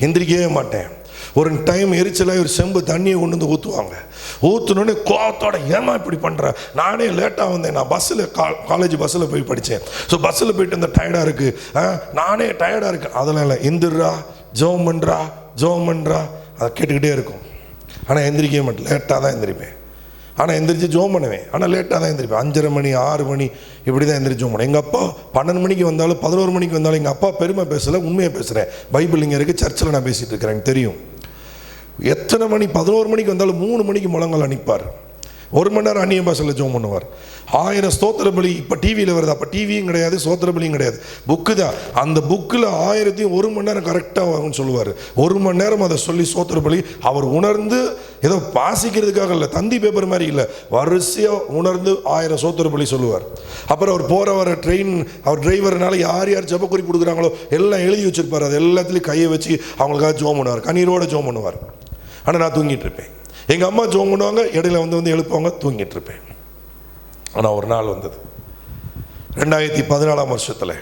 எந்திரிக்கவே மாட்டேன். ஒரு டைம் எரிச்சலாக ஒரு செம்பு தண்ணியை கொண்டு வந்து ஊற்றுவாங்க. ஊற்றுனோடனே கோவத்தோட, ஏமா இப்படி பண்ணுற, நானே லேட்டாக வந்தேன், நான் பஸ்ஸில் காலேஜ் பஸ்ஸில் போய் படித்தேன், ஸோ பஸ்ஸில் போயிட்டு இந்த டயர்டாக இருக்குது, நானே டயர்டாக இருக்குது, அதெல்லாம் இல்லை, எந்திரா ஜெபம் பண்ணுறா ஜெபம் பண்ணுறா, அதை கேட்டுக்கிட்டே இருக்கும். ஆனால் எந்திரிக்கவே மாட்டேன், லேட்டாக தான் எந்திரிப்பேன். ஆனால் எந்திரிச்சு ஜெபம் பண்ணுவேன், ஆனால் லேட்டாக தான் எந்திரிப்பேன். 5:30 மணி 6 மணி இப்படி தான் எந்திரிச்சு ஜெபம் பண்ணுவேன். எங்கள் அப்பா 12 மணிக்கு வந்தாலும் 11 மணிக்கு வந்தாலும் எங்கள் அப்பா பெருமை பேசலை, உண்மையை பேசுகிறேன். பைபிள் இங்கே இருக்குது, சர்ச்சில் நான் பேசிகிட்டு இருக்கிறேன், எனக்கு தெரியும். எத்தனை மணி 11 மணிக்கு வந்தாலும் 3 மணிக்கு முழங்கால் அனுப்பார். 1 மணி நேரம் அந்நிய பாஷையில் ஜெபம் பண்ணுவார். 1000 ஸ்தோத்திர பலி இப்போ டிவியில் வருது, அப்போ டிவியும் கிடையாது, ஸ்தோத்திர பலியும் கிடையாது, புக்கு தான். அந்த புக்கில் 1000 மணி நேரம் கரெக்டாக ஆகும்னு சொல்லுவார். 1 மணி நேரம் அதை சொல்லி ஸ்தோத்திர பலி அவர் உணர்ந்து, ஏதோ வாசிக்கிறதுக்காக இல்லை, தந்தி பேப்பர் மாதிரி இல்லை, வரிசையாக உணர்ந்து 1000 ஸ்தோத்திர பலி சொல்லுவார். அப்புறம் அவர் போகிற வர அவர் டிரைவர்னால யார் யார் ஜெப குறிப்பு கொடுக்குறாங்களோ எல்லாம் எழுதி வச்சிருப்பார். அது எல்லாத்துலேயும் கையை வச்சு அவங்களுக்காக ஜெபம் பண்ணுவார், கண்ணீரோடு ஜெபம் பண்ணுவார். ஆனால் நான் தூங்கிட்டு இருப்பேன். எங்கள் அம்மா ஜெபம் பண்ணுவாங்க, இடையில வந்து எழுப்புவாங்க, தூங்கிட்டு இருப்பேன். ஆனால் ஒரு நாள் வந்தது, 2014 வருஷத்தில்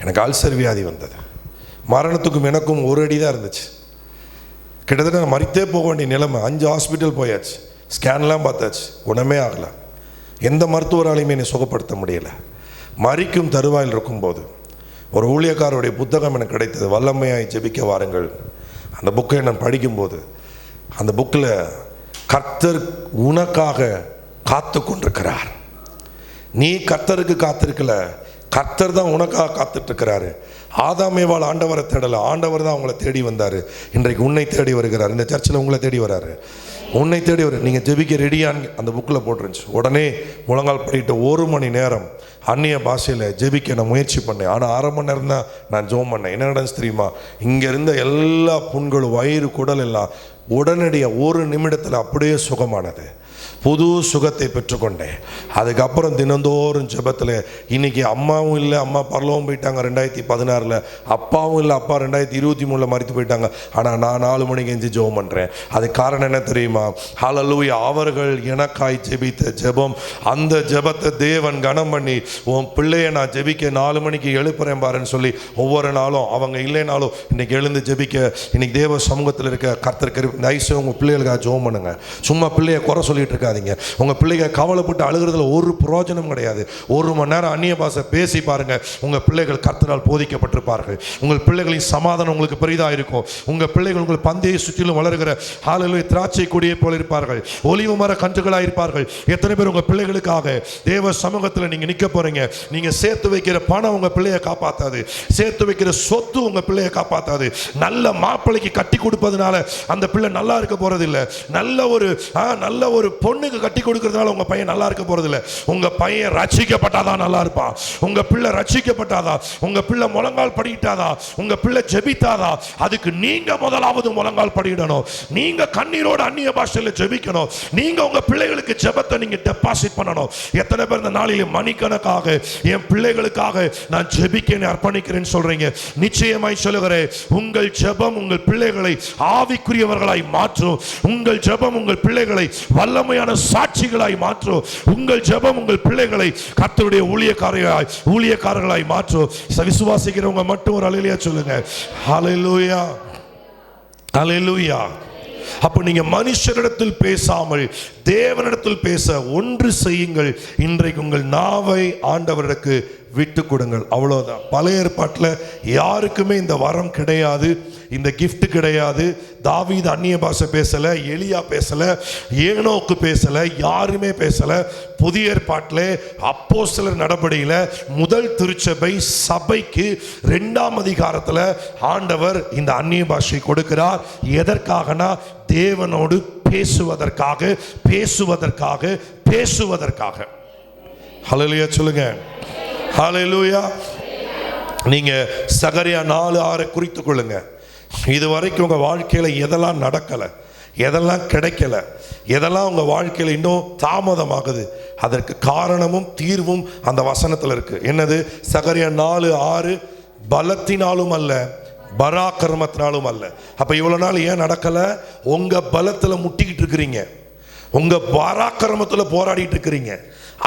எனக்கு அல்சர் வியாதி வந்தது. மரணத்துக்கும் எனக்கும் ஒரு அடி தான் இருந்துச்சு. கிட்டத்தட்ட நான் மறித்தே போக வேண்டிய நிலைமை. 5 ஹாஸ்பிட்டல் போயாச்சு, ஸ்கேன்லாம் பார்த்தாச்சு, குணமே ஆகலை. எந்த மருத்துவராலையுமே என்னை சுகப்படுத்த முடியலை. மறிக்கும் தருவாயில் இருக்கும்போது ஒரு ஊழியக்காரருடைய புத்தகம் எனக்கு கிடைத்தது, வல்லமையாய் ஜெபிக்க வாருங்கள். அந்த புக்கை நான் படிக்கும்போது அந்த புக்கில் கர்த்தர் உனக்காக காத்து கொண்டிருக்கிறார், நீ கர்த்தருக்கு காத்திருக்கல, கர்த்தர் தான் உனக்காக காத்துட்ருக்கிறாரு. ஆதாமேவாள் ஆண்டவரை தேடலை, ஆண்டவர் தான் அவங்கள தேடி வந்தார். இன்றைக்கு உன்னை தேடி வருகிறார். இந்த சர்ச்சில் உங்களை தேடி வராரு, உன்னை தேடி வர. நீங்கள் ஜெபிக்க ரெடியான்னு அந்த புக்கில் போட்டுருந்துச்சு. உடனே முழங்கால் படிட்டு 1 மணி நேரம் அந்நிய பாஷையில் ஜெபிக்க நான் முயற்சி பண்ணேன். ஆனால் 1/2 மணி நேரம் தான் நான் ஜெபம் பண்ணேன். என்ன நடந்துச்சு தெரியுமா? இங்கே இருந்த எல்லா புண்களும், வயிறு, குடல் எல்லாம் உடனடியாக 1 நிமிடத்தில் அப்படியே சுகமானது. புது சுகத்தை பெற்றுக்கொண்டேன். அதுக்கப்புறம் தினந்தோறும் ஜெபத்தில், இன்னைக்கு அம்மாவும் இல்லை, அம்மா பரலோகம் போயிட்டாங்க 2016, அப்பாவும் இல்லை, அப்பா 2023 மரித்து போயிட்டாங்க. ஆனால் நான் 4 மணிக்கு எஞ்சி ஜெபம் பண்ணுறேன். அது காரணம் என்ன தெரியுமா? ஹல்லேலூயா, அவர்கள் எனக்காய் ஜெபித்த ஜெபம். அந்த ஜெபத்தை தேவன் கனம் பண்ணி, உன் பிள்ளையை நான் ஜெபிக்க 4 மணிக்கு எழுப்புறேன் பாருன்னு சொல்லி ஒவ்வொரு நாளும் அவங்க இல்லைனாலும் இன்னைக்கு எழுந்து ஜெபிக்க, இன்னைக்கு தேவ சமூகத்தில் இருக்க கர்த்தருக்கு நைஸு உங்கள் பிள்ளைகளுக்காக ஜெபம் பண்ணுங்க. சும்மா பிள்ளையை குறை சொல்லிட்டு இருக்காதீங்க. உங்க பிள்ளைங்க கவலைப்பட்டு அழுகிறதுல ஒரு பிரயோஜனம் கிடையாது. 1 மணி நேரம் அந்நிய பாஷை பேசி பாருங்க, உங்க பிள்ளைகள் கர்த்தரால் போதிக்கப்பட்டிருப்பார்கள். உங்கள் பிள்ளைகளின் சமாதானம் உங்களுக்கு பெரிதா இருக்கும். உங்க பிள்ளைகள் உங்கள் பந்தையை சுற்றிலும் வளர்கிற ஹல்லேலூயா திராட்சை கொடியை போல இருப்பார்கள், ஒலிவு மர கன்றுகளாக இருப்பார்கள். எத்தனை பேர் உங்க பிள்ளைகளுக்காக தேவ சமூகத்தில் நீங்க நிற்க போறீங்க? நீங்க சேர்த்து வைக்கிற பணம் உங்க பிள்ளையை காப்பாத்தாது, சேர்த்து வைக்கிற சொத்து உங்க பிள்ளையை காப்பாத்தாது. நல்ல மாப்பிள்ளைக்கு கட்டி கொடுப்பதனால அந்த பிள்ளை நல்லா இருக்க போறது இல்லை. நல்ல ஒரு பொண்ணுக்கு கட்டி கொடுக்கறதுனால உங்க பையன் நல்லா இருக்க போறது இல்லை. உங்க பையன் ரட்சிக்கப்பட்டாதான் நல்லா இருப்பான். உங்க பிள்ளை ரட்சிக்கப்பட்டாதா, உங்க பிள்ளை முழங்கால் படிட்டாதா, உங்க பிள்ளை ஜெபித்தாதா, அதுக்கு நீங்க முதலாவது முழங்கால் படிடணும். நீங்க கண்ணீரோட அந்நிய பாஷையில் ஜெபிக்கணும். நீங்க உங்க பிள்ளைகளுக்கு ஜெபத்தை நீங்க டெபாசிட் பண்ணணும். எத்தனை பேர் இந்த நாளில் மணிக்கணக்காக என் பிள்ளைகளுக்காக நான் ஜெபிக்க அர்ப்பணிக்கிறேன்னு சொல்றீங்க? நிச்சயமாய் சொல்லுகிறேன், உங்கள் ஜெபம் உங்கள் பிள்ளைகளை ஆவிக்குரியவர்களாய் மாற்றும். உங்கள் ஜெபம் உங்கள் பிள்ளைகளை வல்லமையான சாட்சிகளாய் மாற்றும். உங்கள் ஜெபம் உங்கள் பிள்ளைகளை கர்த்தருடைய ஊழியக்காரர்களாய் மாற்றும். விசுவாசிக்கிறவங்க மட்டும் ஒரு அல்லேலூயா சொல்லுங்க. ஹல்லேலூயா, ஹல்லேலூயா. அப்ப நீங்க மனுஷரிடத்தில் பேசாமல் தேவனிடத்தில் பேச ஒன்று செய்யுங்கள். இன்றைக்கு உங்கள் நாவை ஆண்டவருக்கு விட்டு கொடுங்கள். அவ்வளவுதான். பழைய ஏற்பாட்டில் யாருக்குமே இந்த வரம் கிடையாது, இந்த கிஃப்ட் கிடையாது. தாவீது அந்நிய பாஷை பேசல, எலியா பேசல, ஏனோக்கு பேசல, யாருமே பேசல. புதிய ஏற்பாட்டில் அப்போஸ்தலர் நடபடியில் முதல் திருச்சபை சபைக்கு 2ஆம் அதிகாரத்தில் ஆண்டவர் இந்த அந்நிய பாஷை கொடுக்கிறார். எதற்காகனா தேவனோடு பேசுவதற்காக, பேசுவதற்காக, பேசுவதற்காக. ஹல்லேலூயா சொல்லுங்க. ஹல்லேலூயா. நீங்க சகரியா 4:6 குறித்துக் கொள்ளுங்க. இதுவரைக்கும் உங்க வாழ்க்கையில எதெல்லாம் நடக்கல, எதெல்லாம் கிடைக்கல, எதெல்லாம் உங்க வாழ்க்கையில இன்னும் தாமதமாகுது, அதற்கு காரணமும் தீர்வும் அந்த வசனத்தில் இருக்கு. என்னது? சகரியா 4:6, பலத்தினாலும் அல்ல, பராக்கிரமத்தினாலும் அல்ல. அப்ப இவ்வளவு நாள் ஏன் நடக்கல? உங்க பலத்துல முட்டிக்கிட்டு இருக்கிறீங்க, உங்க பராக்கிரமத்தில் போராடிட்டு இருக்கிறீங்க.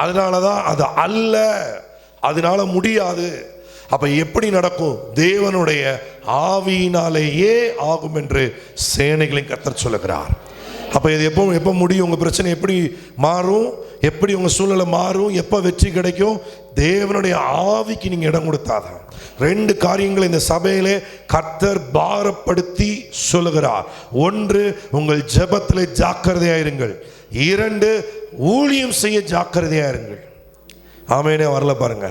அதனாலதான் அது அல்ல, அதனால முடியாது. அப்ப எப்படி நடக்கும்? தேவனுடைய ஆவியினாலேயே ஆகும் என்று சேனைகளின் கர்த்தர் சொல்லுகிறார். அப்ப இது எப்போ முடியும்? உங்க பிரச்சனை எப்படி மாறும்? எப்படி உங்க சூழ்நிலை மாறும்? எப்ப வெற்றி கிடைக்கும்? தேவனுடைய ஆவிக்கு நீங்க இடம் கொடுத்தாதான். 2 காரியங்களை இந்த சபையிலே கர்த்தர் பாரப்படுத்தி சொல்லுகிறார். 1, உங்கள் ஜெபத்திலே ஜாக்கிரதையாயிருங்கள். 2, ஊழியம் செய்ய ஜாக்கிரதையாயிருங்கள். ஆமெனே. வரல பாருங்க.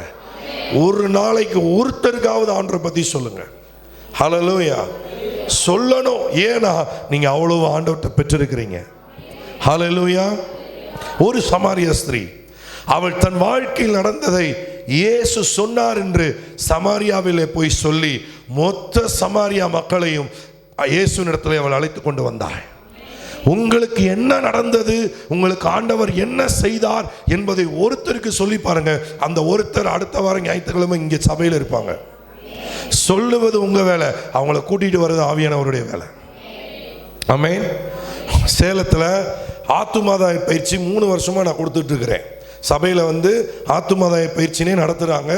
ஒரு நாளைக்கு ஒருத்தருக்காவது ஆண்டவரை பத்தி சொல்லுங்க. ஹல்லேலூயா. சொல்லணும். ஏன்னா நீங்க அவ்வளவு ஆண்டவர்கிட்ட பெற்றிருக்கிறீங்க. ஹல்லேலூயா. ஒரு சமாரிய ஸ்திரீ, அவள் தன் வாழ்க்கையில் நடந்ததை இயேசு சொன்னார் என்று சமாரியாவிலே போய் சொல்லி மொத்த சமாரியா மக்களையும் இயேசுவினிடத்தில் அவள் அழைத்து கொண்டு வந்தாள். உங்களுக்கு என்ன நடந்தது, உங்களுக்கு ஆண்டவர் என்ன செய்தார் என்பதை ஒருத்தருக்கு சொல்லி பாருங்க. அந்த ஒருத்தர் அடுத்த வாரம் ஞாயிற்றுக்கிழமை இங்கே சபையில் இருப்பாங்க. சொல்லுவது உங்க வேலை, அவங்கள கூட்டிட்டு வர்றது ஆவியானவருடைய வேலை. ஆமென். சேலத்தில் ஆத்துமாதாய பயிற்சி 3 வருஷமா நான் கொடுத்துட்டு இருக்கிறேன். சபையில் ஆத்துமாதாய பயிற்சினே நடத்துகிறாங்க.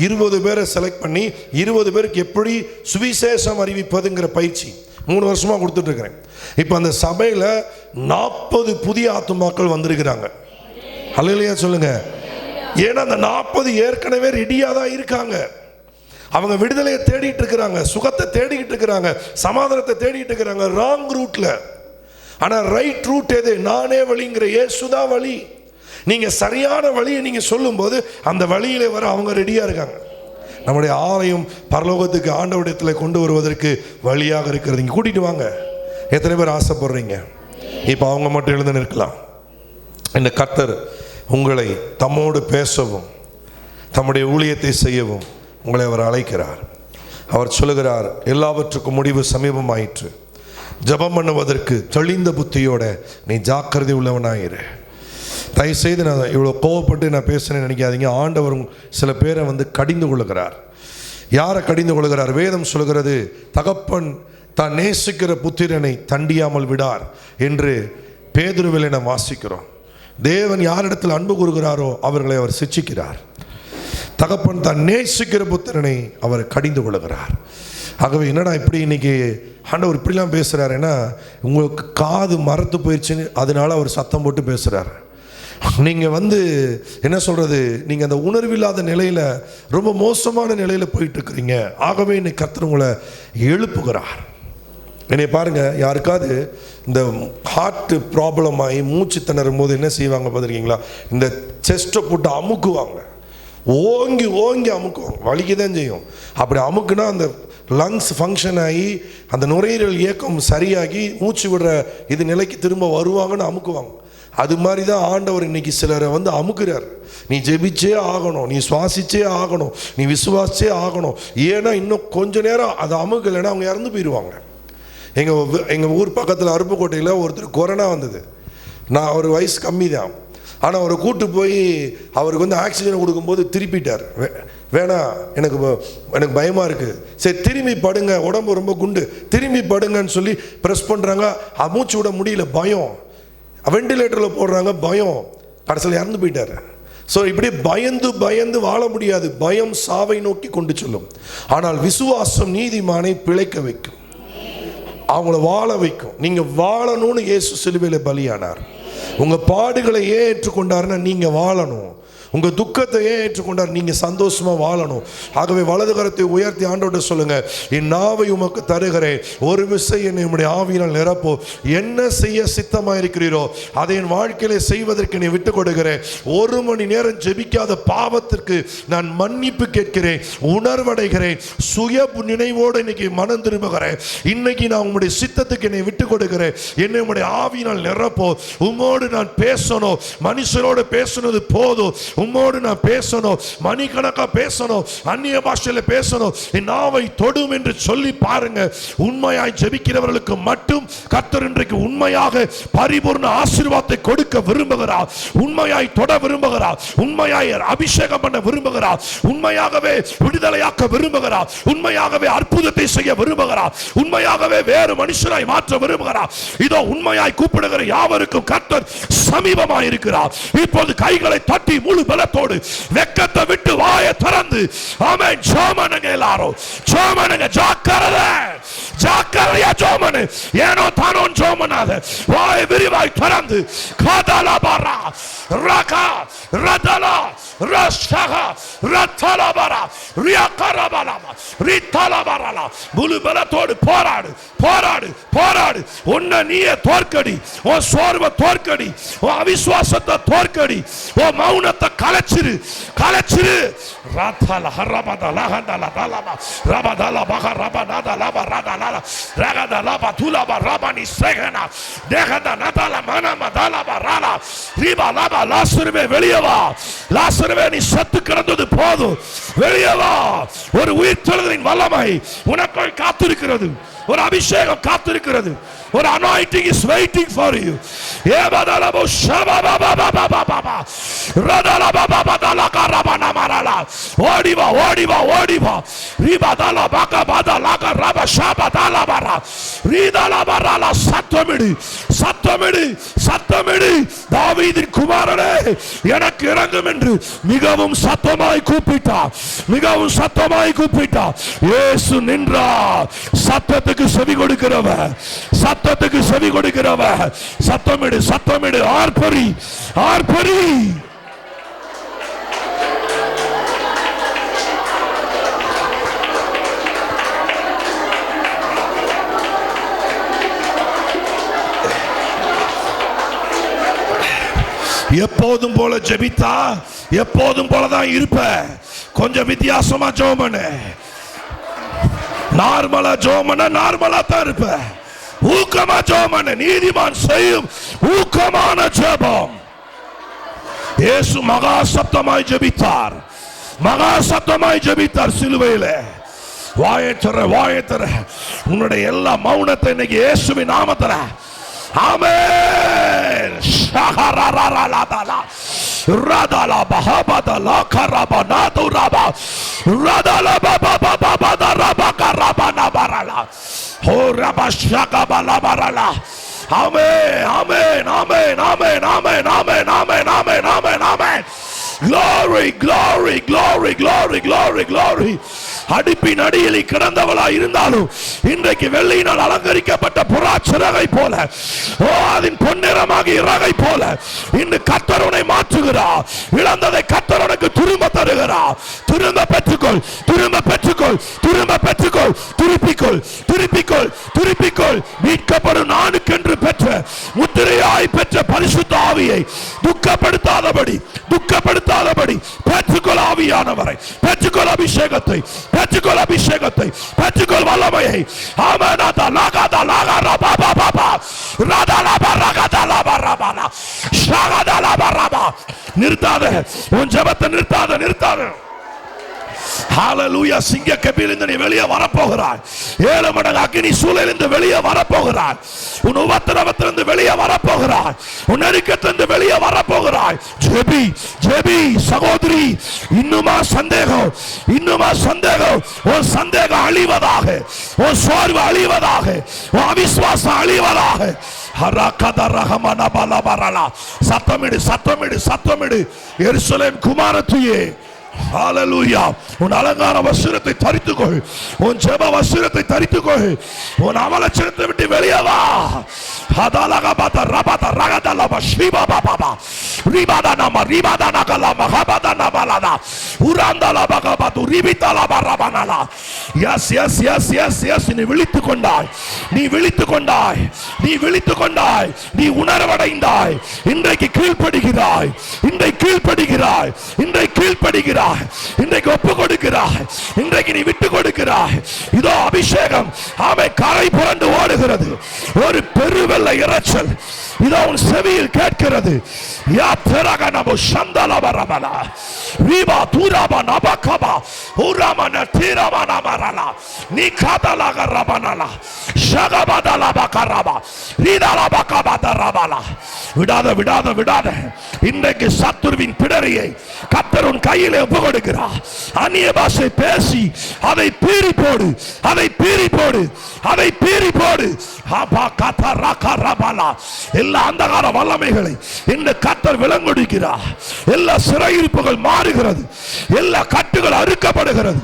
20 பேரை செலக்ட் பண்ணி 20 பேருக்கு எப்படி சுவிசேஷம் அறிவிப்பதுங்கிற பயிற்சி 3 வருஷமாக கொடுத்துட்ருக்கிறேன். இப்போ அந்த சபையில் 40 புதிய ஆத்துமாக்கள் வந்திருக்கிறாங்க. அல்லேலூயா சொல்லுங்க. ஏன்னா அந்த 40 ஏற்கனவே ரெடியாக தான் இருக்காங்க. அவங்க விடுதலையை தேடிட்டு இருக்கிறாங்க, சுகத்தை தேடிக்கிட்டு இருக்கிறாங்க, சமாதானத்தை தேடிட்டு இருக்கிறாங்க. ராங் ரூட்ல. ஆனால் ரைட் ரூட் எது? நானே வழிங்கிற இயேசுதான் வழி. நீங்க சரியான வழியை நீங்க சொல்லும்போது அந்த வழியிலே வர அவங்க ரெடியா இருக்காங்க. நம்முடைய ஆலயம் பரலோகத்துக்கு ஆண்டவரிடத்தில் கொண்டு வருவதற்கு வழியாக இருக்கிறது. இங்கே கூட்டிட்டு வாங்க. எத்தனை பேர் ஆசைப்படுறீங்க? இப்போ அவங்க மட்டும் எழுந்து நிற்கலாம். இந்த கர்த்தர் உங்களை தம்மோடு பேசவும் தம்முடைய ஊழியத்தை செய்யவும் உங்களை அவர் அழைக்கிறார். அவர் சொல்லுகிறார், எல்லாவற்றுக்கும் முடிவு சமீபமாயிற்று. ஜெபம் பண்ணுவதற்கு தெளிந்த புத்தியோட நீ ஜாக்கிரதை உள்ளவனாயிரு. தயவுசெய்து நான் இவ்வளோ கோவப்பட்டு நான் பேசுகிறேன்னு நினைக்காதீங்க. ஆண்டவர் சில பேரை கடிந்து கொள்ளுகிறார். யாரை கடிந்து கொள்ளுகிறார்? வேதம் சொல்கிறது, தகப்பன் தான் நேசிக்கிற புத்திரனை தண்டியாமல் விடார் என்று பேதுருவிலே நாம் வாசிக்கிறோம். தேவன் யாரிடத்தில் அன்பு கூறுகிறாரோ அவர்களை அவர் சிட்சிக்கிறார். தகப்பன் தான் நேசிக்கிற புத்திரனை அவர் கடிந்து கொள்ளுகிறார். ஆகவே என்னடா இப்படி இன்னைக்கு ஆண்டவர் இப்படிலாம் பேசுகிறாருன்னா, உங்களுக்கு காது மரத்து போயிடுச்சுன்னு அதனால அவர் சத்தம் போட்டு பேசுகிறார். நீங்கள் என்ன சொல்கிறது, நீங்கள் அந்த உணர்வில்லாத நிலையில் ரொம்ப மோசமான நிலையில் போயிட்டுருக்கிறீங்க. ஆகவே இன்னைக்கு கர்த்தர் உங்களை எழுப்புகிறார். என்னை பாருங்கள், யாருக்காவது இந்த ஹார்ட் ப்ராப்ளம் ஆகி மூச்சு திணறும் போது என்ன செய்வாங்க பார்த்துருக்கீங்களா? இந்த செஸ்ட்டை போட்டு அமுக்குவாங்க. ஓங்கி ஓங்கி அமுக்குவாங்க. வலிக்கு தான் செய்யும். அப்படி அமுக்குனா அந்த லங்ஸ் ஃபங்க்ஷன் ஆகி அந்த நுரையீரல் இயக்கம் சரியாகி மூச்சு விடுற இது நிலைக்கு திரும்ப வருவாங்கன்னு அமுக்குவாங்க. அது மாதிரி தான் ஆண்டவர் இன்னைக்கு சிலரை அமுக்குறார். நீ ஜெபிச்சே ஆகணும், நீ சுவாசிச்சே ஆகணும், நீ விசுவாசிச்சே ஆகணும். ஏன்னா இன்னும் கொஞ்ச நேரம் அதை அமுக்கலைன்னா அவங்க இறந்து போயிடுவாங்க. எங்கள் ஊர் பக்கத்தில் அருப்புக்கோட்டையில் ஒருத்தர் கொரோனா வந்தது. நான் அவர் வயசு கம்மி தான். ஆனால் அவரை கூட்டு போய் அவருக்கு ஆக்சிஜன் கொடுக்கும்போது திருப்பிட்டார். வேணாம், எனக்கு பயமாக இருக்குது. சரி திரும்பி படுங்க, உடம்பு ரொம்ப குண்டு, திரும்பி படுங்கன்னு சொல்லி ப்ரெஸ் பண்ணுறாங்க. மூச்சு விட முடியல, பயம். வெண்டிலேட்டரில் போடுறாங்க, பயம். கடைசியில் இறந்து போயிட்டார். ஸோ இப்படி பயந்து பயந்து வாழ முடியாது. பயம் சாவை நோக்கி கொண்டு செல்லும். ஆனால் விசுவாசம் நீதிமானை பிழைக்க வைக்கும், அவங்கள வாழ வைக்கும். நீங்கள் வாழணும்னு இயேசு சிலுவையில் பலியானார். உங்கள் பாடுகளை ஏன் ஏற்றுக்கொண்டாருன்னா நீங்கள் வாழணும். உங்கள் துக்கத்தை ஏன் ஏற்றுக்கொண்டார்? நீங்கள் சந்தோஷமாக வாழணும். ஆகவே வலது கரத்தை உயர்த்தி ஆண்டோட சொல்லுங்க, என் நாவை உமக்கு தருகிறேன், ஒரு விசை என்னை உம்முடைய ஆவியினால் நிரப்போ. என்ன செய்ய சித்தமாக இருக்கிறீரோ அதை என் வாழ்க்கையில செய்வதற்கு நீ விட்டு கொடுக்கிறேன். 1 மணி நேரம் ஜெபிக்காத பாவத்திற்கு நான் மன்னிப்பு கேட்கிறேன், உணர்வடைகிறேன், சுய நினைவோடு இன்னைக்கு மனம் திரும்புகிறேன். இன்னைக்கு நான் உம்முடைய சித்தத்துக்கு என்னை விட்டு கொடுக்கிறேன். என்னை உம்முடைய ஆவியினால் நிரப்போ. உம்மோடு நான் பேசணும், மனுஷனோடு பேசுனது போதும், உம்மோடு நான் பேசணும், மணிக்கணக்கா பேசணும், அந்நிய பாஷையில பேசணும், என் நாவை தொடும் என்று சொல்லி பாருங்க. உண்மையாய் ஜெபிக்கிறவர்களுக்கு மட்டும் கர்த்தர் இன்றைக்கு உண்மையாக பரிபூர்ண ஆசீர்வாதத்தை கொடுக்க விரும்புகிறார். உண்மையாய் தொட விரும்புகிறார், உண்மையாய் அபிஷேகம் பண்ண விரும்புகிறார், உண்மையாகவே விடுதலையாக்க விரும்புகிறார், உண்மையாகவே அற்புதத்தை செய்ய விரும்புகிறார், உண்மையாகவே வேறு மனுஷனாய் மாற்ற விரும்புகிறார். இதோ உண்மையாய் கூப்பிடுகிற யாவருக்கும் கர்த்தர் சமீபமாய் இருக்கிறார். இப்போது கைகளை தட்டி முழு பலத்தோடு வெக்கத்தை விட்டு வாயை திறந்து ஆமென் ஜெபமனுங்க. எல்லாரும் ஜெபமனுங்க. ஜாக்கிரதை, ஜாக்கிரதையா ஜெபமனு. ஏனோ தானோ ஜெபமனாத வாயை விரிவாய் திறந்து காதலபரா ரகா ரதலா ரஷகா ரதலபரா ரியாகரபலமா ரிதலபரலா. முழு பலத்தோடு போராடு, போராடு, போராடு. உன்னை நீயே தோற்கடி, உன் சோர்வை தோற்கடி, உன் அவிசுவாசத்தை தோற்கடி, உன் மௌனத்தை கலைச்சிரு, கலைச்சிரு. ரதல ஹரபதல ஹதல தலமா ரபதல பக ரபதல லப ரதல ரகதல பதுல பரபனி சேகனா தேகத நதல மனம தல பரல ரிபா லப. லாசருவே வெளியே வா, லாசருவே நீ செத்து கிடந்தது போதும், வெளியே வா. ஒரு உயிர்த்தெழுதலின் வல்லமை உனக்குள் காத்திருக்கிறது, ஒரு அபிஷேகம் காத்திருக்கிறது, ஒரு anointing is waiting for you. ஏபதலபோ ஷபபபபபபபப ரதலபபபதலகரபனமரலா. ஓடி வா, ஓடி வா, ஓடி வா. ரிபதல பகபதலகரப ஷபதலபரா ரிதலபரல. சத்தமிடு, சத்தமிடு, சத்தமிடு. தாவீதின் குமாரனே எனக்கு இரங்கும் என்று மிகவும் சத்தமாய் கூப்பிட்டார், மிகவும் சத்தமாய் கூப்பிட்டார். இயேசு நின்றார். சத்தத்துக்கு செவி கொடுக்கிறவர், சத்தத்துக்கு செவி கொடுக்கிறவர். சத்தமிடு, சத்தமிடு. ஆர்ப்பரி, ஆர்ப்பரி. எப்போதும் போல ஜெபித்தா எப்போதும் போலதான் இருப்ப. கொஞ்சம் வித்தியாசமா ஜெபம் பண்ணு. நார்மலா ஜெபம் பண்ண நார்மலா தான் இருப்ப. ஊக்கமா ஜெபம் பண்ணு. நீதிமான் செய்யும் ஊக்கமான ஜெபம். இயேசு மகா சப்தமாய் ஜெபித்தார், மகா சப்தமாய் ஜெபித்தார் சிலுவையில. வாயை தர, வாயை தர. உன்னுடைய எல்லா மௌனத்தை இன்னைக்கு இயேசுவின் நாமத்துல ஆமென். ஷஹரரரலதலா ரதலா பஹபதலா கரபனாதுரபா ரதலா பபபபபதரபா கரபனபரலா ஹோ ரபஷகபலபரலா. ஆமென், ஆமென், ஆமென், ஆமென், ஆமென், ஆமென், ஆமென், ஆமென், ஆமென், ஆமென். Glory, glory, glory, glory, glory, glory. அடிப்பின் அடியில் கிடந்தவளா இருந்தாலும் இன்றைக்கு வெள்ளியினால் அலங்கரிக்கப்பட்ட புறா சிறகை போல, ஓ அதன் பொன்னிறமாக இறகை போல இன்று கர்த்தர் உன்னை மாற்றுகிறார். இழந்ததை கர்த்தர் உனக்கு திரும்ப தருகிறார். திரும்ப பெற்றுக்கொள், திரும்ப பெற்றுக்கொள், திரும்ப பெற்றுக்கொள். திருப்பிக்கொள், திருப்பிக்கொள், திருப்பிக்கொள். மீட்கப்படும் நானுக்கென்று பெற்ற முத்திரையாய் பெற்ற பரிசுத்த ஆவியை துக்கப்படுத்தாதபடி, துக்கப்படுத்தாதபடி பெற்றுக்கொள். ஆவியானவரை பெற்றுக்கொள். அபிஷேகத்தை பெற்றுக்கொள், அபிஷேகத்தை பெற்றுக்கொள். வல்லமையை ஆமெனாதா லாகாதா லாகாரபாபாபா ரதலபரகதலபரபனா ஷகதலபரபா. நிறுத்தாத, உன் ஜெபத்தை நிறுத்தாத, நிறுத்தாத. ஹalleluya. சிங்க கபிலிருந்து நீ வெளியே வரப்போகிறாய். 7 மடங்கு அக்கினி சூளையிலிருந்து வெளியே வரப்போகிறாய். உன் உபத்திரவத்திலிருந்து வெளியே வரப்போகிறாய். உன் நெருக்கத்திலிருந்து வெளியே வரப்போகிறாய். ஜெபி, ஜெபி சகோதரி. இன்னுமா சந்தேகம், இன்னுமா சந்தேகம். உன் சந்தேகம் அழிவதாக, உன் சோர்வு அழிவதாக, உன் அவிசுவாசம் அழிவதாக. சத்தமிடு, சத்தமிடு, சத்தமிடு. எருசலேம் குமாரத்தியே ஹalleluya. உன் அலங்கார வஸ்திரத்தை தரித்துக்கொள், உன் ஜெப வஸ்திரத்தை தரித்துக்கொள். உன் அவலட்சணத்தை விட்டு வெளியே வா. ஹதலகபத ரபத ரகதலப ஷிபபபப ரிபதனம ரிபதனகலம ஹபதனமலனா உரந்தலபகபது ரிபிதலபரபனலா. எஸ் எஸ் எஸ் எஸ் எஸ். நீ விழித்துக் கொண்டாய், நீ விழித்துக் கொண்டாய், நீ விழித்துக் கொண்டாய், நீ உணர்வடைந்தாய். இன்றைக்கு கீழ்ப்படுகிறாய், இன்றைக்கு கீழ்ப்படுகிறாய், இன்றைக்கு கீழ்ப்படுகிறாய், இன்றைக்கு ஒப்பு கொடுக்கிறாய், இன்றைக்கு நீ விட்டு கொடுக்கிறாய். இதோ அபிஷேகம் ஆமே கரை புரண்டு ஓடுகிறது. ஒரு பெருவெள்ள இரைச்சல் இதோ உன் செவியில் கேட்கிறது. யா தெரகனபு சந்தலபரபல ரீபா தூராபா நபகபா உராமன தீரமனமரலா நீ காதலக ரபனலா ஷகபதலபகரபா ரீதலபகபதரபலா. விடாத விடாத விடாத. இன்றைக்கு சத்துருவின் பிடரியை கர்த்தர் உன் கையிலே ஒப்புக்கொடுக்கிறார். அந்நிய பாஷை பேசி அதை பீறி போடு, அதை பீறி போடு, அதை பீறி போடு. எல்லா அந்தகார வல்லமைகளை இந்த கர்த்தர் விலங்கொடுக்கிறார். எல்லா சிறையிருப்புகள் மாறுகிறது, எல்லா கட்டுகள் அறுக்கப்படுகிறது,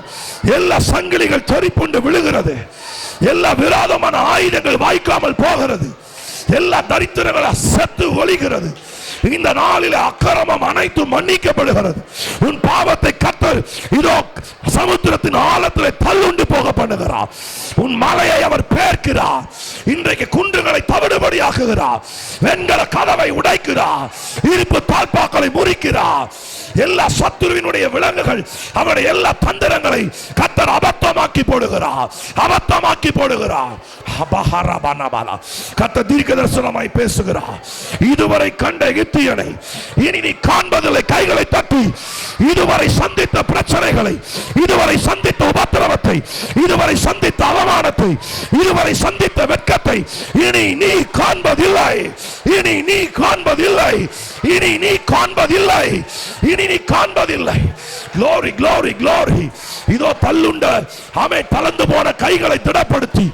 எல்லா சங்கிலிகள் செறிப்புண்டு விழுகிறது, எல்லா விரோதமான ஆயுதங்கள் வாய்க்காமல் போகிறது, எல்லா தரித்திரங்களை செத்து ஒழிகிறது. இந்த நாளில் அக்கிரமம் அனைத்தும் மன்னிக்கப்படுகிறது. உன் பாவத்தை கர்த்தர் இதோ சமுத்திரத்தின் ஆழத்தில் தள்ளுண்டு போக பண்ணுகிறார். உன் மலையை அவர் பேர்க்கிறார். இன்றைக்கு குன்றுகளை தவிடுபடியாக்குகிறார். வெண்கல கதவை உடைக்கிறார். இருப்பு தாழ்பாக்களை முறிக்கிறார். எல்லா சத்துருவினுடைய விலங்குகள் அவருடைய எல்லா தந்திரங்களை கர்த்தர் அபத்தமாக்கி போடுகிறார், அபத்தமாக்கி போடுகிறார். கர்த்தர் தீர்க்க தரிசனமாய் பேசுகிறார். இதுவரை கண்ட எகிப்தியனை இனி நீ காண்பதில்லை. கைகளை தட்டி இதுவரை சந்தித்த பிரச்சனைகளை, இதுவரை சந்தித்த உபத்திரவத்தை, இதுவரை சந்தித்த அவமானத்தை, இதுவரை சந்தித்த வெட்கத்தை இனி நீ காண்பதில்லை. இனி நீ காண்பதில்லை. இனி நீ காண்பதில்லை. இனி நீ காண்பதில்லை. Glory, glory, glory. இதோ தள்ளுண்ட ஆமே தளர்ந்து போன கைகளை திடப்படுத்தி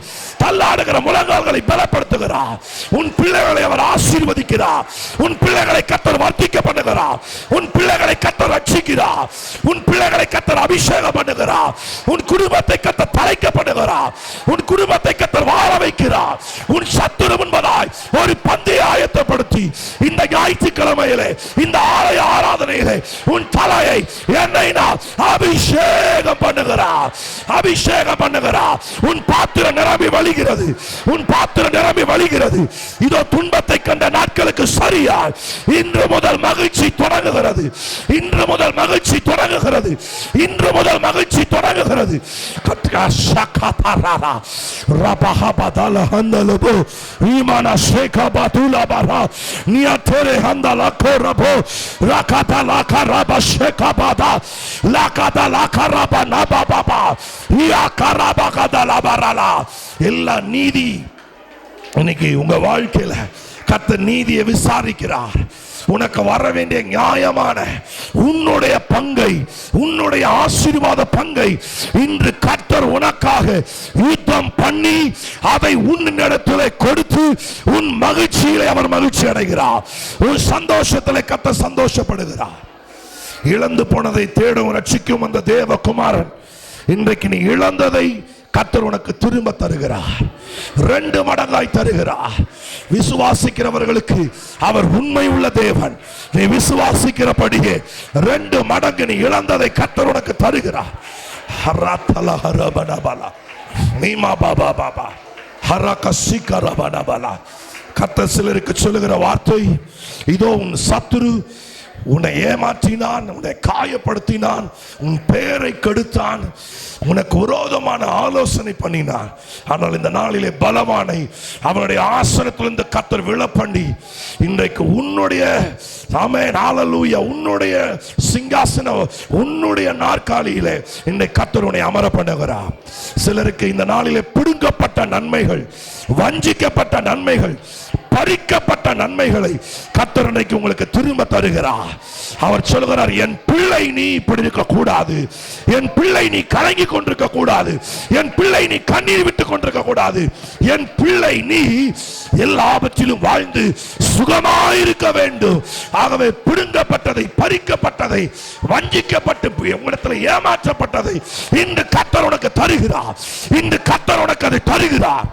தள்ளாடுகிற முழங்கால்களை பலப்படுத்துகிறார். உன் பிள்ளைகளை அவர் ஆசீர்வதிக்கிறார். உன் பிள்ளைகளை கர்த்தர் வர்த்திக்க பண்ணுகிறார். உன் பிள்ளைகளை கர்த்தர் ரட்சிக்கிறார். உன் பிள்ளைகளை கர்த்தர் அபிஷேகம் பண்ணுகிறார். உன் குடும்பத்தை கர்த்தர் தலைக்க பண்ணுகிறார். உன் குடும்பத்தை கர்த்தர் வாழ வைக்கிறார். உன் சத்துரு முன்பதாய் ஒரு பந்தய ஆயத்தப்படுத்தி இந்த ஞாயிற்றுக்கிழமையிலே இந்த ஆலய ஆராதனையிலே உன் தலையை எண்ணெயினால் அபிஷேகம் பண்ணுகிறார். அபிஷேகம் பண்ணுகிறார். உன் பாத்திரம் நிரம்பி வழிகிறது. உன் பாத்திரம் நிரம்பி வழிகிறது. இதோ துன்பத்தை கண்ட நாட்களுக்கு சரியா இன்று முதல் மகிழ்ச்சி தொடங்குகிறது. இன்று முதல் மகிழ்ச்சி தொடங்குகிறது. இன்று முதல் மகிழ்ச்சி தொடங்குகிறது. எல்லா நீதி இன்னைக்கு உங்க வாழ்க்கையில கர்த்தர் நீதியை விசாரிக்கிறார். உனக்கு வர வேண்டிய நியாயமான உன்னுடைய பங்கை, உன்னுடைய ஆசீர்வாத பங்கை இன்று கர்த்தர் உனக்காக யுத்தம் பண்ணி அதை உன்னிடத்திலே கொடுத்து உன் மகிழ்ச்சியிலே அவர் மகிழ்ச்சி அடைகிறார். உன் சந்தோஷத்திலே கர்த்தர் சந்தோஷப்படுகிறார். இழந்து போனதை தேடும் ரட்சிக்கும் அந்த தேவகுமாரன் இன்றைக்கு நீ இழந்ததை கர்த்தர் உனக்கு திரும்ப தருகிறார். 2 மடங்காய் தருகிறார். விசுவாசிக்கிறவர்களுக்கு அவர் உண்மை உள்ள தேவன். நீ விசுவாசிக்கிறபடியே 2 மடங்கு நீ இழந்ததை கர்த்தர் உனக்கு தருகிறார். கர்த்தர் சிலருக்கு சொல்லுகிற வார்த்தை இதோ உன் சத்துரு உன்னை ஏமாற்றினான், உன்னை காயப்படுத்தினான், உன் பெயரை கெடுத்தான், உனக்கு விரோதமான ஆலோசனை பண்ணினான். ஆனால் இந்த நாளிலே பலவானை அவனுடைய ஆசனத்திலிருந்து கர்த்தர் விழப்பண்ணி இன்றைக்கு உன்னுடைய ஆமென் ஹல்லேலூயா உன்னுடைய சிங்காசனம் உன்னுடைய நாற்காலியிலே இன்றைக்கு கர்த்தர் உன்னை அமர பண்ணுகிறார். சிலருக்கு இந்த நாளிலே பிடுங்கப்பட்ட நன்மைகள், வஞ்சிக்கப்பட்ட நன்மைகள், பறிக்கப்பட்ட நன்மைகளை கர்த்தர் இன்றைக்கு உங்களுக்கு திரும்ப தருகிறார். அவர் சொல்கிறார், என் பிள்ளை நீ இப்படி இருக்க கூடாது, என் பிள்ளை நீ கலங்கி கொண்டிருக்க கூடாது, என் பிள்ளை நீ கண்ணீர் விட்டு கொண்டிருக்க கூடாது, என் பிள்ளை நீ எல்லாவற்றிலும் வாழ்ந்து சுகமாயிருக்க வேண்டும். ஆகவே பிடுங்கப்பட்டதை, பறிக்கப்பட்டதை, வஞ்சிக்கப்பட்டு உங்களிடத்தில் ஏமாற்றப்பட்டதை இன்று கர்த்தர் உனக்கு தருகிறார். இன்று கர்த்தர் உனக்கு அதை தருகிறார்.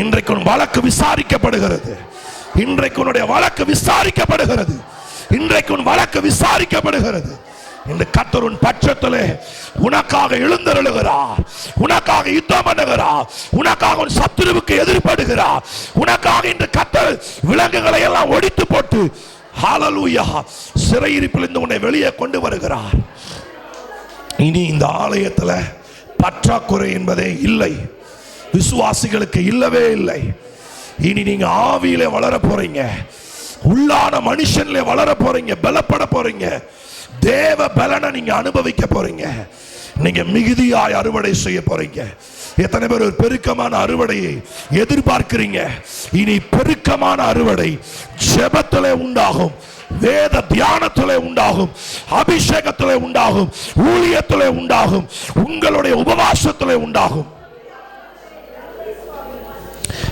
இன்றைக்கு உன் வழக்கு விசாரிக்கப்படுகிறது. இன்றைக்கு உன்னுடைய வழக்கு விசாரிக்கப்படுகிறது. இன்றைக்கு உன் வழக்கு விசாரிக்கப்படுகிறது. இந்த கர்த்தர் உன் பட்சத்திலே உனக்காக எழுந்தருளுகிறார், உனக்காக யுத்தம் பண்ணுகிறார், உனக்காக உன் சத்துருவுக்கு எதிர்படுகிறார், உனக்காக இந்த கர்த்தர் விலங்குகளை எல்லாம் ஒடித்து போட்டு ஹல்லேலூயா சிறையிருப்பிலிருந்து உன்னை வெளியே கொண்டு வருகிறார். இனி இந்த ஆலயத்தில் பற்றாக்குறை என்பதே இல்லை. விசுவாசிகளுக்கு இல்லவே இல்லை. இனி நீங்க ஆவியிலே வளர போறீங்க, உள்ளான மனுஷன்ல வளர போறீங்க, பலப்பட போறீங்க, தேவ பலனை நீங்க அனுபவிக்க போறீங்க, நீங்க மிகுதியாய் அறுவடை செய்ய போறீங்க. எத்தனை பேர் ஒரு பெருக்கமான அறுவடையை எதிர்பார்க்கிறீங்க? இனி பெருக்கமான அறுவடை ஜெபத்திலே உண்டாகும், வேத தியானத்திலே உண்டாகும், அபிஷேகத்திலே உண்டாகும், ஊழியத்திலே உண்டாகும், உங்களுடைய உபவாசத்திலே உண்டாகும்.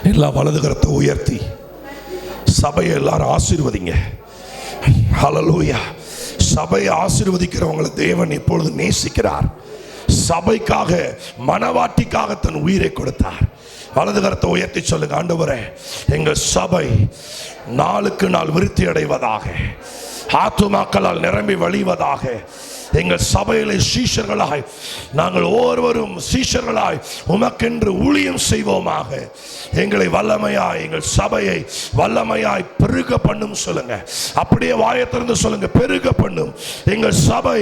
எல்லா வலது கரத்தை உயர்த்தி சபையை எல்லாரும் ஆசீர்வதிங்க. ஹல்லேலூயா. சபையை ஆசீர்வதிக்கிறவங்களை தேவன் இப்பொழுது நேசிக்கிறார். சபைக்காக, மனவாட்டிக்காக தன் உயிரை கொடுத்தார். வலது கரத்தை உயர்த்தி சொல்லுங்க, ஆண்டவரே எங்கள் சபை நாளுக்கு நாள் விருத்தி அடைவதாக, ஆத்துமாக்களால் நிரம்பி வழிவதாக. எங்கள் சபையிலே சீஷர்களாய் நாங்கள் ஒவ்வொருவரும் சீஷர்களாய் உமக்கென்று ஊழியம் செய்வோமாக. எங்களை வல்லமையாய், எங்கள் சபையை வல்லமையாய் பெருக பண்ணும் சொல்லுங்க. அப்படியே வாயத்திலிருந்து சொல்லுங்க, பெருக பண்ணும் எங்கள் சபை.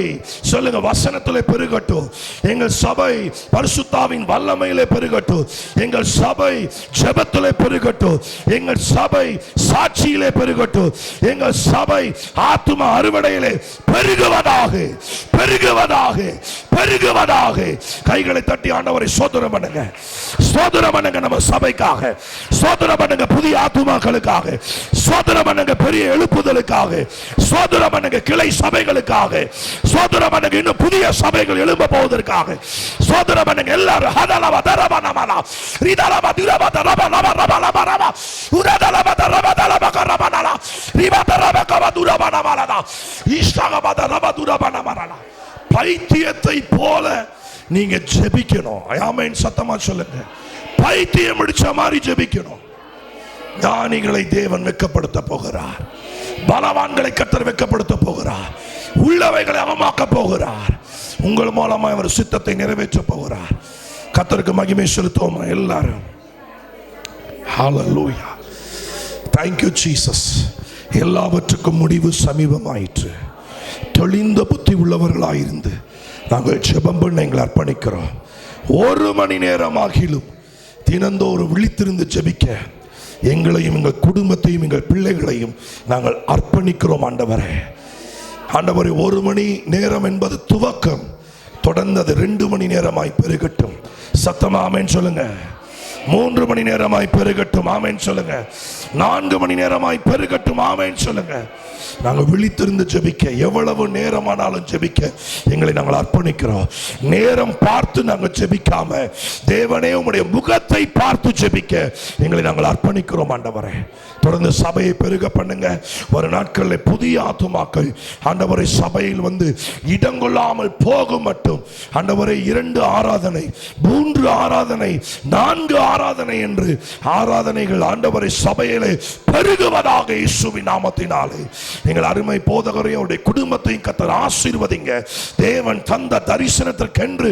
சொல்லுங்க, வசனத்திலே பெருகட்டும் எங்கள் சபை, பரிசுத்தாவின் வல்லமையிலே பெருகட்டும் எங்கள் சபை, ஜெபத்திலே பெருகட்டும் எங்கள் சபை, சாட்சியிலே பெருகட்டும் எங்கள் சபை, ஆத்தும அறுவடையிலே பெருகுவதாக, பெருகுவதாக, பெருகுவதாக. கைகளை தட்டி ஆண்டவரை ஸ்தோத்திரம் பண்ணுங்க, ஸ்தோத்திரம் பண்ணுங்க. நம்ம சபைக்காக ஸ்தோத்திரம் பண்ணுங்க, புதிய ஆத்துமாக்களுக்காக ஸ்தோத்திரம் பண்ணுங்க, பெரிய எழுப்புதலுக்காக ஸ்தோத்திரம் பண்ணுங்க, கிளை சபைகளுக்காக ஸ்தோத்திரம் பண்ணுங்க, இன்னும் புதிய சபைகள் எழும்ப போவதற்காக ஸ்தோத்திரம் பண்ணுங்க. எல்லாரும் ஹதலவ தரபனமலா ரிதலவ திரப தரப லப ரப லப ரப உரதலவ தரப தலப கரபனலா ரிபதரப கபதுரபனமலா ஈஷ்டகப தரப துரபனமலா. பைத்தியத்தை போல நீங்க ஜெபிக்கணும். ஆமென். சத்தமா சொல்லுங்க, பைத்தியம் முடிச்ச மாதிரி ஜெபிக்கணும். ஞானிகளை தேவன் வெட்கப்படுத்த போகிறார், பலவான்களை கர்த்தர் வெட்கப்படுத்த போகிறார், உள்ளவைகளை அவமாக்க போகிறார். உங்கள் மூலமா அவர் சித்தத்தை நிறைவேற்ற போகிறார். கர்த்தருக்கு மகிமை செலுத்துவோமா எல்லாரும்? ஹல்லேலூயா. Thank you Jesus. எல்லாவற்றுக்கும் முடிவு சமீபமாயிற்று. தெளிந்த புத்தி உள்ளவர்களாயிருந்து நாங்கள் ஜெபம் பண்ண எங்களை அர்ப்பணிக்கிறோம். 1 மணி நேரம் ஆகிலும் தினந்தோறும் விழித்திருந்து ஜெபிக்க எங்களையும் எங்கள் குடும்பத்தையும் எங்கள் பிள்ளைகளையும் நாங்கள் அர்ப்பணிக்கிறோம். ஆண்டவரே, ஆண்டவரே, 1 மணி நேரம் என்பது துவக்கம், தொடர்ந்து அது 2 மணி நேரமாய் பெருகட்டும். சத்தமா ஆமென் சொல்லுங்க. 3 மணி நேரமாய் பெருகட்டும். ஆமென் சொல்லுங்க. 4 மணி நேரமாய் பெருகட்டும். ஆமென் சொல்லுங்க. நாங்கள் விழித்திருந்து ஜெபிக்க, எவ்வளவு நேரமானாலும் ஜெபிக்க எங்களை நாங்கள் அர்ப்பணிக்கிறோம். நேரம் பார்த்து நாங்கள் ஜெபிக்காம, தேவனே உம்முடைய முகத்தை பார்த்து ஜெபிக்க எங்களை நாங்கள் அர்ப்பணிக்கிறோம். ஆண்டவரே, தொடர்ந்து சபையை பெருக பண்ணுங்க. ஒரு நாட்களில் புதிய ஆத்துமாக்கள் ஆண்டவரை சபையில் வந்து இடங்கொள்ளாமல் போக மட்டும் ஆண்டவரை 2 ஆராதனை, 3 ஆராதனை, 4 ஆராதனை என்று ஆராதனைகள் ஆண்டவரை சபையிலே பெருகுவதாக இயேசுவின் நாமத்தினாலே. எங்கள் அருமை போதகரையும் அவருடைய குடும்பத்தையும் கர்த்தர் ஆசீர்வதிங்க. தேவன் தந்த தரிசனத்திற்கென்று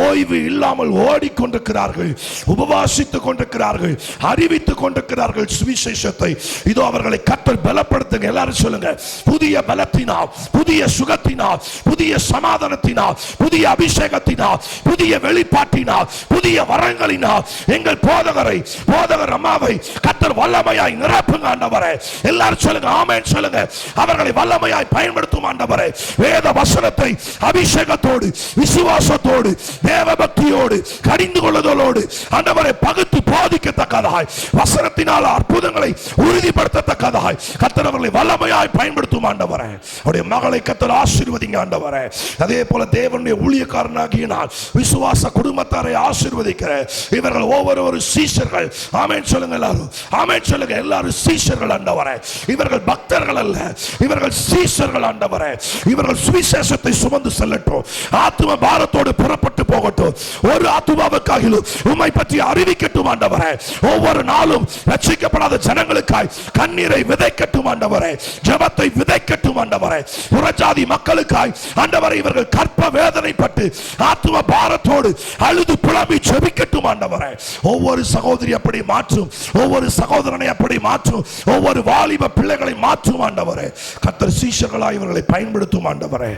ஓய்வு இல்லாமல் ஓடிக்கொண்டிருக்கிறார்கள், உபவாசித்துக் கொண்டிருக்கிறார்கள், அறிவித்துக் கொண்டிருக்கிறார்கள் சுவிசேஷத்தை. இதோ அவர்களை கர்த்தர் பலப்படுத்துங்க. எல்லாரும் சொல்லுங்க, புதிய பலத்தினால், புதிய சுகத்தினால், புதிய சமாதானத்தினால், புதிய அபிஷேகத்தினால், புதிய வெளிப்பாட்டினால், புதிய வரங்களினால் எங்கள் போதகர் அம்மாவை கர்த்தர் வல்லமையாய் நிரப்புங்க. ஆண்டவரே, எல்லாரும் சொல்லுங்க, ஆமென் சொல்லுங்க. அவர்களை வல்லமையாய் பயன்படுத்தும். ஆண்டவரே, வேத வசனத்தை அபிஷேகத்தோடு, விசுவாசத்தோடு, தேவ பக்தியோடு, கடிந்து கொள்ளுதலோடு ஆண்டவரை பகுத்து போதிக்கத்தக்கதாய், வசனத்தினால் அற்புதங்களை உறுதிப்படுத்தத்தக்கதாய் கர்த்தர் அவர்களை வல்லமையாய் பயன்படுத்தும். ஆண்டவரே, அவருடைய மகளை கர்த்தர் ஆசீர்வதிங்க. ஆண்டவரே, அதே போல தேவனுடைய ஊழியக்காரனாகிய நான் விசுவாச குடும்பத்தாரை ஆசீர்வதிக்கிற இவர்கள் ஒவ்வொரு சீஷர்கள். ஆமென் சொல்லுங்க எல்லாரும். ஆமென் சொல்லுங்க எல்லாரும். சீஷர்கள் ஆண்டவரே, இவர்கள் பக்தர்கள் அல்ல, இவர்கள் சீஷர்கள். ஆண்டவரே, இவர்கள் சுவிசேஷத்தை சுமந்து செல்லட்டும். ஆத்தும பாரத்தோடு புறப்பட்டு போகட்டும். ஒரு ஆத்துமாவுக்காகிலும் உம்மை பற்றி அறிவிக்கட்டும். ஆண்டவரே, ஒவ்வொரு நாளும் ரட்சிக்கப்படாத ஜனங்களுக்காய் கண்ணீரை விதைக்கட்டும். ஆண்டவரே, ஜெபத்தை விதைக்கட்டும். ஆண்டவரே. புறஜாதி மக்களுக்காய் ஆண்டவரே இவர்கள் கற்ப வேதனைப்பட்டு ஆத்தும பாரத்தோடு அழுது புலம்பி ஜெபிக்கட்டும் ஆண்டவரே. ஒவ்வொரு சகோதரி அப்படி மாற்றும், ஒவ்வொரு சகோதரனை அப்படி மாற்றும், ஒவ்வொரு வாலிப பிள்ளைகளை மாற்றும் ஆண்டவரே. கர்த்தர் சீஷர்களாய் இவர்களை பயன்படுத்தும் ஆண்டவரே.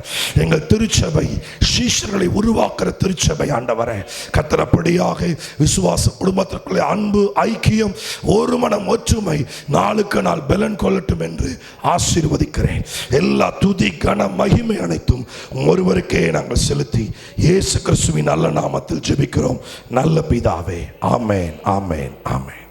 எங்கள் திருச்சபை சீஷர்களை உருவாக்குற திருச்சபை ஆண்டவரே. கர்த்தர் அப்படியாக விசுவாச குடும்பத்திற்குள்ளே அன்பு, ஐக்கியம், ஒரு மனம், ஒற்றுமை நாளுக்கு நாள் பலன் கொள்ளட்டும் என்று ஆசீர்வதிக்கிறேன். எல்லா துதி கன மகிமை அனைத்தும் ஒருவருக்கே நாங்கள் செலுத்தி இயேசு கிறிஸ்துவின் நல்ல நாமத்தில் ஜெபிக்கிறோம் நல்ல பிதாவே. ஆமென், ஆமென், ஆமென்.